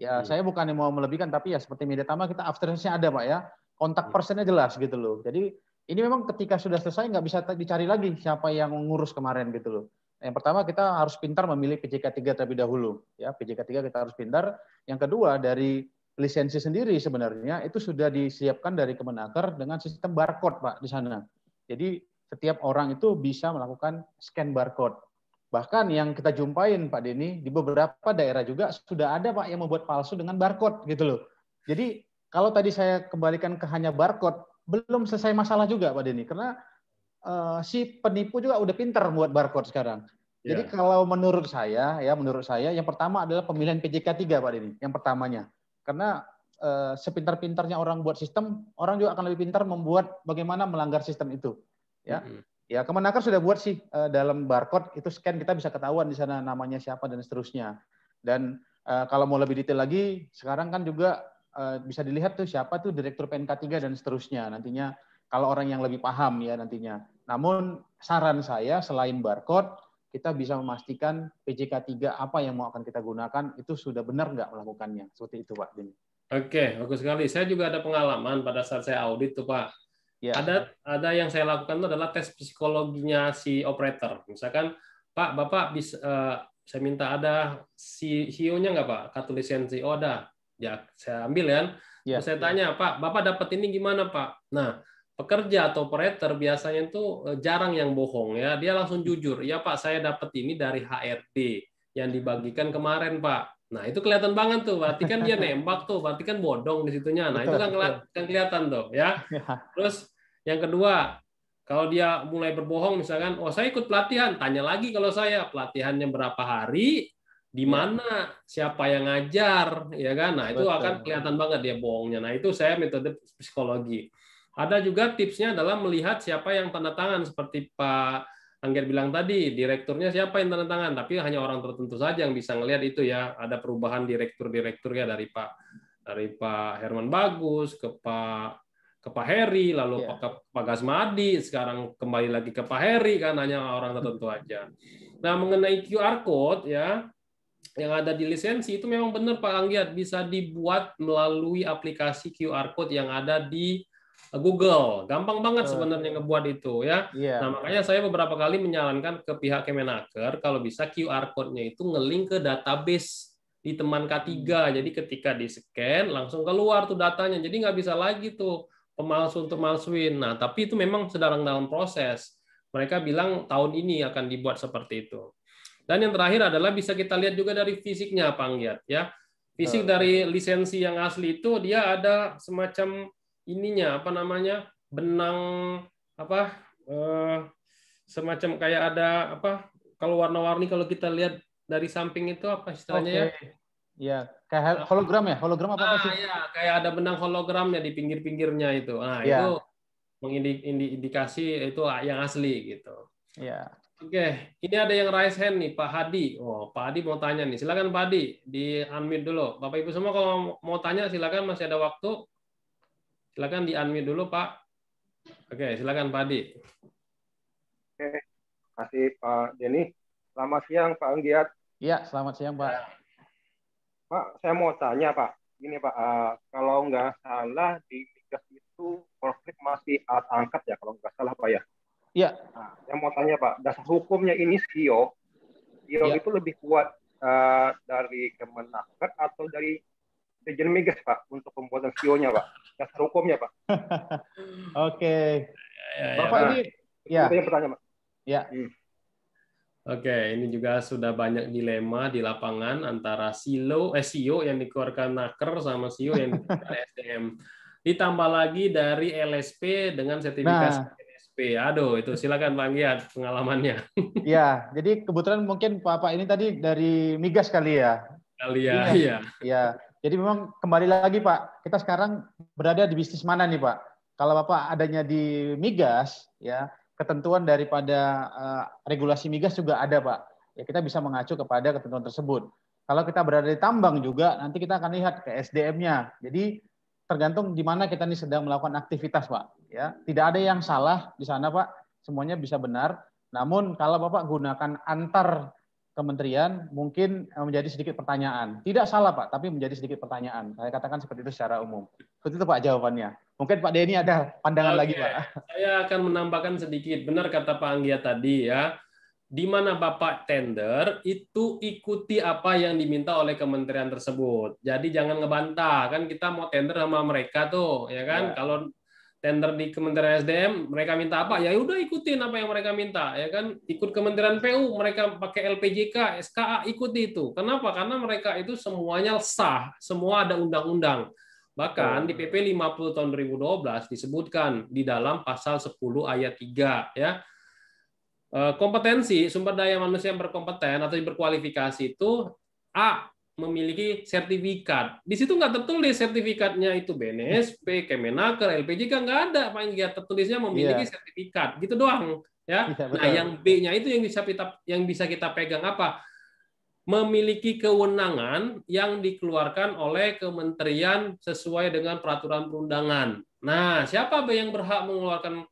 Ya, saya bukan mau melebihkan tapi ya seperti Media Tama kita after sales-nya ada Pak ya. Kontak personnya jelas gitu loh. Jadi ini memang ketika sudah selesai nggak bisa dicari lagi siapa yang ngurus kemarin gitu loh. Yang pertama kita harus pintar memilih PJK3 terlebih dahulu. Ya, PJK3 kita harus pintar. Yang kedua dari lisensi sendiri sebenarnya itu sudah disiapkan dari Kemenaker dengan sistem barcode Pak di sana. Jadi setiap orang itu bisa melakukan scan barcode. Bahkan yang kita jumpain Pak Denny di beberapa daerah juga sudah ada Pak yang membuat palsu dengan barcode gitu loh. Jadi kalau tadi saya kembalikan ke hanya barcode, belum selesai masalah juga Pak Denny karena si penipu juga udah pinter buat barcode sekarang. Jadi kalau menurut saya yang pertama adalah pemilihan PJK3 Pak Denny, yang pertamanya. Karena sepintar-pintarnya orang buat sistem, orang juga akan lebih pintar membuat bagaimana melanggar sistem itu. Ya. Ya, Kemenaker sudah buat sih dalam barcode itu scan kita bisa ketahuan di sana namanya siapa dan seterusnya. Dan kalau mau lebih detail lagi, sekarang kan juga bisa dilihat tuh siapa tuh direktur PNK3 dan seterusnya nantinya kalau orang yang lebih paham ya nantinya. Namun saran saya selain barcode, kita bisa memastikan PJK3 apa yang mau akan kita gunakan itu sudah benar nggak melakukannya. Seperti itu Pak Denny. Oke, bagus sekali. Saya juga ada pengalaman pada saat saya audit tuh Pak. Ya. Ada yang saya lakukan itu adalah tes psikologinya si operator. Misalkan Pak, Bapak bisa saya minta ada CEO-nya nggak Pak? Kartu lisensi. Oh ada. Ya, saya ambil ya. Terus saya tanya, Pak, Bapak dapat ini gimana Pak? Nah, pekerja atau operator biasanya itu jarang yang bohong ya. Dia langsung jujur. Ya Pak, saya dapat ini dari HRD yang dibagikan kemarin Pak. Nah, itu kelihatan banget tuh. Berarti kan dia nembak tuh. Berarti kan bodong di situnya. Nah, itu kan kelihatan tuh ya. Terus yang kedua, kalau dia mulai berbohong misalkan, oh saya ikut pelatihan, tanya lagi kalau saya pelatihannya berapa hari, di mana, siapa yang ngajar, ya kan? Nah, itu akan kelihatan banget dia bohongnya. Nah, itu saya metode psikologi. Ada juga tipsnya adalah melihat siapa yang tanda tangan seperti Pak Angger bilang tadi, direkturnya siapa yang tanda tangan, tapi hanya orang tertentu saja yang bisa ngelihat itu ya. Ada perubahan direktur-direktur ya dari Pak Herman Bagus ke Pak Heri, lalu Pak Gasmadi, sekarang kembali lagi ke Pak Heri kan hanya orang tertentu aja. Nah, mengenai QR code ya yang ada di lisensi itu memang benar Pak Anggiat bisa dibuat melalui aplikasi QR code yang ada di Google. Gampang banget sebenarnya ngebuat itu ya. Nah, makanya saya beberapa kali menyarankan ke pihak Kemenaker kalau bisa QR code-nya itu nge-link ke database di teman K3. Jadi ketika di-scan langsung keluar tuh datanya. Jadi nggak bisa lagi tuh pemalsu untuk malsuin. Nah, tapi itu memang sedang dalam proses. Mereka bilang tahun ini akan dibuat seperti itu. Dan yang terakhir adalah bisa kita lihat juga dari fisiknya, Pak Anggiat ya. Fisik dari lisensi yang asli itu dia ada semacam ininya apa namanya benang apa semacam kayak ada apa kalau warna-warni kalau kita lihat dari samping itu apa istilahnya ya? Ya, kayak hologram ya? Hologram apa sih? Ya, kayak ada benang hologramnya di pinggir-pinggirnya itu. Nah, itu mengindikasi itu yang asli gitu. Ya. Oke, ini ada yang raise hand nih, Pak Hadi. Oh, Pak Hadi mau tanya nih. Silakan Pak Hadi, di unmute dulu. Bapak Ibu semua kalau mau tanya silakan, masih ada waktu. Silakan di unmute dulu, Pak. Oke, silakan Pak Hadi. Oke, terima kasih Pak Denny. Selamat siang Pak Anggiat. Iya, selamat siang Pak. Pak, saya mau tanya Pak. Gini Pak, kalau nggak salah di migas itu forklift masih alat angkat ya, kalau nggak salah Pak ya. Iya. Nah, saya mau tanya Pak, dasar hukumnya ini SIO itu lebih kuat dari Kemenaker atau dari Dirjen Migas Pak untuk pembuatan SIO-nya Pak? Dasar hukumnya Pak. Oke. Bapak Nah, ini ya. Itu yang pertanyaan Pak. Ya. Oke, ini juga sudah banyak dilema di lapangan antara SIO yang dikeluarkan Naker sama SIO yang dikeluarkan SDM. Ditambah lagi dari LSP dengan sertifikasi LSP. Aduh, itu silakan Pak Giat pengalamannya. Ya, jadi kebetulan mungkin Bapak ini tadi dari Migas kali ya. Kali ya, iya. Ya, jadi memang kembali lagi Pak, kita sekarang berada di bisnis mana nih Pak? Kalau Bapak adanya di Migas, ya ketentuan daripada regulasi migas juga ada Pak. Ya kita bisa mengacu kepada ketentuan tersebut. Kalau kita berada di tambang juga nanti kita akan lihat ke SDM-nya. Jadi tergantung di mana kita ini sedang melakukan aktivitas Pak. Ya tidak ada yang salah di sana Pak. Semuanya bisa benar. Namun kalau Bapak gunakan antar kementerian mungkin menjadi sedikit pertanyaan. Tidak salah Pak, tapi menjadi sedikit pertanyaan. Saya katakan seperti itu secara umum. Seperti itu Pak jawabannya. Mungkin Pak Denny ada pandangan lagi Pak. Saya akan menambahkan sedikit. Benar kata Pak Anggia tadi ya. Di mana Bapak tender itu ikuti apa yang diminta oleh kementerian tersebut. Jadi jangan ngebantah. Kan kita mau tender sama mereka tuh, ya kan? Ya. Kalau tender di Kementerian SDM mereka minta apa? Ya udah ikutin apa yang mereka minta, ya kan? Ikut Kementerian PU mereka pakai LPJK, SKA, ikuti itu. Kenapa? Karena mereka itu semuanya sah, semua ada undang-undang. Bahkan di PP 50 tahun 2012 disebutkan di dalam pasal 10 ayat 3 ya. Kompetensi sumber daya manusia yang berkompeten atau berkualifikasi itu A, memiliki sertifikat. Di situ nggak tertulis sertifikatnya itu BNSP, Kemenaker, LPJK, nggak ada. Pak yang tertulisnya memiliki sertifikat, gitu doang. Ya. Nah, yang B-nya itu yang bisa kita pegang apa? Memiliki kewenangan yang dikeluarkan oleh kementerian sesuai dengan peraturan perundangan. Nah, siapa yang berhak mengeluarkan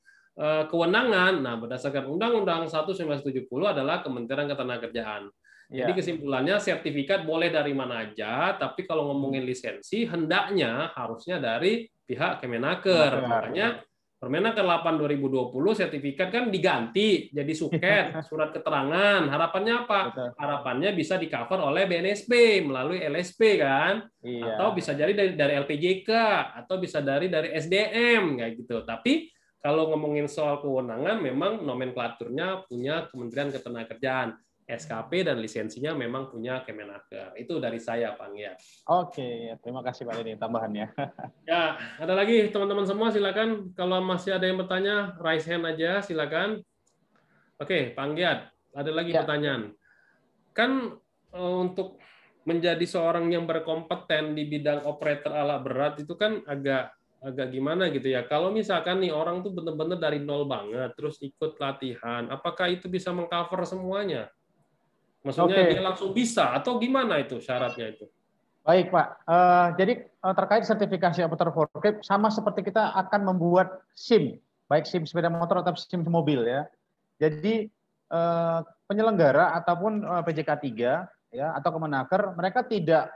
kewenangan? Nah, berdasarkan Undang-Undang 1.1970 adalah Kementerian Ketenagakerjaan. Jadi kesimpulannya sertifikat boleh dari mana aja, tapi kalau ngomongin lisensi hendaknya harusnya dari pihak Kemenaker. Makanya Permenaker 8 2020 sertifikat kan diganti jadi suket, surat keterangan. Harapannya apa? Harapannya bisa di-cover oleh BNSP melalui LSP kan? Atau bisa jadi dari LPJK atau bisa dari SDM kayak gitu. Tapi kalau ngomongin soal kewenangan memang nomenklaturnya punya Kementerian Ketenagakerjaan. SKP dan lisensinya memang punya Kemenaker. Itu dari saya, Pak Ngiat. Oke, terima kasih Pak Denny tambahannya. Ya, ada lagi teman-teman semua silakan. Kalau masih ada yang bertanya, raise hand aja silakan. Oke, Pak Ngiat, ada lagi pertanyaan. Kan untuk menjadi seorang yang berkompeten di bidang operator alat berat itu kan agak gimana gitu ya. Kalau misalkan nih orang tuh benar-benar dari nol banget, terus ikut latihan, apakah itu bisa mengcover semuanya? Maksudnya dia langsung bisa atau gimana itu syaratnya itu? Baik Pak, jadi terkait sertifikasi operator forklift sama seperti kita akan membuat SIM, baik SIM sepeda motor atau SIM mobil ya. Jadi penyelenggara ataupun PJK 3 ya atau Kemenaker mereka tidak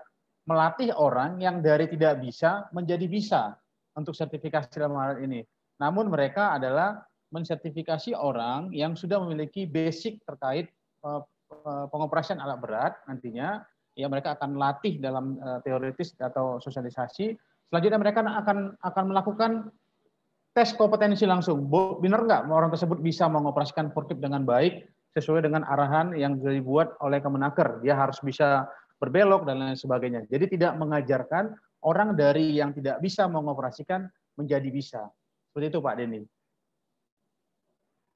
melatih orang yang dari tidak bisa menjadi bisa untuk sertifikasi dalam hal ini. Namun mereka adalah mensertifikasi orang yang sudah memiliki basic terkait pengoperasian alat berat nantinya ya mereka akan latih dalam teoritis atau sosialisasi. Selanjutnya mereka akan melakukan tes kompetensi langsung. Benar nggak orang tersebut bisa mengoperasikan forklift dengan baik sesuai dengan arahan yang sudah dibuat oleh Kemenaker. Dia harus bisa berbelok dan lain sebagainya. Jadi tidak mengajarkan orang dari yang tidak bisa mengoperasikan menjadi bisa. Seperti itu Pak Denny.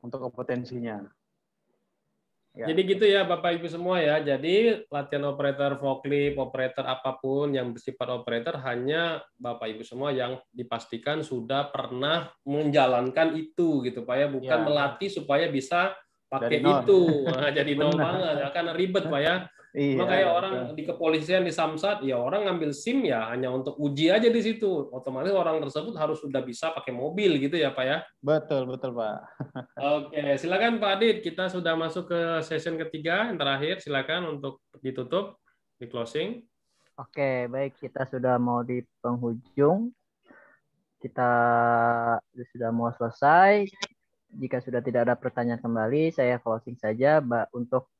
Untuk kompetensinya. Ya. Jadi gitu ya Bapak Ibu semua ya. Jadi latihan operator forklift, operator apapun yang bersifat operator hanya Bapak Ibu semua yang dipastikan sudah pernah menjalankan itu gitu Pak ya, bukan Ya. melatih supaya bisa pakai Dari nol. itu. Nah, jadi nol Benar. banget, akan ribet Pak ya. Cuma Iya. kayak orang di kepolisian di Samsat, ya orang ngambil SIM ya hanya untuk uji aja di situ. Otomatis orang tersebut harus sudah bisa pakai mobil gitu ya Pak ya. Betul, betul Pak. Oke, silakan Pak Adit. Kita sudah masuk ke session ketiga yang terakhir. Silakan untuk ditutup, di closing. Oke, baik, kita sudah mau di penghujung. Kita sudah mau selesai. Jika sudah tidak ada pertanyaan kembali, saya closing saja. Untuk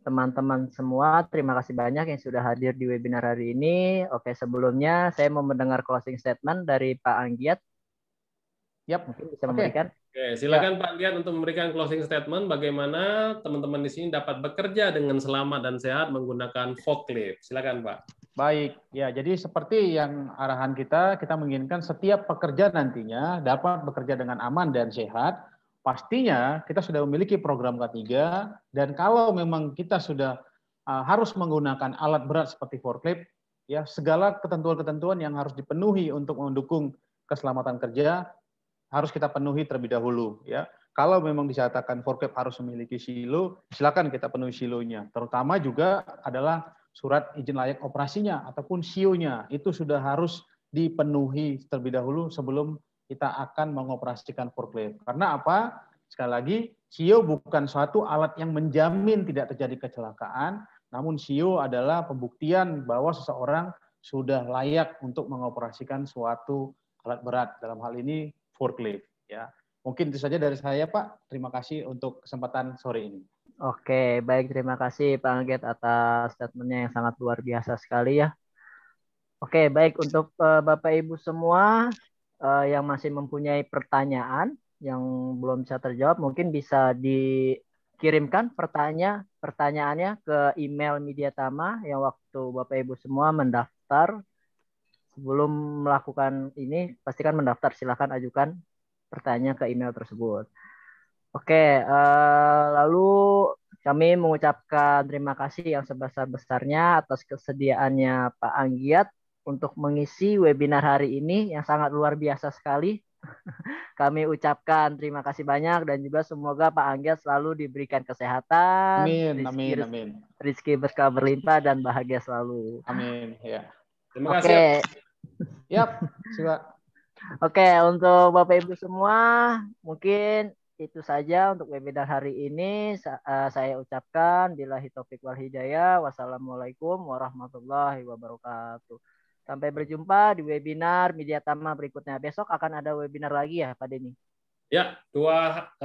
teman-teman semua, terima kasih banyak yang sudah hadir di webinar hari ini. Oke, sebelumnya saya mau mendengar closing statement dari Pak Anggiat. Yap. Mungkin bisa memberikan. Oke, silakan Pak Anggiat untuk memberikan closing statement bagaimana teman-teman di sini dapat bekerja dengan selamat dan sehat menggunakan forklift. Silakan Pak. Baik, ya jadi seperti yang arahan kita menginginkan setiap pekerja nantinya dapat bekerja dengan aman dan sehat. Pastinya kita sudah memiliki program K3 dan kalau memang kita sudah harus menggunakan alat berat seperti forklift, ya segala ketentuan-ketentuan yang harus dipenuhi untuk mendukung keselamatan kerja harus kita penuhi terlebih dahulu. Ya, kalau memang dinyatakan forklift harus memiliki silo, silakan kita penuhi silonya. Terutama juga adalah surat izin layak operasinya ataupun SIO-nya itu sudah harus dipenuhi terlebih dahulu sebelum kita akan mengoperasikan forklift. Karena apa? Sekali lagi, SIO bukan suatu alat yang menjamin tidak terjadi kecelakaan, namun SIO adalah pembuktian bahwa seseorang sudah layak untuk mengoperasikan suatu alat berat, dalam hal ini forklift. Ya, mungkin itu saja dari saya Pak. Terima kasih untuk kesempatan sore ini. Oke, baik, terima kasih Pak Anggiat atas statementnya yang sangat luar biasa sekali ya. Oke, baik, untuk Bapak Ibu semua yang masih mempunyai pertanyaan yang belum bisa terjawab, mungkin bisa dikirimkan pertanyaannya ke email Mediatama yang waktu Bapak Ibu semua mendaftar. Sebelum melakukan ini, pastikan mendaftar. Silakan ajukan pertanyaan ke email tersebut. Oke, lalu kami mengucapkan terima kasih yang sebesar-besarnya atas kesediaannya Pak Anggiat untuk mengisi webinar hari ini yang sangat luar biasa sekali. Kami ucapkan terima kasih banyak dan juga semoga Pak Anggiat selalu diberikan kesehatan, Amin. rezeki berkah berlimpah dan bahagia selalu. Amin. Ya. Terima kasih. Yap, siap. Oke, untuk Bapak Ibu semua, mungkin itu saja untuk webinar hari ini. Saya ucapkan billahi taufik wal hidayah. Wassalamualaikum warahmatullahi wabarakatuh. Sampai berjumpa di webinar Mediatama berikutnya. Besok akan ada webinar lagi ya Pak Denny? Ya,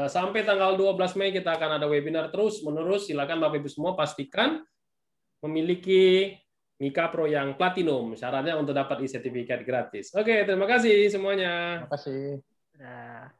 sampai tanggal 12 Mei kita akan ada webinar terus-menerus. Silakan Bapak Ibu semua pastikan memiliki Mika Pro yang Platinum. Syaratnya untuk dapat e-sertifikat gratis. Oke, terima kasih semuanya. Terima kasih. Nah.